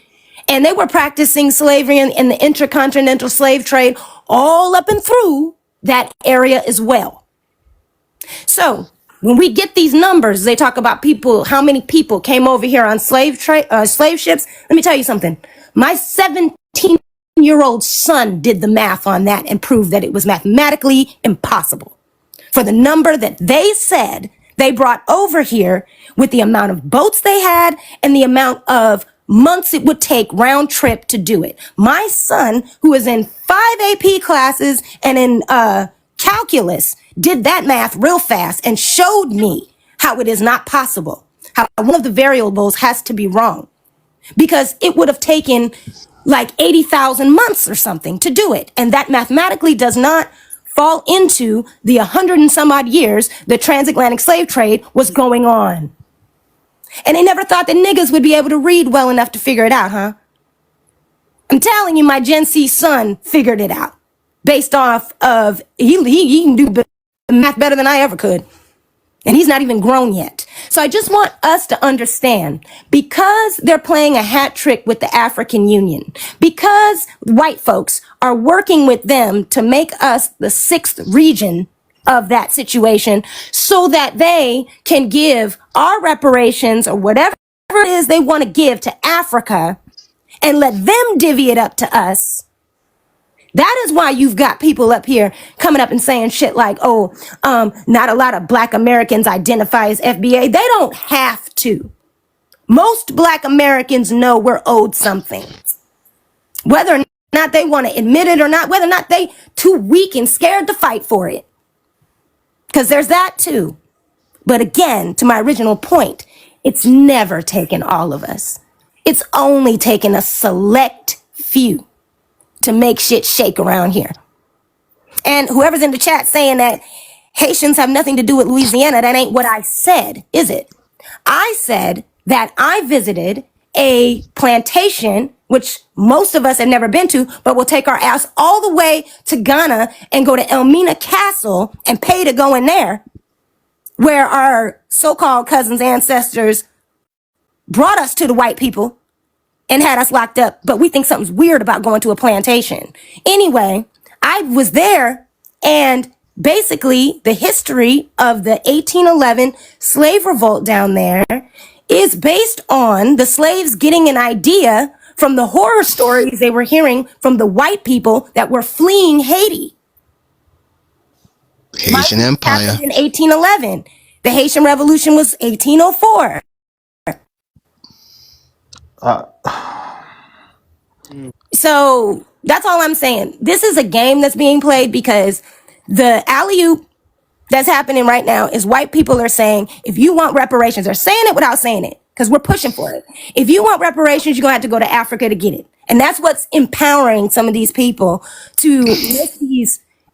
And they were practicing slavery in the intercontinental slave trade all up and through that area as well. So when we get these numbers, they talk about people, how many people came over here on slave ships. Let me tell you something. My 17-year-old son did the math on that and proved that it was mathematically impossible for the number that they said they brought over here with the amount of boats they had and the amount of months it would take round trip to do it. My son, who is in 5 AP classes and in calculus, did that math real fast and showed me how it is not possible, how one of the variables has to be wrong, because it would have taken like 80,000 months or something to do it. And that mathematically does not fall into the 100 and some odd years the transatlantic slave trade was going on. And they never thought that niggas would be able to read well enough to figure it out, huh? I'm telling you, my Gen C son figured it out based off of, he can do math better than I ever could. And he's not even grown yet. So I just want us to understand, because they're playing a hat trick with the African Union, because white folks are working with them to make us the 6th region of that situation so that they can give our reparations or whatever it is they want to give to Africa and let them divvy it up to us. That is why you've got people up here coming up and saying shit like, not a lot of black Americans identify as FBA. They don't have to. Most black Americans know we're owed something. Whether or not they want to admit it or not, whether or not they too weak and scared to fight for it. Because there's that too. But again, to my original point, it's never taken all of us. It's only taken a select few to make shit shake around here. And whoever's in the chat saying that Haitians have nothing to do with Louisiana, that ain't what I said, is it? I said that I visited a plantation, which most of us have never been to, but we'll take our ass all the way to Ghana and go to Elmina Castle and pay to go in there, where our so-called cousins, ancestors brought us to the white people and had us locked up, but we think something's weird about going to a plantation. Anyway, I was there, and basically the history of the 1811 slave revolt down there is based on the slaves getting an idea from the horror stories they were hearing from the white people that were fleeing Haiti. Haitian Empire. Happened in 1811. The Haitian Revolution was 1804. So that's all I'm saying. This is a game that's being played because the alley-oop that's happening right now is white people are saying, if you want reparations, they're saying it without saying it because we're pushing for it. If you want reparations, you're going to have to go to Africa to get it. And that's what's empowering some of these people to make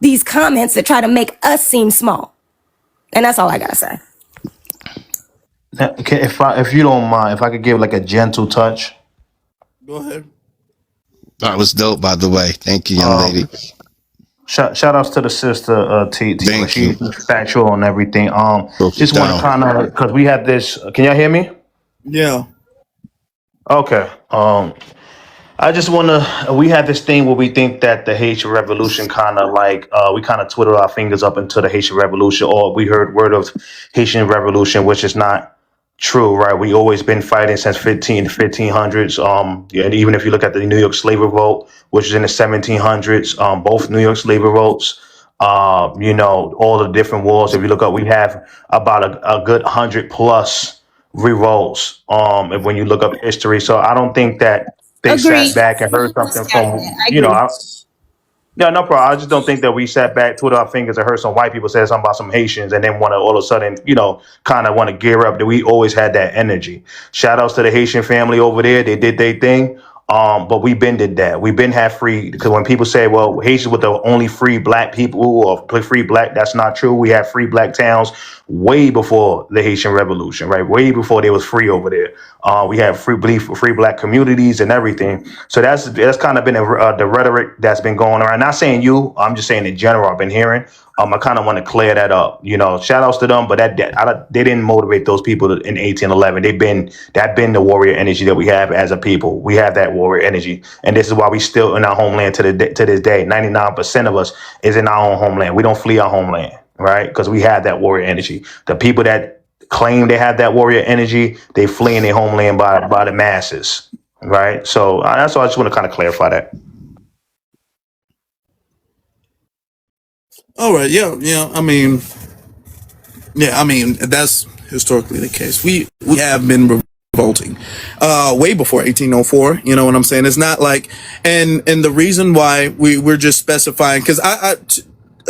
these comments that try to make us seem small. And that's all I got to say. Okay, if you don't mind, if I could give like a gentle touch. Go ahead. That was dope, by the way. Thank you, young lady. Shout outs to the sister T. Thank She's you. factual on everything. Broke it Just want to down. kind of, because we have this. Can y'all hear me? Yeah. Okay. I just want to. We have this thing where we think that the Haitian Revolution kind of like we kind of twiddle our fingers up into the Haitian Revolution, or we heard word of Haitian Revolution, which is not true, right? We always been fighting since 1500s. Yeah, and even if you look at the New York Slave Revolt, which is in the 1700s, both New York Slave Revolts, all the different wars. If you look up, we have about a good 100 plus revolts. And when you look up history, so I don't think that they sat back and heard something from, yeah, no problem. I just don't think that we sat back, twiddled our fingers, and heard some white people say something about some Haitians, and then want to all of a sudden, kind of want to gear up. That we always had that energy. Shout outs to the Haitian family over there. They did their thing. But we been did that. We been had free, because when people say, well, Haitians were the only free black people or free black, that's not true. We had free black towns way before the Haitian Revolution, right? Way before they was free over there. We had free black communities and everything. So that's kind of been the rhetoric that's been going around. Not saying you, I'm just saying in general, I've been hearing. I kind of want to clear that up. Shout outs to them, but they didn't motivate those people in 1811. That been the warrior energy that we have as a people. We have that warrior energy, and this is why we still in our homeland to this day. 99% of us is in our own homeland. We don't flee our homeland, right? Because we have that warrior energy. The people that claim they have that warrior energy, they flee in their homeland by the masses, right? So that's all. I just want to kind of clarify that. All right. Yeah. I mean, Yeah, I mean that's historically the case. We have been revolting, way before 1804. You know what I'm saying? It's not like, and the reason why we're just specifying because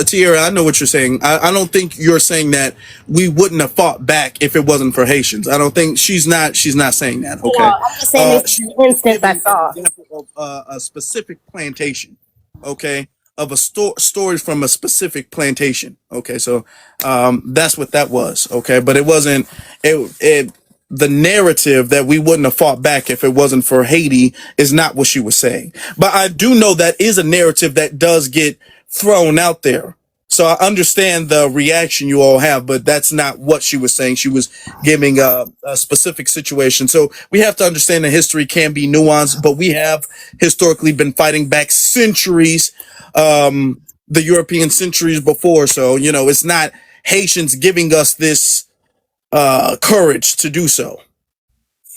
Tierra, I know what you're saying. I don't think you're saying that we wouldn't have fought back if it wasn't for Haitians. I don't think she's not saying that. No, Okay, I'm just saying this is she an was instance I giving an saw. example of a specific plantation. Okay, of a story from a specific plantation. Okay, so that's what that was. Okay, but it wasn't it the narrative that we wouldn't have fought back if it wasn't for Haiti is not what she was saying. But I do know that is a narrative that does get thrown out there. So I understand the reaction you all have, but that's not what she was saying. She was giving a specific situation. So we have to understand that history can be nuanced, but we have historically been fighting back centuries, the European centuries before. So, you know, it's not Haitians giving us this courage to do so.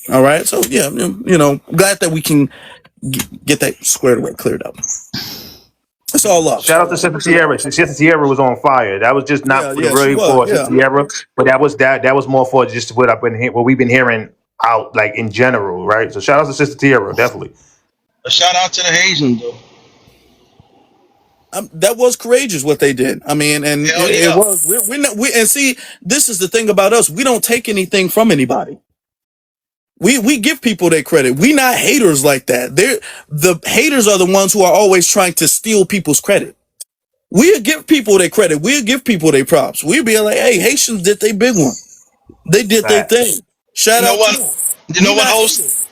All right. So yeah, you know, glad that we can get that squared away, cleared up. It's all love. Shout out to Sister Sierra. Sister Sierra was on fire. That was just not Yeah, for the yeah, she really was. for Yeah. Sister Sierra, but that was more for just what we've been hearing out like in general, right? So shout out to Sister Sierra, definitely. A shout out to the Haitians though. That was courageous what they did. I mean, and Hell it yeah. was. We're not, and see, this is the thing about us. We don't take anything from anybody. We give people their credit. We not haters like that. The haters are the ones who are always trying to steal people's credit. We'll give people their credit. We'll give people their props. We'll be like, hey, Haitians did their big one. They did their Facts. thing. Shout You know out to what? them. You We know what, not host? haters.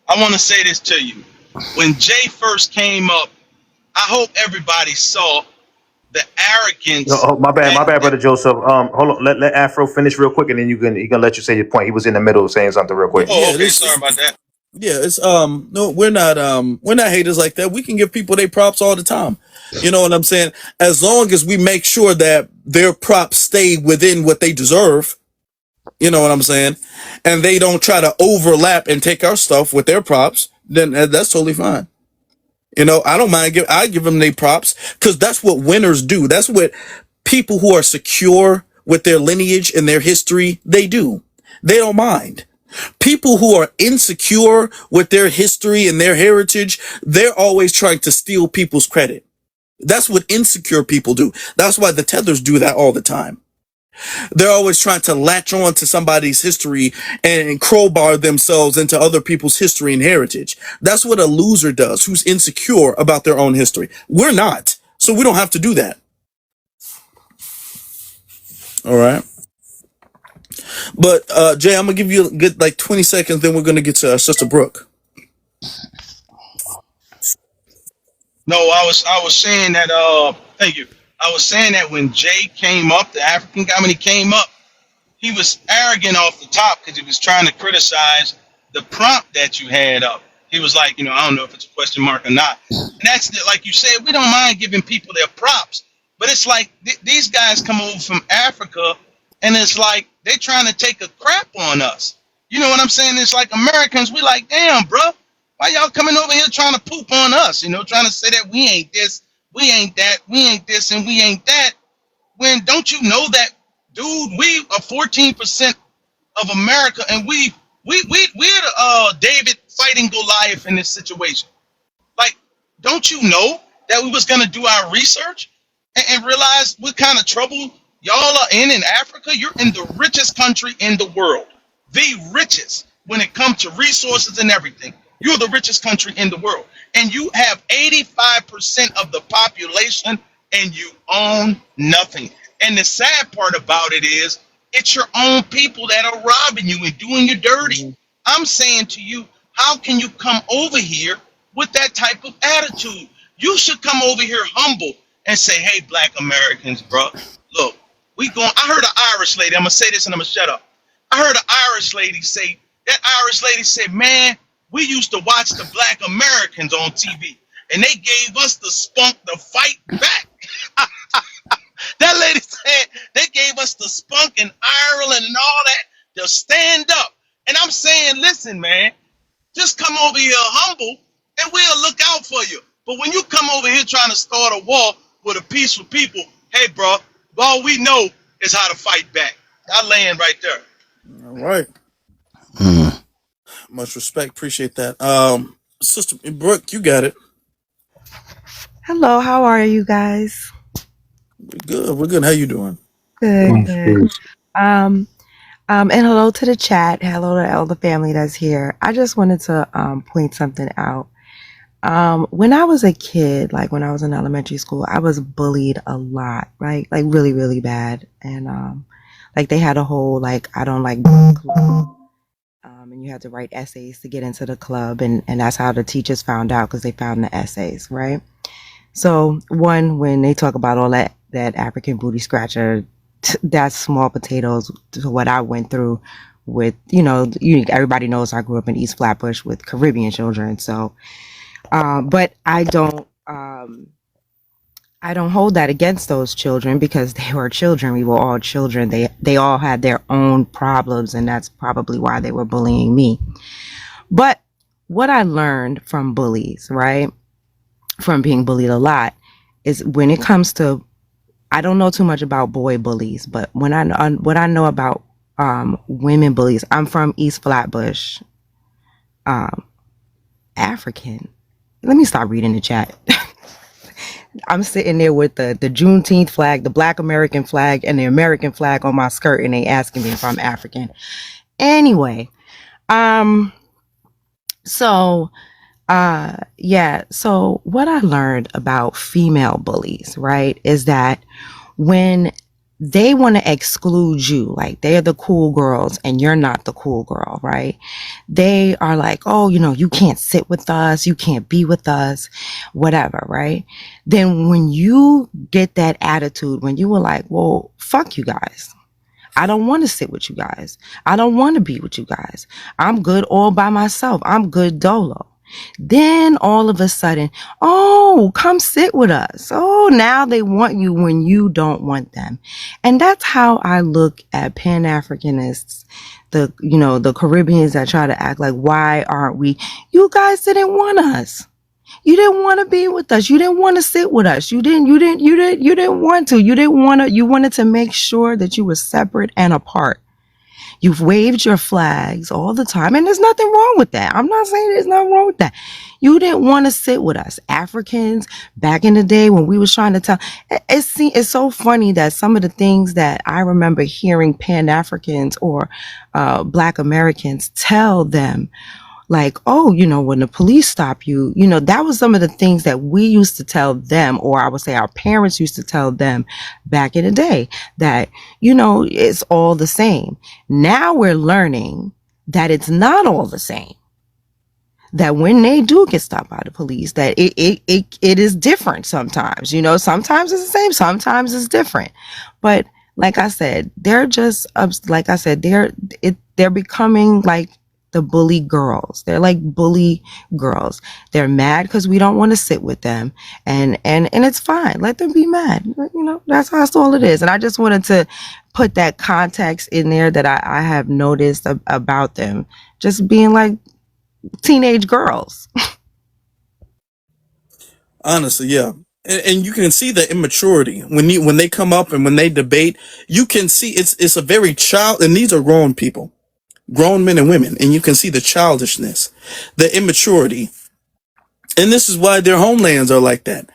I want to say this to you. When Jay first came up, I hope everybody saw the No, arrogance oh, my that bad, brother Joseph. Hold on, let Afro finish real quick, and then he gonna let you say your point. He was in the middle of saying something real quick. oh, Yeah, okay, this sorry is. about that. Yeah, it's no, we're not haters like that. We can give people their props all the time. You know what I'm saying? As long as we make sure that their props stay within what they deserve. You know what I'm saying? And they don't try to overlap and take our stuff with their props, then that's totally fine. You know, I don't mind I give them their props because that's what winners do. That's what people who are secure with their lineage and their history, they do. They don't mind. People who are insecure with their history and their heritage, they're always trying to steal people's credit. That's what insecure people do. That's why the Tethers do that all the time. They're always trying to latch on to somebody's history and crowbar themselves into other people's history and heritage. That's what a loser does, who's insecure about their own history. We're not. So we don't have to do that. All right. But Jay, I'm gonna give you a good like 20 seconds, then we're gonna get to Sister Brooke. No, I was saying that thank you. I was saying that when Jay came up, the African guy, when he came up, he was arrogant off the top because he was trying to criticize the prompt that you had up. He was like, you know, I don't know if it's a question mark or not. And that's like you said, we don't mind giving people their props, but it's like these guys come over from Africa, and it's like they're trying to take a crap on us. You know what I'm saying? It's like Americans, we like, damn, bro, why y'all coming over here trying to poop on us? You know, trying to say that we ain't this, we ain't that, we ain't this, and we ain't that. When don't you know that, dude? We are 14% of America, and we're the David fighting Goliath in this situation. Like, don't you know that we was gonna do our research and realize what kind of trouble y'all are in Africa? You're in the richest country in the world, the richest when it comes to resources and everything. You're the richest country in the world, and you have 85% of the population, and you own nothing. And the sad part about it is, it's your own people that are robbing you and doing you dirty. I'm saying to you, how can you come over here with that type of attitude? You should come over here humble and say, hey, black Americans, bro, look, we going. I heard an Irish lady, I'm going to say this and I'm going to shut up. I heard an Irish lady say, that Irish lady said, man, we used to watch the black Americans on TV, and they gave us the spunk to fight back. That lady said they gave us the spunk in Ireland and all that to stand up. And I'm saying, listen, man, just come over here humble and we'll look out for you. But when you come over here trying to start a war with a peaceful people, hey, bro, all we know is how to fight back. I land right there. All right. Much respect. Appreciate that. Sister Brooke, you got it. Hello, how are you guys? We're good. We're good. How you doing? Good, good. Um, and hello to the chat. Hello to all the family that's here. I just wanted to point something out. When I was a kid, like when I was in elementary school, I was bullied a lot, right? Like really, really bad. And like they had a whole like I don't like book club. And you had to write essays to get into the club, and that's how the teachers found out because they found the essays, right? So one, when they talk about all that African booty scratcher, that's small potatoes to what I went through with, everybody knows I grew up in East Flatbush with Caribbean children. So, but I don't hold that against those children because they were children. We were all children. They all had their own problems, and that's probably why they were bullying me. But what I learned from bullies, right? From being bullied a lot is when it comes to, I don't know too much about boy bullies, but what I know about women bullies, I'm from East Flatbush, African. Let me stop reading the chat. I'm sitting there with the Juneteenth flag, the Black American flag, and the American flag on my skirt, and they asking me if I'm African. Anyway, so so what I learned about female bullies, right, is that when they want to exclude you, like they're the cool girls and you're not the cool girl, right? They are like, oh, you can't sit with us, you can't be with us, whatever, right? Then when you get that attitude, when you were like, well, fuck you guys. I don't want to sit with you guys. I don't want to be with you guys. I'm good all by myself. I'm good dolo. Then all of a sudden, oh, come sit with us. Oh, now they want you when you don't want them. And that's how I look at Pan-Africanists, the Caribbeans that try to act like, why aren't we? You guys didn't want us. You didn't want to be with us. You didn't want to sit with us. You didn't want to. You wanted to make sure that you were separate and apart. You've waved your flags all the time, and there's nothing wrong with that. I'm not saying there's nothing wrong with that. You didn't want to sit with us. Africans, back in the day when we was trying to tell, it's so funny that some of the things that I remember hearing Pan-Africans or Black Americans tell them, like, oh, when the police stop you, that was some of the things that we used to tell them, or I would say our parents used to tell them back in the day, that, it's all the same. Now we're learning that it's not all the same. That when they do get stopped by the police, that it is different sometimes. Sometimes it's the same, sometimes it's different. But like I said, they're just, like I said, they're becoming like the bully girls. They're like bully girls. They're mad because we don't want to sit with them, and it's fine. Let them be mad. That's all it is. And I just wanted to put that context in there that I have noticed about them just being like teenage girls. Honestly, yeah. And you can see the immaturity when they come up and when they debate. You can see it's a very child, and these are grown people, grown men and women, and you can see the childishness, the immaturity, and this is why their homelands are like that.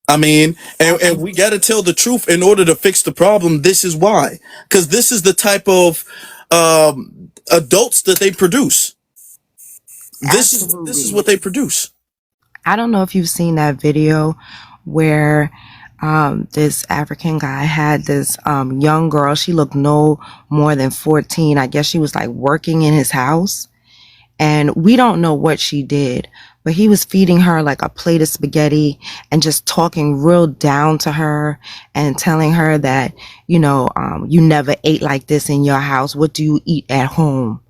I mean, and we got to tell the truth in order to fix the problem. This is why, because this is the type of adults that they produce. This is what they produce. I don't know if you've seen that video where this African guy had this young girl. She looked no more than 14. I guess she was like working in his house. And we don't know what she did, but he was feeding her like a plate of spaghetti and just talking real down to her and telling her that, you never ate like this in your house. What do you eat at home?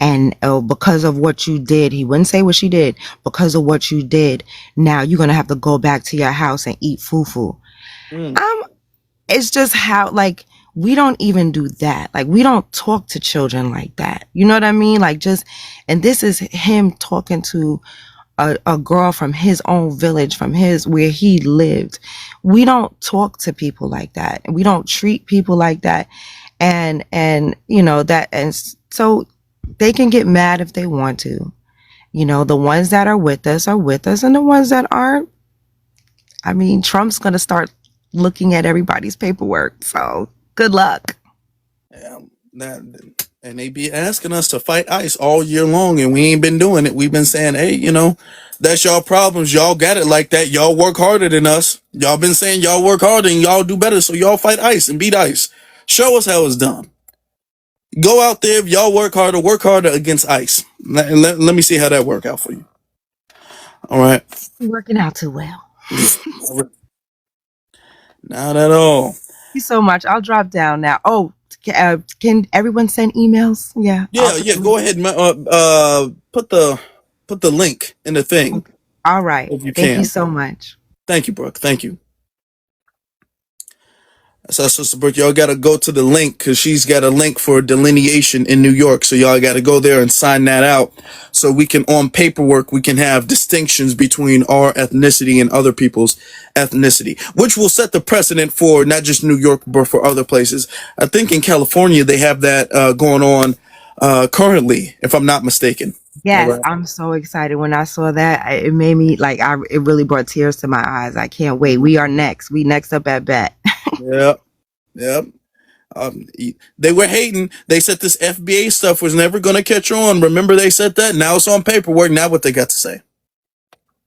And because of what you did, he wouldn't say what she did. Because of what you did, now you're going to have to go back to your house and eat fufu. It's just how, like, we don't even do that. Like, we don't talk to children like that. You know what I mean? Like, and this is him talking to a girl from his own village, from where he lived. We don't talk to people like that. And we don't treat people like that. and you know that, and so they can get mad if they want to. You know, the ones that are with us, and the ones that aren't, I mean, Trump's going to start looking at everybody's paperwork. So good luck. Yeah, and they be asking us to fight ICE all year long, and we ain't been doing it. We've been saying, hey, you know, that's y'all problems. Y'all got it like that. Y'all work harder than us. Y'all been saying y'all work harder and y'all do better, so y'all fight ICE and beat ICE. Show us how it's done. Go out there. If y'all work harder against ICE. Let me see how that work out for you. All right. Working out too well. Not at all. Thank you so much. I'll drop down now. Oh, can everyone send emails? Yeah. Yeah. Go ahead. Put the link in the thing. Okay. All right. If you Thank you can. so much. Thank you, Brooke. Thank you. So, Sister Brooke, y'all got to go to the link because she's got a link for delineation in New York. So y'all got to go there and sign that out so we can, on paperwork, we can have distinctions between our ethnicity and other people's ethnicity, which will set the precedent for not just New York, but for other places. I think in California, they have that going on currently, if I'm not mistaken. Yes, All right. I'm so excited. When I saw that, it made me like, it really brought tears to my eyes. I can't wait. We are next. We next up at bat. Yep. They were hating. They said this FBA stuff was never going to catch on. Remember they said that? Now it's on paperwork. Now what they got to say?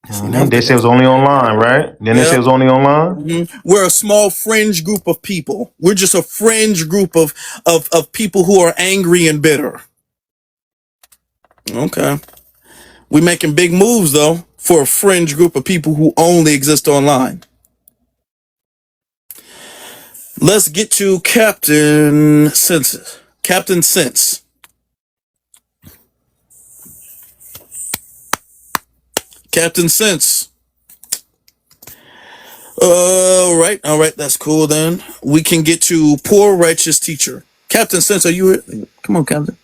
They said it was only online, right? Then they said it was only online. Mm-hmm. We're a small fringe group of people. We're just a fringe group of people who are angry and bitter. Okay. We're making big moves, though, for a fringe group of people who only exist online. Let's get to Captain Sense. Captain Sense. Captain Sense. All right, that's cool then. We can get to Poor Righteous Teacher. Captain Sense, are you here? Come on, Captain.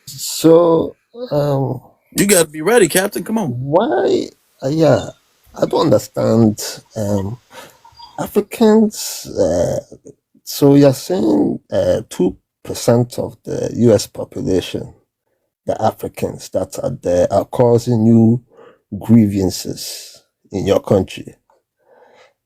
So, you got to be ready, Captain. Come on. Why? Yeah, I don't understand. Africans. So you're saying 2% of the U.S. population, the Africans that are there, are causing you grievances in your country.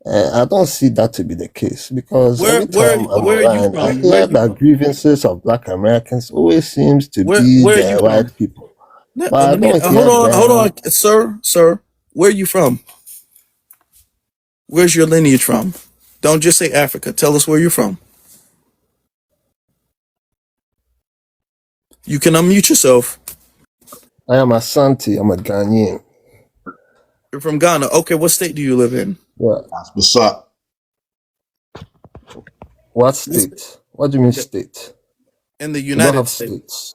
I don't see that to be the case because every time I'm around, I hear that grievances of Black Americans always seems to be the white people. But I don't hear hold on, sir. Where are you from? Where's your lineage from? Don't just say Africa. Tell us where you're from. You can unmute yourself. I am Asante. I'm a Ghanaian. You're from Ghana. Okay, what state do you live in? Yeah. What's up? What state? What do you mean state? In the We don't United have States.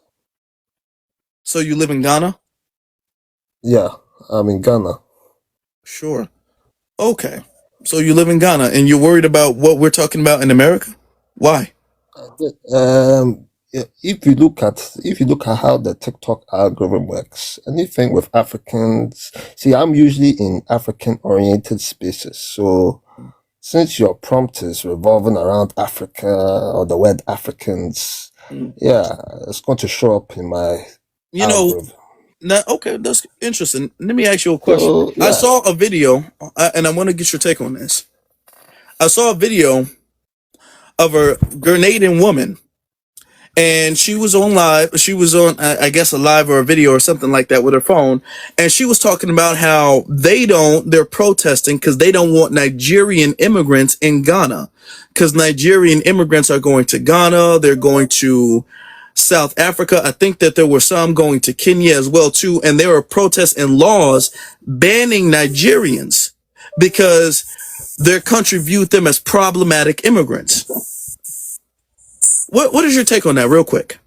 So you live in Ghana? Yeah, I'm in Ghana. Sure. Okay. So you live in Ghana and you're worried about what we're talking about in America? Why? If you look at how the TikTok algorithm works, anything with Africans, see, I'm usually in African-oriented spaces. So since your prompt is revolving around Africa or the word Africans, yeah, it's going to show up in my algorithm. Okay, that's interesting. Let me ask you a question. So, yeah. I saw a video, and I want to get your take on this. I saw a video of a Grenadian woman, and she was on live. She was on, I guess, a live or a video or something like that with her phone, and she was talking about how they're protesting because they don't want Nigerian immigrants in Ghana, because Nigerian immigrants are going to Ghana, they're going to South Africa. I think that there were some going to Kenya as well too, and there are protests and laws banning Nigerians because their country viewed them as problematic immigrants. What is your take on that, real quick?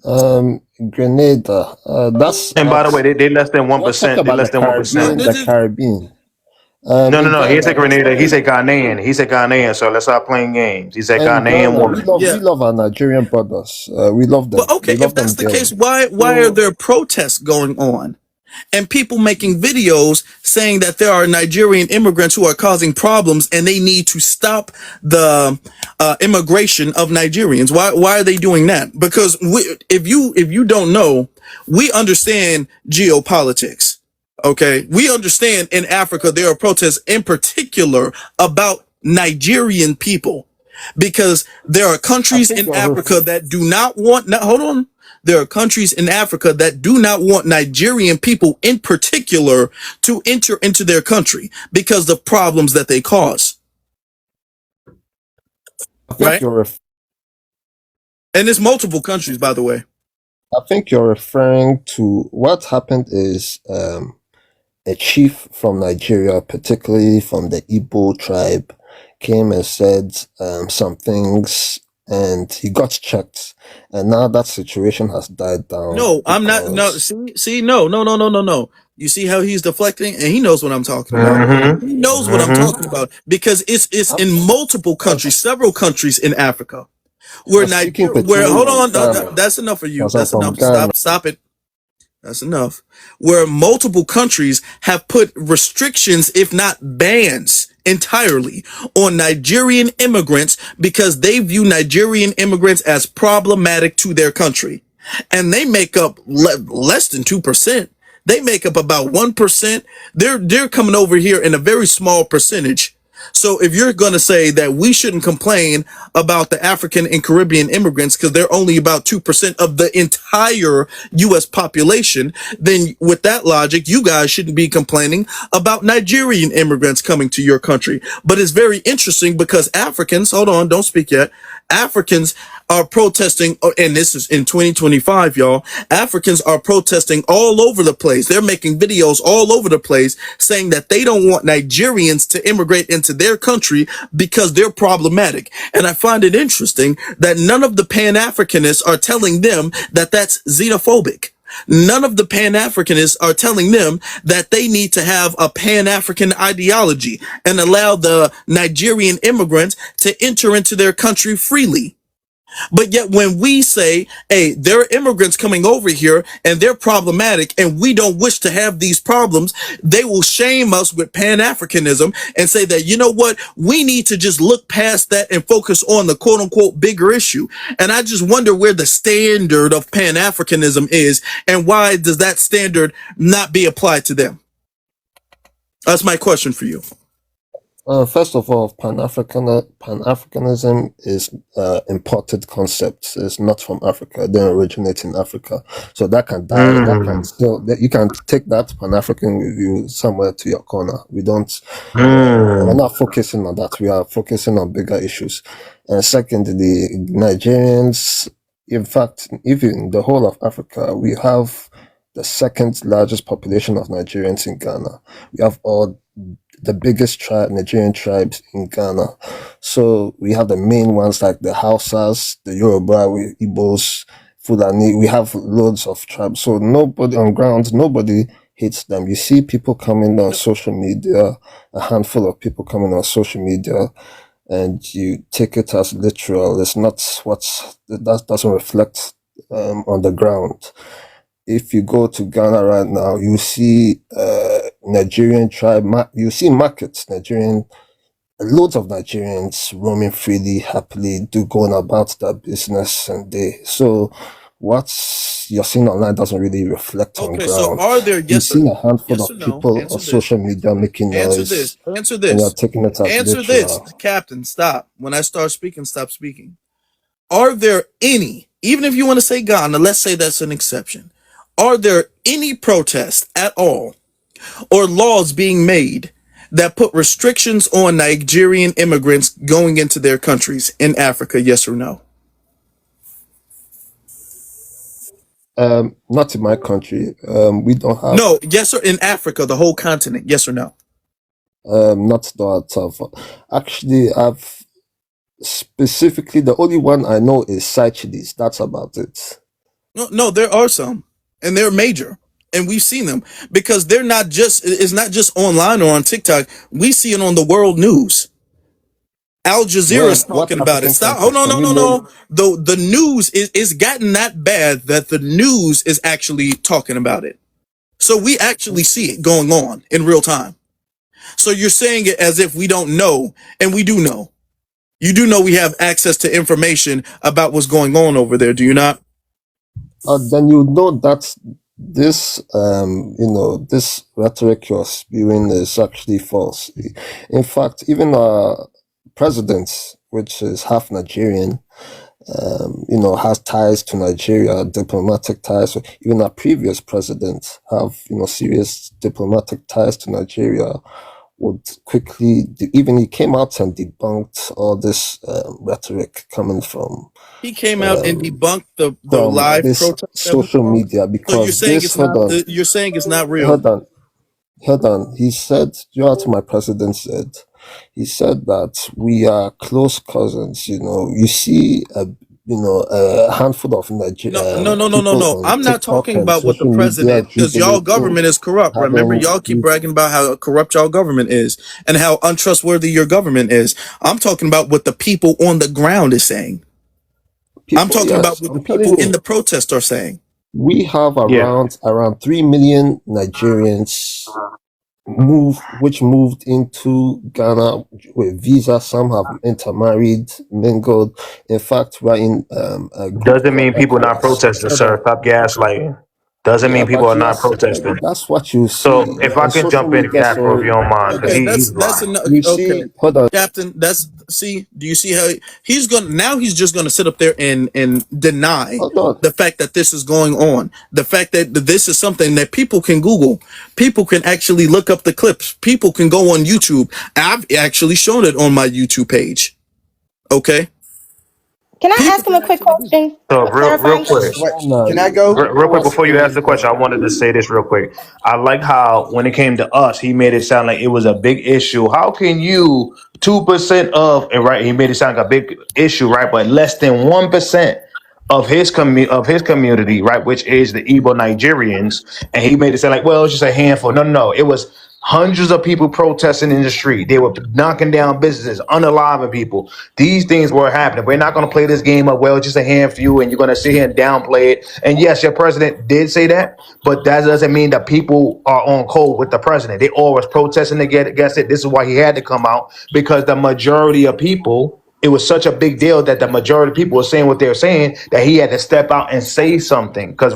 Grenada. That's And by the way, they less than 1%. They less than 1%. The Caribbean. No. He said Grenada. He said Ghanaian. So let's stop playing games. He said Ghanaian woman. We love our Nigerian brothers. We love them. But okay, if that's the case, why are there protests going on? and people making videos saying that there are Nigerian immigrants who are causing problems and they need to stop the immigration of Nigerians. Why are they doing that? Because if you don't know, we understand geopolitics. Okay, we understand in Africa there are protests in particular about Nigerian people because there are I countries think in you're Africa that do not want. Now, hold on. There are countries in Africa that do not want Nigerian people in particular to enter into their country because of problems that they cause. I think Right? you're And it's multiple countries, by the way. I think you're referring to what happened is a chief from Nigeria, particularly from the Igbo tribe, came and said some things, and he got checked, and now that situation has died down No, I'm not. No, because no. You see how he's deflecting, and he knows what I'm talking about. He Mm-hmm. knows what I'm talking Mm-hmm. about because it's I'm, in multiple countries, several countries in Africa where I'm speaking hold particularly of on, Ghana that's enough for you. because I'm That's from enough. Ghana. Stop it. That's enough. Where multiple countries have put restrictions, if not bans, entirely on Nigerian immigrants because they view Nigerian immigrants as problematic to their country. And they make up less than 2%. They make up about 1%. They're coming over here in a very small percentage. So if you're going to say that we shouldn't complain about the African and Caribbean immigrants because they're only about 2% of the entire U.S. population, then with that logic, you guys shouldn't be complaining about Nigerian immigrants coming to your country. But it's very interesting because Africans, hold on, don't speak yet. Africans are protesting, and this is in 2025, y'all. Africans are protesting all over the place. They're making videos all over the place saying that they don't want Nigerians to immigrate into their country because they're problematic. And I find it interesting that none of the Pan-Africanists are telling them that that's xenophobic. None of the Pan-Africanists are telling them that they need to have a Pan-African ideology and allow the Nigerian immigrants to enter into their country freely. But yet when we say, hey, there are immigrants coming over here and they're problematic and we don't wish to have these problems, they will shame us with Pan-Africanism and say that, you know what, we need to just look past that and focus on the quote unquote bigger issue. And I just wonder where the standard of Pan-Africanism is and why does that standard not be applied to them? That's my question for you. First of all, Pan-Africanism is imported concept. It's not from Africa. It didn't originate in Africa. So that can die. That can still. You can take that Pan-African with you somewhere to your corner. We don't. We're not focusing on that. We are focusing on bigger issues. And secondly, Nigerians. In fact, even the whole of Africa, we have the second largest population of Nigerians in Ghana. We have all the biggest Nigerian tribes in Ghana. So we have the main ones like the Hausas, the Yoruba, Igbos, Fulani. We have loads of tribes. So nobody on ground, nobody hates them. You see people coming on social media, a handful of people coming on social media, and you take it as literal. It's not that doesn't reflect on the ground. If you go to Ghana right now, you see Nigerian tribe, you see markets, loads of Nigerians roaming freely, happily, going about their business, and so what you're seeing online doesn't really reflect on Okay, so ground. are there, You've seen a handful yes or of no? people Answer on this. social media making Answer noise, this. Answer and you're this. taking it as Answer this. literal. Captain, stop. When I start speaking, stop speaking. Are there any, even if you want to say Ghana, let's say that's an exception. Are there any protests at all or laws being made that put restrictions on Nigerian immigrants going into their countries in Africa? Yes or no? Not in my country. We don't have. No, yes or in Africa, the whole continent. Yes or no? Not that. Actually, I've specifically the only one I know is Seychelles. That's about it. No, there are some, and they're major, and we've seen them because they're not just. It's not just online or on TikTok. We see it on the world news. Al Jazeera's What talking about it. African Stop. Oh countries? Can you name? no. The news is gotten that bad that the news is actually talking about it. So we actually see it going on in real time. So you're saying it as if we don't know, and we do know. You do know we have access to information about what's going on over there, do you not? Then you know that this, this rhetoric you're spewing is actually false. In fact, even our president, which is half Nigerian, has ties to Nigeria, diplomatic ties. Even our previous president have, serious diplomatic ties to Nigeria. Would quickly, even he came out and debunked all this rhetoric coming from He came out and debunked the from live this protest that was social going on. media So you're because saying this. it's not. Hold on, You're saying it's not real. hold on. He said, you know what my president said? He said that we are close cousins. You see a handful of No. people on I'm not TikTok talking and about what the social media president, because y'all jubilating, government is corrupt. Remember, having y'all keep these bragging about how corrupt y'all government is and how untrustworthy your government is. I'm talking about what the people on the ground is saying. I'm people. talking about Yes, what the I'm telling people in you, the protest are saying. we have Yeah. around 3 million Nigerians which moved into Ghana with visa. Some have intermarried, mingled. In fact, we're in a group Doesn't called mean people not ECOWAS. protesting, Hold on. sir. Stop gaslighting. Doesn't Yeah, mean people but are not protesting. that's what you So see if I on can social jump in, media. Afro, if you So don't mind, because Okay, he's that's lying. enough. you Okay, see, hold on. Captain, do you see how he's just gonna sit up there and deny Hold on. the fact that this is going on, the fact that this is something that people can Google, people can actually look up the clips, people can go on YouTube. I've actually shown it on my YouTube page. Okay, Can I people ask him can a quick actually do that. question? So A real clarifying quick, question? Hold on. real quick What's before you ask the question, I wanted to say this real quick. I like how when it came to us, he made it sound like it was a big issue. How can you 2% of and right? He made it sound like a big issue, right? But less than 1% of his community, right, which is the Igbo Nigerians, and he made it sound like, well, it's just a handful. No, it was hundreds of people protesting in the street. They were knocking down businesses, unaliving people. These things were happening. We're not going to play this game of, well, just a handful, and you're going to sit here and downplay it. And yes, your president did say that, but that doesn't mean that people are on code with the president. They always protesting against it. This is why he had to come out, because the majority of people, it was such a big deal that the majority of people were saying what they were saying that he had to step out and say something, because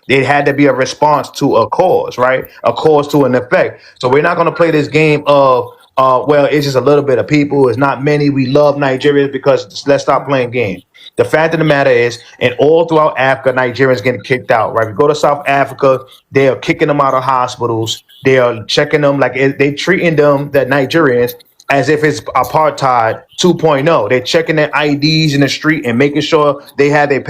it had to be a response to a cause, right? A cause to an effect. So we're not going to play this game of well, it's just a little bit of people, it's not many, we love Nigerians, because let's stop playing games. The fact of the matter is, and all throughout Africa, Nigerians getting kicked out, right? We go to South Africa, they are kicking them out of hospitals, they are checking them like they treating them, the Nigerians, as if it's apartheid 2.0. They're checking their IDs in the street and making sure they have their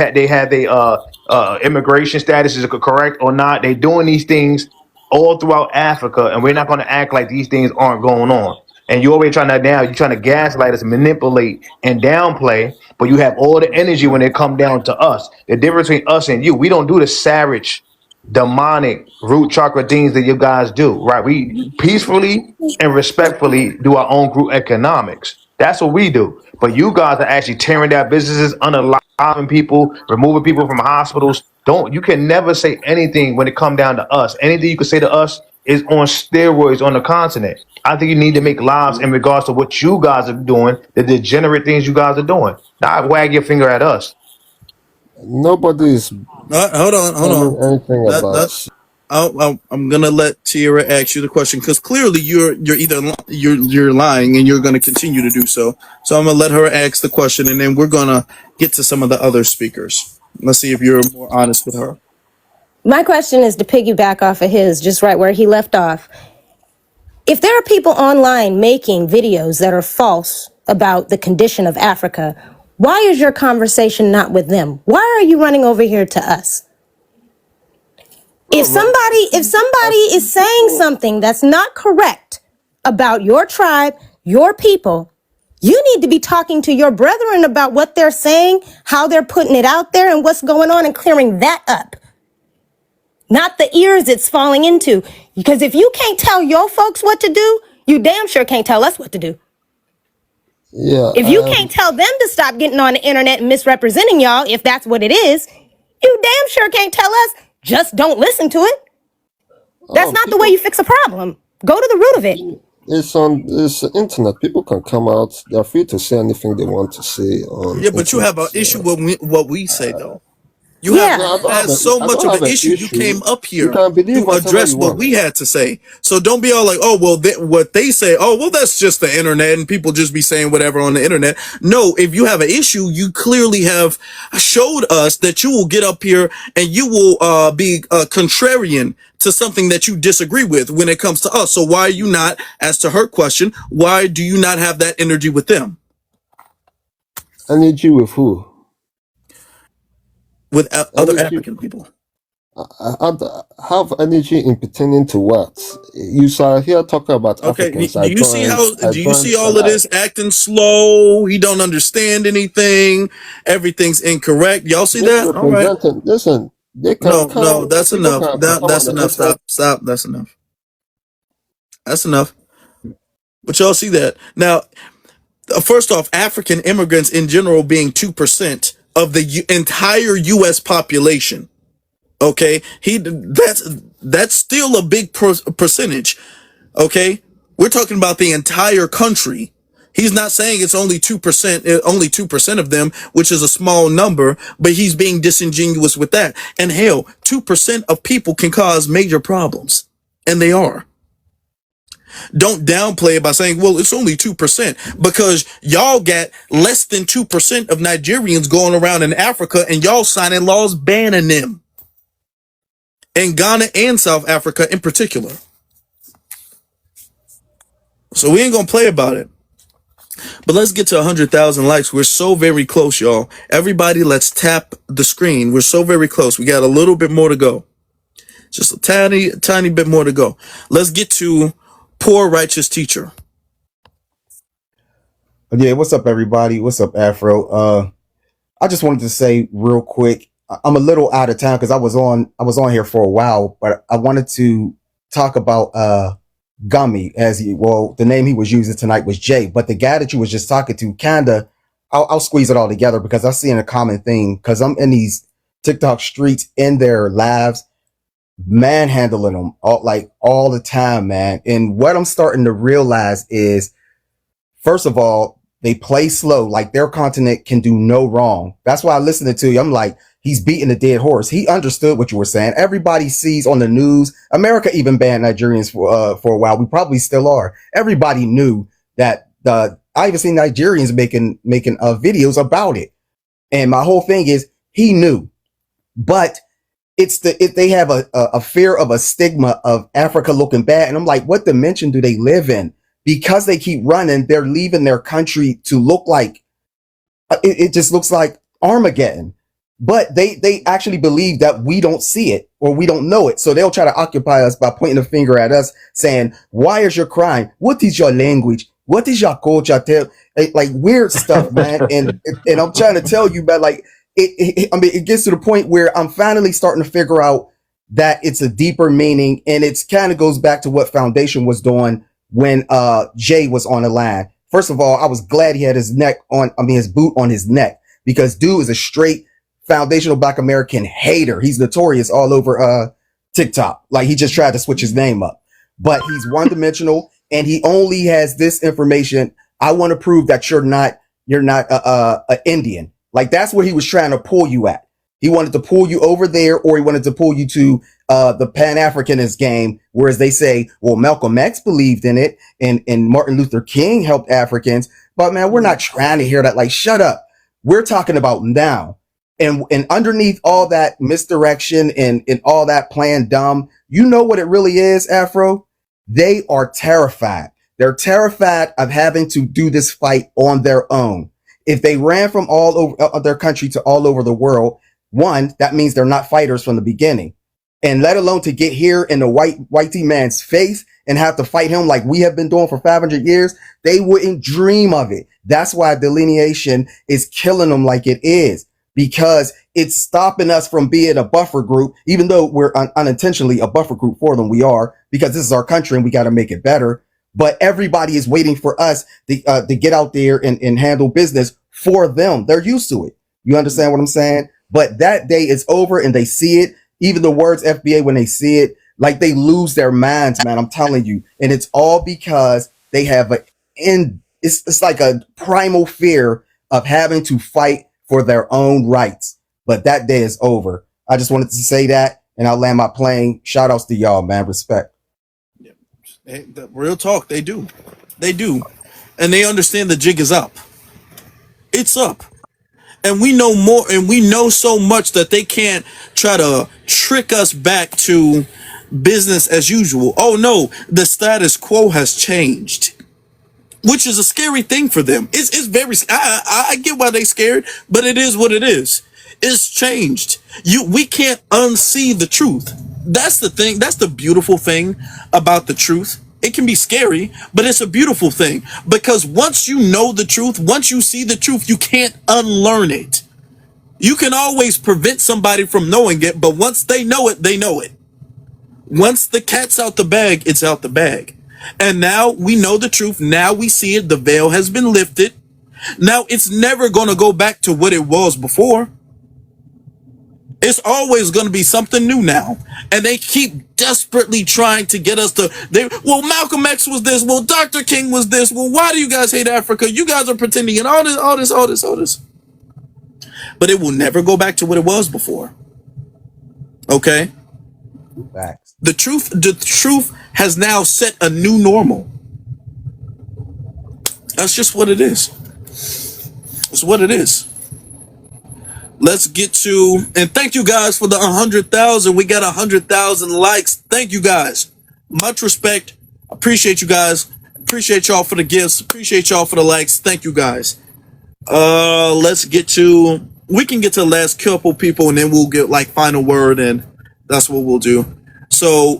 immigration status is correct or not. They're doing these things all throughout Africa, and we're not going to act like these things aren't going on. And you're already you're trying to gaslight us, manipulate, and downplay, but you have all the energy when it come down to us. The difference between us and you, we don't do the savage, demonic root chakra things that you guys do, right? We peacefully and respectfully do our own group economics. That's what we do. But you guys are actually tearing down businesses, unaliving people, removing people from hospitals. You can never say anything when it come down to us. Anything you can say to us is on steroids on the continent. I think you need to make lives in regards to what you guys are doing, the degenerate things you guys are doing. Not wag your finger at us. Nobody is Hold on. claiming anything about. That's I'm gonna let Tierra ask you the question, because clearly you're you're lying, and you're gonna continue to do so. So I'm gonna let her ask the question, and then we're gonna get to some of the other speakers. Let's see if you're more honest with her. My question is to piggyback off of his, just right where he left off. If there are people online making videos that are false about the condition of Africa, why is your conversation not with them? Why are you running over here to us? If somebody is saying something that's not correct about your tribe, your people, you need to be talking to your brethren about what they're saying, how they're putting it out there, and what's going on, and clearing that up. Not the ears it's falling into. Because if you can't tell your folks what to do, you damn sure can't tell us what to do. Yeah. If you can't tell them to stop getting on the internet and misrepresenting y'all, if that's what it is, you damn sure can't tell us, just don't listen to it. That's not the way People, you fix a problem. Go to the root of it. it's the internet. People can come out. They're free to say anything they want to say on Yeah, but you internet. have an issue with what we say though. You have Yeah. No, as so I much don't of an have an issue. You issue. came up You here can believe to whatever address you what want. we had to say. So don't be all like, oh, well, what they say, oh, well, that's just the internet and people just be saying whatever on the internet. No, if you have an issue, you clearly have showed us that you will get up here and you will be contrarian to something that you disagree with when it comes to us. So why are you not, as to her question, why do you not have that energy with them? Energy with who? With other Energy. African people? I have energy in pertaining to what? You saw here talking about Okay, Africans. do you see how, I do you joined see all of this acting slow? He don't understand anything. Everything's incorrect. Y'all see that? All right. misrepresenting. Listen, they can No, come. that's People enough. can come on That's the enough. internet. Stop. That's enough. That's enough. But y'all see that. Now, first off, African immigrants in general being 2% of the entire U.S. population. Okay. That's still a big percentage. Okay, we're talking about the entire country. He's not saying it's only 2%, only 2% of them, which is a small number, but he's being disingenuous with that. And hell, 2% of people can cause major problems. And they are. Don't downplay it by saying, well, it's only 2%, because y'all got less than 2% of Nigerians going around in Africa and y'all signing laws banning them. In Ghana and South Africa in particular. So we ain't gonna play about it. But let's get to 100,000 likes. We're so very close, y'all. Everybody, let's tap the screen. We're so very close. We got a little bit more to go. Just a tiny bit more to go. Let's get to Poor Righteous Teacher. Yeah, what's up, everybody? What's up, Afro? I just wanted to say real quick, I'm a little out of town because I was on here for a while, but I wanted to talk about Gummy the name he was using tonight was Jay, but the guy that you was just talking to, kinda, I'll squeeze it all together because I see a common thing because I'm in these TikTok streets in their lives, manhandling them all the time, man. And what I'm starting to realize is, first of all, they play slow, like their continent can do no wrong. That's why I listened to you. I'm like, he's beating a dead horse. He understood what you were saying. Everybody sees on the news. America even banned Nigerians for a while. We probably still are. Everybody knew that. I even seen Nigerians making videos about it. And my whole thing is, he knew, but they have a fear of a stigma of Africa looking bad. And I'm like, what dimension do they live in? Because they keep running, they're leaving their country to look like it just looks like Armageddon. But they actually believe that we don't see it or we don't know it. So they'll try to occupy us by pointing a finger at us saying, why is your crime? What is your language? What is your culture? Like weird stuff, man. And I'm trying to tell you, man, like it gets to the point where I'm finally starting to figure out that it's a deeper meaning, and it's kind of goes back to what Foundation was doing when Jay was on the line. First of all, I was glad he had his boot on his neck, because dude is a straight foundational Black American hater. He's notorious all over TikTok. Like, he just tried to switch his name up, but he's one dimensional and he only has this information. I want to prove that you're not an Indian. Like, that's what he was trying to pull you at. He wanted to pull you over there, or he wanted to pull you to the Pan-Africanist game, whereas they say, well, Malcolm X believed in it and Martin Luther King helped Africans. But man, we're not trying to hear that. Like, shut up. We're talking about now. And underneath all that misdirection and all that playing dumb, you know what it really is, Afro? They are terrified. They're terrified of having to do this fight on their own. If they ran from all over their country to all over the world, one, that means they're not fighters from the beginning. And let alone to get here in the white man's face and have to fight him like we have been doing for 500 years, they wouldn't dream of it. That's why delineation is killing them like it is, because it's stopping us from being a buffer group, even though we're unintentionally a buffer group for them. We are, because this is our country and we got to make it better. But everybody is waiting for us to get out there and handle business for them. They're used to it. You understand what I'm saying? But that day is over and they see it. Even the words FBA, when they see it, Like they lose their minds, man. I'm telling you. And it's all because they have it's like a primal fear of having to fight for their own rights. But that day is over. I just wanted to say that, and I'll land my plane. Shout outs to y'all, man. Respect. The real talk, they do. They do. And they understand the jig is up. It's up. And we know more, and we know so much that they can't try to trick us back to business as usual. Oh no, the status quo has changed, which is a scary thing for them. It's very. I get why they scared, but it is what it is. It's changed. We can't unsee the truth. That's the thing. That's the beautiful thing about the truth. It can be scary, but it's a beautiful thing because once you know the truth, once you see the truth, you can't unlearn it. You can always prevent somebody from knowing it, but once they know it, they know it. Once the cat's out the bag, it's out the bag. And now we know the truth. Now we see it. The veil has been lifted. Now it's never going to go back to what it was before. It's always going to be something new now. And they keep desperately trying to get us to, well, Malcolm X was this. Well, Dr. King was this. Well, why do you guys hate Africa? You guys are pretending and all this. But it will never go back to what it was before. Okay? Facts. The truth has now set a new normal. That's just what it is. It's what it is. Let's get to, and thank you guys for the 100,000. We got 100,000 likes. Thank you guys. Much respect. Appreciate you guys. Appreciate y'all for the gifts. Appreciate y'all for the likes. Thank you guys. Let's get to, we can get to the last couple people and then we'll get like final word and that's what we'll do. So,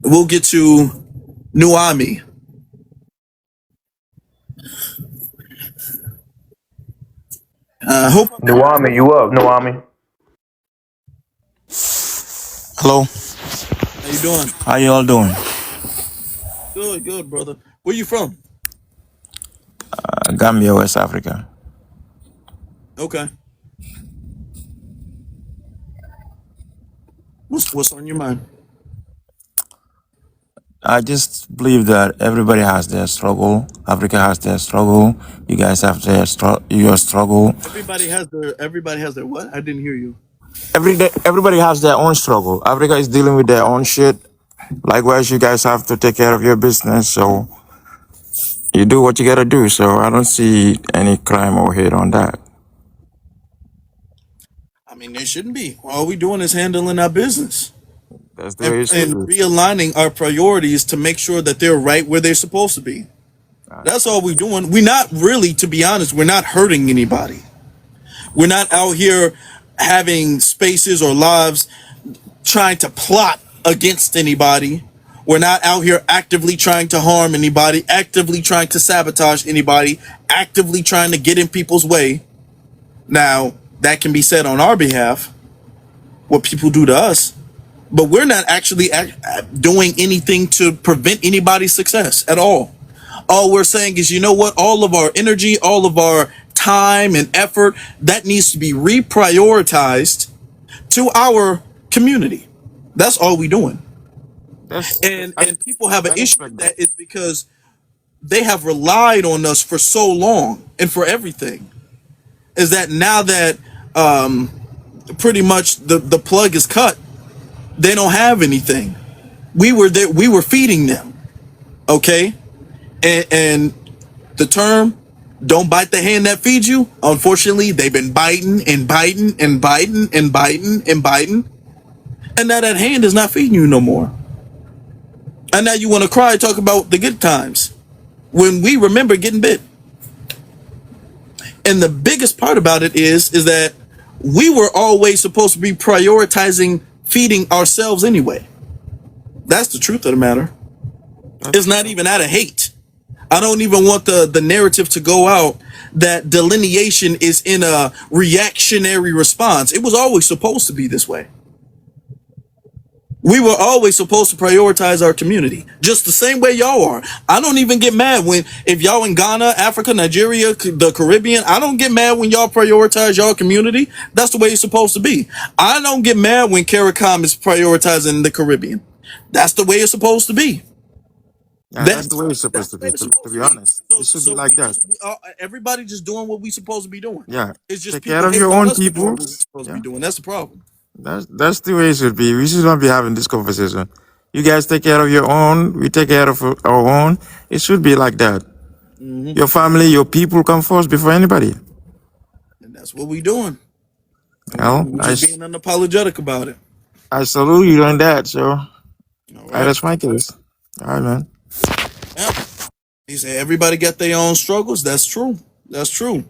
we'll get to Nuami. Hope Nuami, you up, Nuami? Hello. How you doing? How you all doing? Good, brother. Where you from? Gambia, West Africa. Okay. What's on your mind? I just believe that everybody has their struggle. Africa has their struggle. You guys have your struggle. Everybody has their what? I didn't hear you. Everybody has their own struggle. Africa is dealing with their own shit. Likewise, you guys have to take care of your business. So you do what you gotta do. So I don't see any crime or hate on that. I mean, there shouldn't be. All we doing is handling our business That's the way it should and be. realigning our priorities to make sure that they're right where they're supposed to be. That's all we're doing. We're not really, to be honest, we're not hurting anybody. We're not out here having spaces or lives trying to plot against anybody. We're not out here actively trying to harm anybody, actively trying to sabotage anybody, actively trying to get in people's way. Now, that can be said on our behalf, what people do to us, but we're not actually doing anything to prevent anybody's success at all. All we're saying is, you know what? All of our energy, all of our time and effort, that needs to be reprioritized to our community. That's all we're doing. And people have an issue with that is because they have relied on us for so long and for everything. Is that now that pretty much the plug is cut, they don't have anything. We were there, we were feeding them. Okay? And the term, don't bite the hand that feeds you, unfortunately, they've been biting and biting and biting and biting and biting. And now that hand is not feeding you no more. And now you want to cry, talk about the good times when we remember getting bit. And the biggest part about it is that we were always supposed to be prioritizing feeding ourselves anyway. That's the truth of the matter. It's not even out of hate. I don't even want the narrative to go out that delineation is in a reactionary response. It was always supposed to be this way. We were always supposed to prioritize our community, just the same way y'all are. I don't even get mad when, if y'all in Ghana, Africa, Nigeria, the Caribbean, I don't get mad when y'all prioritize y'all community. That's the way it's supposed to be. I don't get mad when CARICOM is prioritizing the Caribbean. That's the way it's supposed to be. Yeah, that's the That's way it's that's supposed to the way be. it's To supposed to be be. honest, it So should be so like we that. just everybody just doing what we supposed to be doing. Yeah, It's just take care people of your hating on own us for doing people. what we're supposed to be Yeah, doing. That's the problem. that's the way it should be. We should not be having this conversation. You guys take care of your own. We take care of our own. It should be like that. Hmm. Your family, your people come first before anybody. And that's what we doing. And Well, we're just being unapologetic about it. I salute you on that. So All right. that's my case. All right, man. Yeah. He said everybody got their own struggles. That's true. That's true.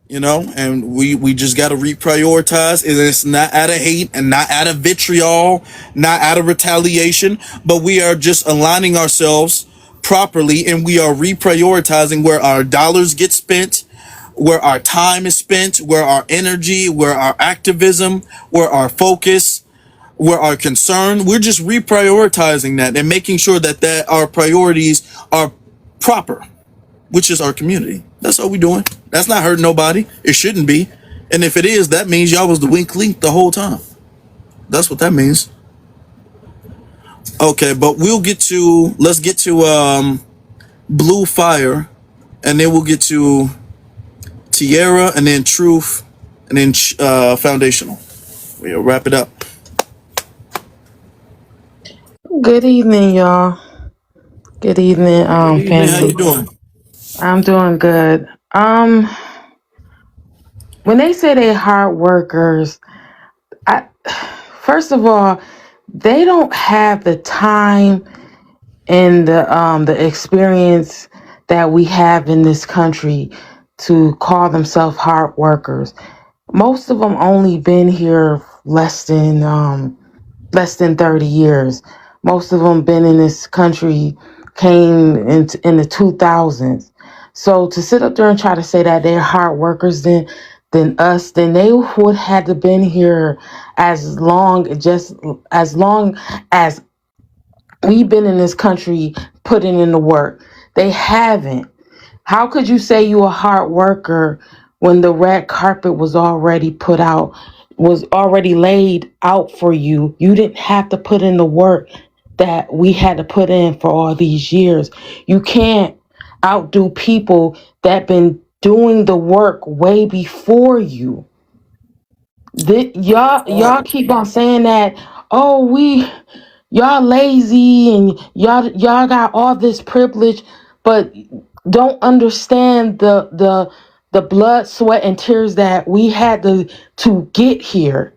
You know, and we just got to reprioritize. And it's not out of hate and not out of vitriol, not out of retaliation, but we are just aligning ourselves properly, and we are reprioritizing where our dollars get spent, where our time is spent, where our energy, where our activism, where our focus, where our concern. We're just reprioritizing that and making sure that our priorities are proper, which is our community. That's all we doing. That's not hurting nobody. It shouldn't be. And if it is, that means y'all was the weak link the whole time. That's what that means. Okay, but let's get to Blue Fire, and then we'll get to Tierra, and then Truth, and then Foundational. We'll wrap it up. Good evening, y'all. Good evening, Good evening. How family. you doing? I'm doing good. When they say they hard workers, I first of all, they don't have the time and the experience that we have in this country to call themselves hard workers. Most of them only been here less than 30 years. Most of them been in this country, came in the 2000s. So to sit up there and try to say that they're hard workers than us, then they would have to been here just as long as we've been in this country putting in the work. They haven't. How could you say you a hard worker when the red carpet was already laid out for you? You didn't have to put in the work that we had to put in for all these years. You can't outdo people that been doing the work way before you. Y'all keep on saying that, oh, y'all lazy and y'all got all this privilege, but don't understand the blood, sweat, and tears that we had to get here.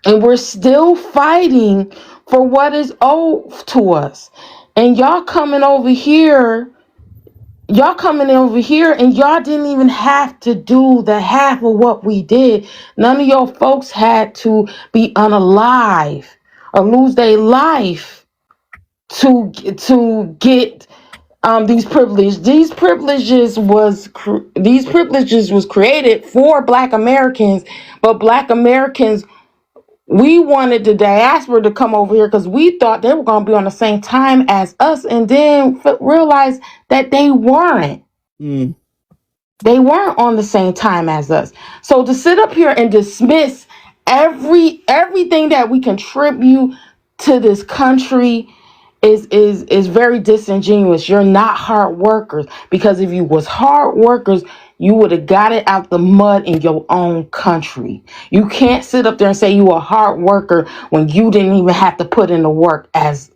And we're still fighting for what is owed to us. And y'all coming over here and y'all didn't even have to do the half of what we did. None of your folks had to be unalive or lose their life to get these privileges. These privileges was created for Black Americans, but Black Americans, we wanted the diaspora to come over here because we thought they were going to be on the same time as us, and then realized that they weren't. Mm. They weren't on the same time as us. So to sit up here and dismiss everything that we contribute to this country is very disingenuous. You're not hard workers, because if you was hard workers, you would have got it out the mud in your own country. You can't sit up there and say you a hard worker when you didn't even have to put in the work as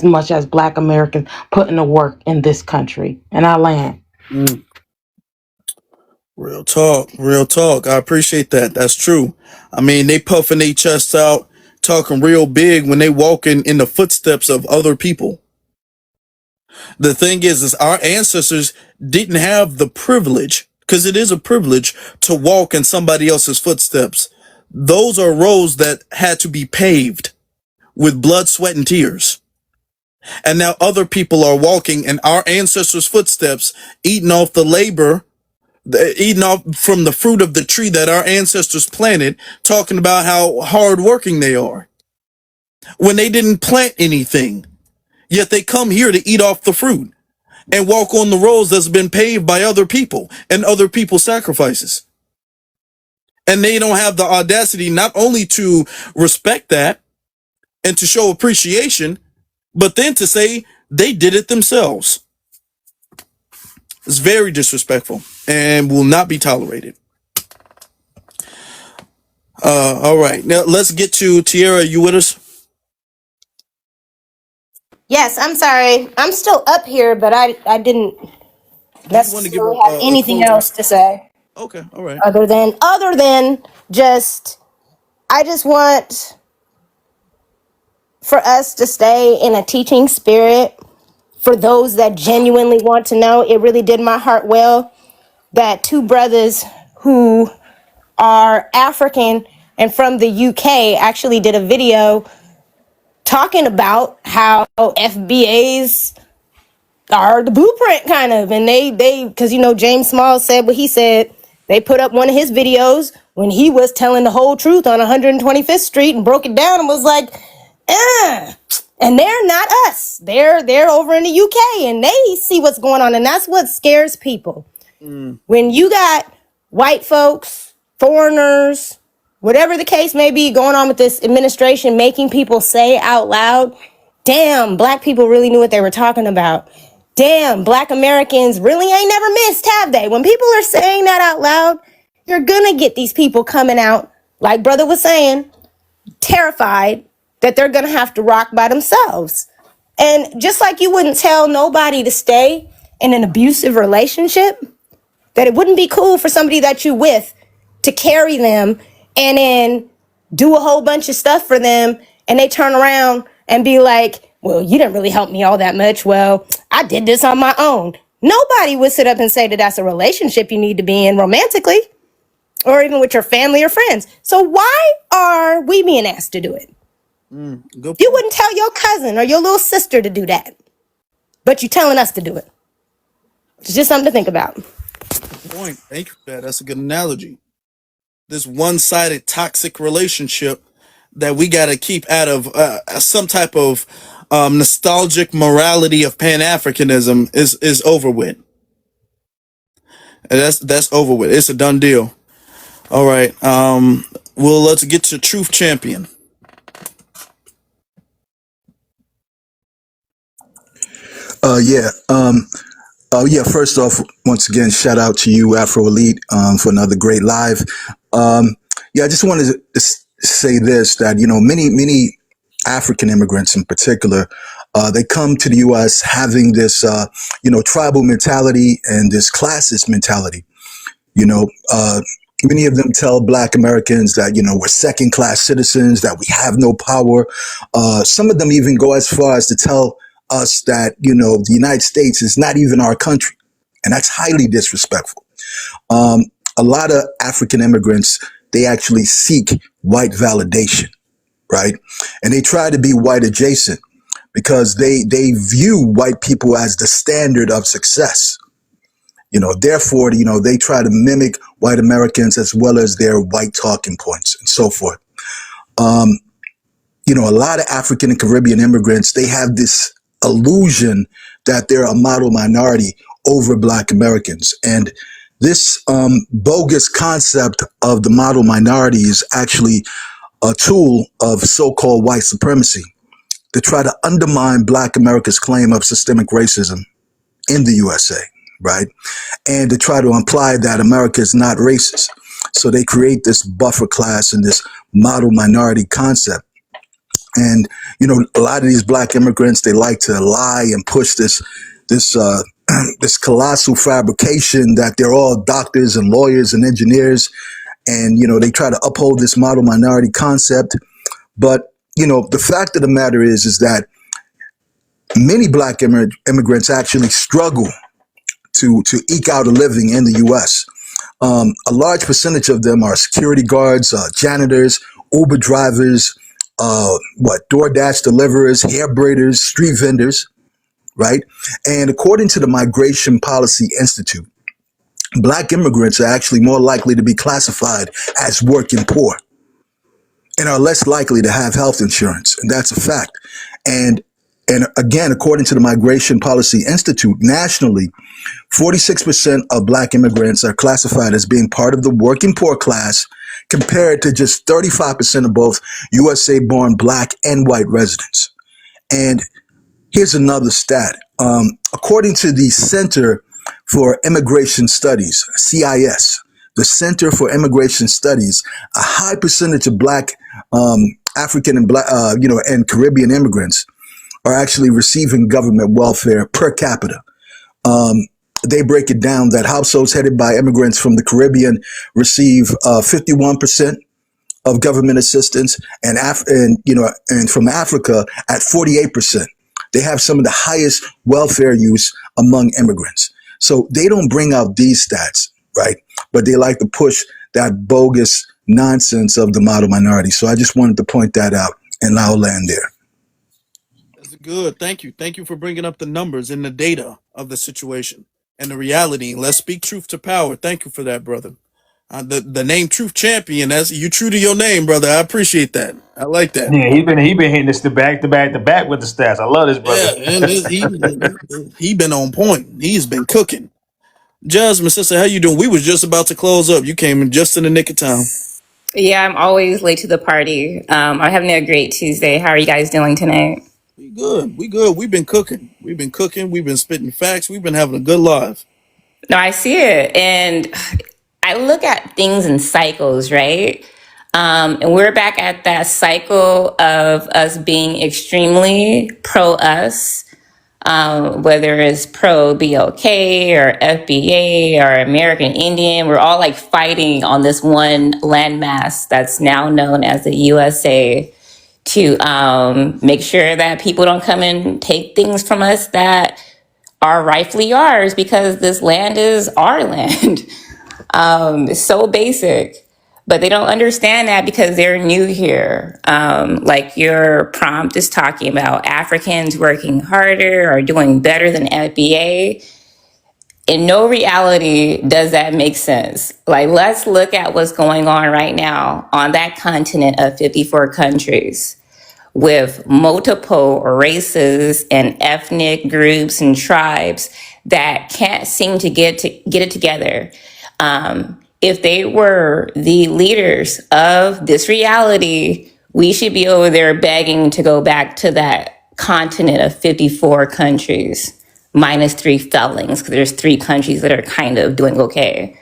much as Black Americans put in the work in this country. And I land. Mm. Real talk, real talk. I appreciate that. That's true. I mean, they puffing their chests out, talking real big when they walking in the footsteps of other people. The thing is our ancestors didn't have the privilege, because it is a privilege, to walk in somebody else's footsteps. Those are roads that had to be paved with blood, sweat, and tears. And now other people are walking in our ancestors' footsteps, eating off the labor, eating off from the fruit of the tree that our ancestors planted, talking about how hardworking they are. when they didn't plant anything, yet they come here to eat off the fruit and walk on the roads that's been paved by other people and other people's sacrifices. And they don't have the audacity not only to respect that and to show appreciation, but then to say they did it themselves. It's very disrespectful and will not be tolerated. All right, now let's get to Tierra. You with us? Yes, I'm sorry. I'm still up here, but I didn't Do you want to give necessarily have a anything closing? else to say Okay, all right. other than just I just want for us to stay in a teaching spirit for those that genuinely want to know. It really did my heart well that two brothers who are African and from the UK actually did a video talking about how FBAs are the blueprint kind of, and they because James Small said what he said. They put up one of his videos when he was telling the whole truth on 125th Street and broke it down and was like, and they're not us. They're over in the UK and they see what's going on, and that's what scares people. When you got white folks, foreigners, whatever the case may be going on with this administration, making people say out loud, damn, black people really knew what they were talking about. Damn, black Americans really ain't never missed, have they? When people are saying that out loud, you're gonna get these people coming out, like brother was saying, terrified that they're gonna have to rock by themselves. And just like you wouldn't tell nobody to stay in an abusive relationship, that it wouldn't be cool for somebody that you with to carry them and then do a whole bunch of stuff for them and they turn around and be like, well, you didn't really help me all that much. Well, I did this on my own. Nobody would sit up and say that that's a relationship you need to be in romantically or even with your family or friends. So why are we being asked to do it? You wouldn't tell your cousin or your little sister to do that, but you're telling us to do it. It's just something to think about. Point. Thank you for that. That's a good analogy. This one-sided toxic relationship that we got to keep out of some type of nostalgic morality of Pan-Africanism is over with. And that's over with. It's a done deal. All right. Well, let's get to Truth Champion. Yeah. Yeah. First off, once again, shout out to you, Afro Elite, for another great live. Yeah, I just wanted to say this, that, many African immigrants in particular, they come to the U.S. having this, tribal mentality and this classist mentality. Many of them tell black Americans that, we're second class citizens, that we have no power. Some of them even go as far as to tell us that, the United States is not even our country. And that's highly disrespectful. A lot of African immigrants, they actually seek white validation, right? And they try to be white adjacent because they view white people as the standard of success. Therefore, they try to mimic white Americans as well as their white talking points and so forth. A lot of African and Caribbean immigrants, they have this illusion that they're a model minority over black Americans. And this bogus concept of the model minority is actually a tool of so-called white supremacy to try to undermine black America's claim of systemic racism in the USA, right? And to try to imply that America is not racist. So they create this buffer class and this model minority concept. And, a lot of these black immigrants, they like to lie and push this this colossal fabrication that they're all doctors and lawyers and engineers. And, they try to uphold this model minority concept. But, the fact of the matter is that many black immigrants actually struggle to eke out a living in the U.S. A large percentage of them are security guards, janitors, Uber drivers, DoorDash deliverers, hair braiders, street vendors, right? And according to the Migration Policy Institute, black immigrants are actually more likely to be classified as working poor. and are less likely to have health insurance. And that's a fact. And again, according to the Migration Policy Institute, nationally, 46% of Black immigrants are classified as being part of the working poor class, compared to just 35% of both USA-born Black and white residents. And here's another stat. According to the Center for Immigration Studies, CIS, the Center for Immigration Studies, a high percentage of Black, African and Black, and Caribbean immigrants are actually receiving government welfare per capita. They break it down that households headed by immigrants from the Caribbean receive 51% of government assistance, and from Africa at 48%. They have some of the highest welfare use among immigrants. So they don't bring out these stats, right? But they like to push that bogus nonsense of the model minority. So I just wanted to point that out, and I'll land there. That's good. Thank you. Thank you for bringing up the numbers and the data of the situation and the reality. Let's speak truth to power. Thank you for that, brother. The name Truth Champion, that's you true to your name, brother. I appreciate that. I like that. Yeah, he been hitting this to back with the stats. I love this Yeah, brother. and he been on point. He's been cooking. Jasmine, sister, how you doing? We was just about to close up. You came in just in the nick of time. Yeah, I'm always late to the party. I'm having a great Tuesday. How are you guys doing tonight? We good. We good. We've been cooking. We've been cooking. We've been spitting facts. We've been having a good life. No, I see it. And I look at things in cycles, right? And we're back at that cycle of us being extremely pro us, whether it's pro BLK or FBA or American Indian. We're all like fighting on this one landmass that's now known as the USA to make sure that people don't come and take things from us that are rightfully ours, because this land is our land. It's so basic, but they don't understand that because they're new here. Like your prompt is talking about Africans working harder or doing better than FBA. In no reality does that make sense. Like, let's look at what's going on right now on that continent of 54 countries, with multiple races and ethnic groups and tribes that can't seem to get it together. If they were the leaders of this reality, we should be over there begging to go back to that continent of 54 countries, minus 3 felons, because there's 3 countries that are kind of doing okay.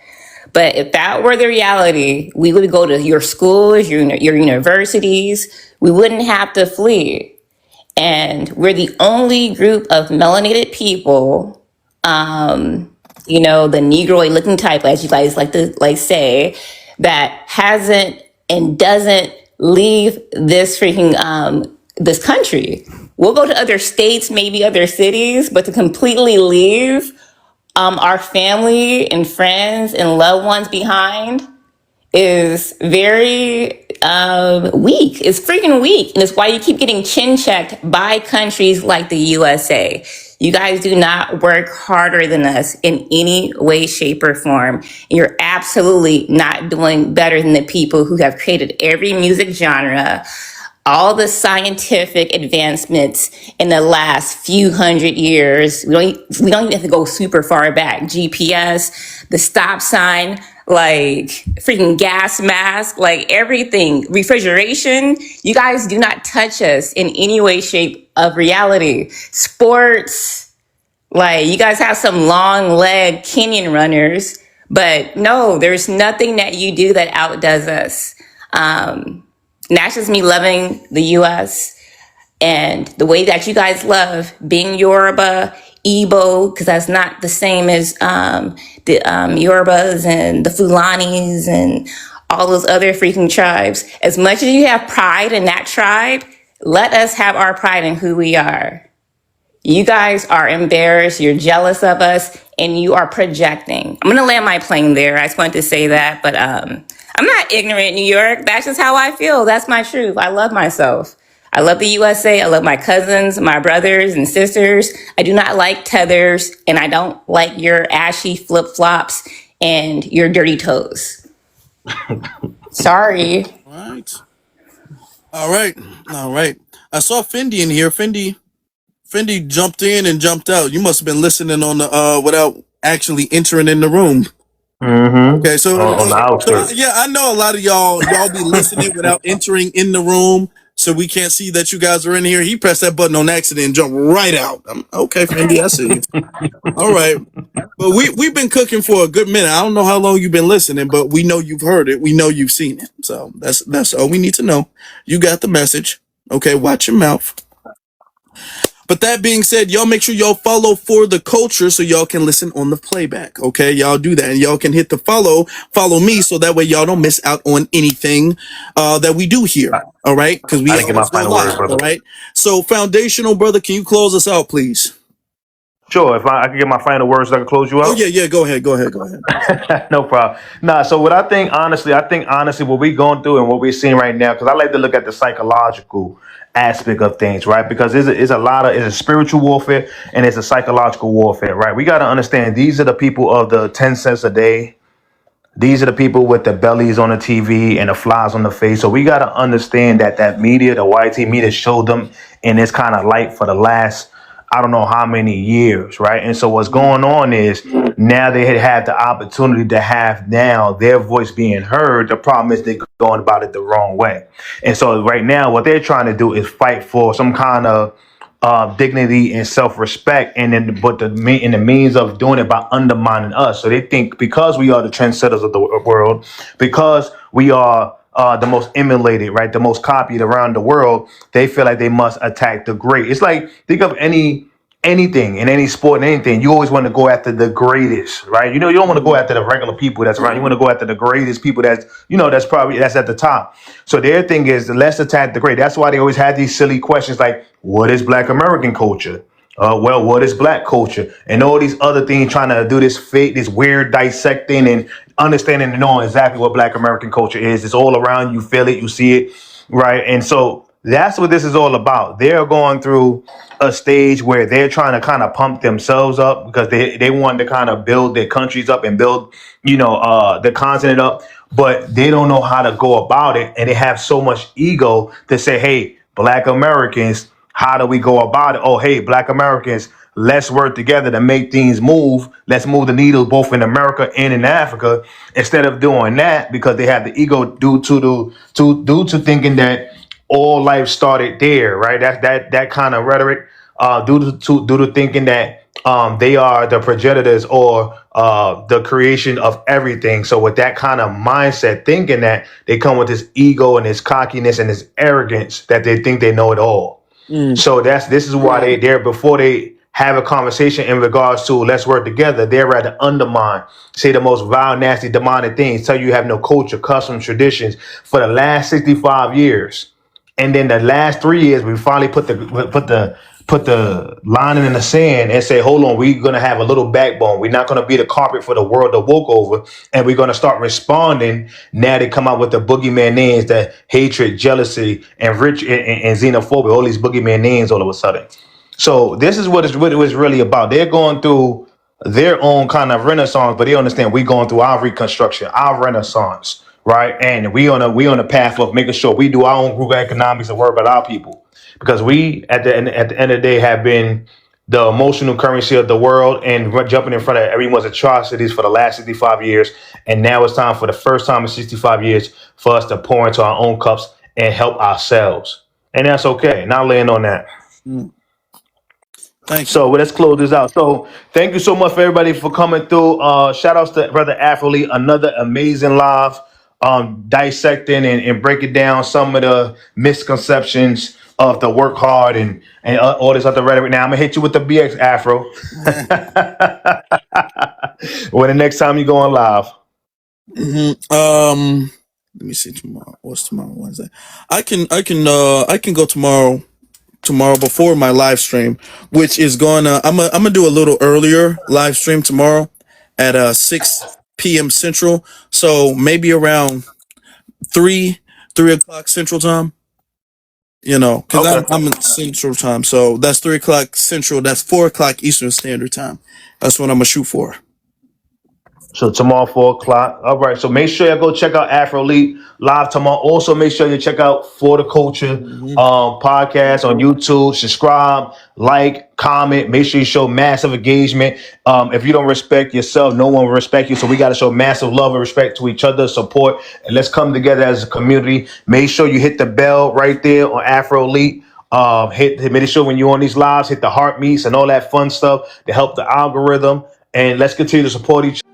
But if that were the reality, we would go to your schools, your universities. We wouldn't have to flee. And we're the only group of melanated people, the Negroid looking type, as you guys like to say, that hasn't and doesn't leave this this country. We'll go to other states, maybe other cities, but to completely leave our family and friends and loved ones behind is very weak. It's freaking weak. And it's why you keep getting chin checked by countries like the USA. You guys do not work harder than us in any way, shape, or form. You're absolutely not doing better than the people who have created every music genre, all the scientific advancements in the last few hundred years. We don't even have to go super far back. GPS, the stop sign, like freaking gas mask, like everything, refrigeration. You guys do not touch us in any way, shape of reality. Sports, like you guys have some long leg Kenyan runners, but no, there's nothing that you do that outdoes us. And that's just me loving the US and the way that you guys love being Yoruba, Igbo, because that's not the same as the Yorubas and the Fulanis and all those other freaking tribes. As much as you have pride in that tribe, let us have our pride in who we are. You guys are embarrassed, you're jealous of us, and you are projecting. I'm gonna land my plane there. I just wanted to say that, but I'm not ignorant, New York. That's just how I feel. That's my truth. I love myself. I love the USA. I love my cousins, my brothers and sisters. I do not like tethers, and I don't like your ashy flip-flops and your dirty toes. Sorry. All right. All right, all right. I saw Fendi in here. Fendi jumped in and jumped out. You must have been listening on the without actually entering in the room. Mm-hmm. Okay, so On the outskirts. yeah, I know a lot of y'all be listening without entering in the room, so we can't see that you guys are in here. He pressed that button on accident and jumped right out. Okay, Fendi, I see you. All right, but we've been cooking for a good minute. I don't know how long you've been listening, but we know you've heard it. We know you've seen it. So that's all we need to know. You got the message. Okay, watch your mouth. But that being said, y'all make sure y'all follow For the Culture so y'all can listen on the playback. Okay, y'all do that, and y'all can hit the follow me, so that way y'all don't miss out on anything that we do here. All right, because I we didn't get my always go final word, live. All brother. right. So, foundational brother, can you close us out, please? Sure, if I can get my final words, so I can close you Oh out. yeah, yeah. Go ahead, go ahead, go ahead. No problem. Nah, so what I think honestly, what we're going through and what we're seeing right now, because I like to look at the psychological aspect of things, right? Because it's a spiritual warfare and it's a psychological warfare, right? We got to understand these are the people of the 10 cents a day. These are the people with the bellies on the TV and the flies on the face. So we got to understand that media, the YT media, showed them in this kind of light for the last, I don't know how many years, right? And so what's going on is now they had the opportunity to have now their voice being heard. The problem is they're going about it the wrong way. And so right now, what they're trying to do is fight for some kind of dignity and self-respect, and then but in the means of doing it by undermining us. So they think because we are the trendsetters of the world, because we are the most emulated, right, the most copied around the world, they feel like they must attack the great. It's like think of anything in any sport and anything, you always want to go after the greatest, right? You know, you don't want to go after the regular people that's around. You want to go after the greatest people that's at the top. So their thing is let's attack the great. That's why they always had these silly questions like, what is Black American culture? Well, what is Black culture? And all these other things, trying to do this fake, this weird dissecting and understanding and knowing exactly what Black American culture is. It's all around you, feel it, you see it, right? And so that's what this is all about. They're going through a stage where they're trying to kind of pump themselves up because they want to kind of build their countries up and build, the continent up, but they don't know how to go about it. And they have so much ego to say, hey, Black Americans, how do we go about it? Oh, hey, Black Americans, let's work together to make things move. Let's move the needle both in America and in Africa. Instead of doing that, because they have the ego due to thinking that all life started there, right? That kind of rhetoric, due to thinking that they are the progenitors or the creation of everything. So with that kind of mindset, thinking that, they come with this ego and this cockiness and this arrogance that they think they know it all. So this is why they're before they have a conversation in regards to let's work together, they're rather undermine, say the most vile, nasty, demonic things, tell you have no culture, customs, traditions for the last 65 years. And then the last 3 years, we finally put the line in the sand and say, hold on, we're gonna have a little backbone. We're not gonna be the carpet for the world to walk over, and we're gonna start responding. Now they come out with the boogeyman names, the hatred, jealousy, and xenophobia, all these boogeyman names all of a sudden. So this is what it was really about. They're going through their own kind of renaissance, but they understand we going through our reconstruction, our renaissance, right? And we on a path of making sure we do our own group economics and worry about our people, because we at the end of the day have been the emotional currency of the world and jumping in front of everyone's atrocities for the last 65 years. And now it's time for the first time in 65 years for us to pour into our own cups and help ourselves. And that's okay. Not laying on that. Thank you. So let's close this out. So thank you so much for everybody for coming through. Shout outs to Brother Afroly, another amazing live, dissecting and breaking down some of the misconceptions of the work hard and all this other rhetoric. Now I'm gonna hit you with the BX Afro. When the next time you go on live. Let me see tomorrow. What's tomorrow? Wednesday. I can go tomorrow before my live stream, which is gonna I'm gonna do a little earlier live stream tomorrow at 6 p.m. Central. So maybe around 3 o'clock Central time. Because Okay. I'm in Central time, so that's 3 o'clock Central. That's 4 o'clock Eastern Standard Time. That's what I'm gonna shoot for. So tomorrow 4 o'clock. All right. So make sure you go check out Afro Elite live tomorrow. Also make sure you check out For the Culture podcast on YouTube. Subscribe, like, comment. Make sure you show massive engagement. If you don't respect yourself, no one will respect you. So we got to show massive love and respect to each other, support, and let's come together as a community. Make sure you hit the bell right there on Afro Elite. Make sure when you're on these lives, hit the heart meets and all that fun stuff to help the algorithm. And let's continue to support each other.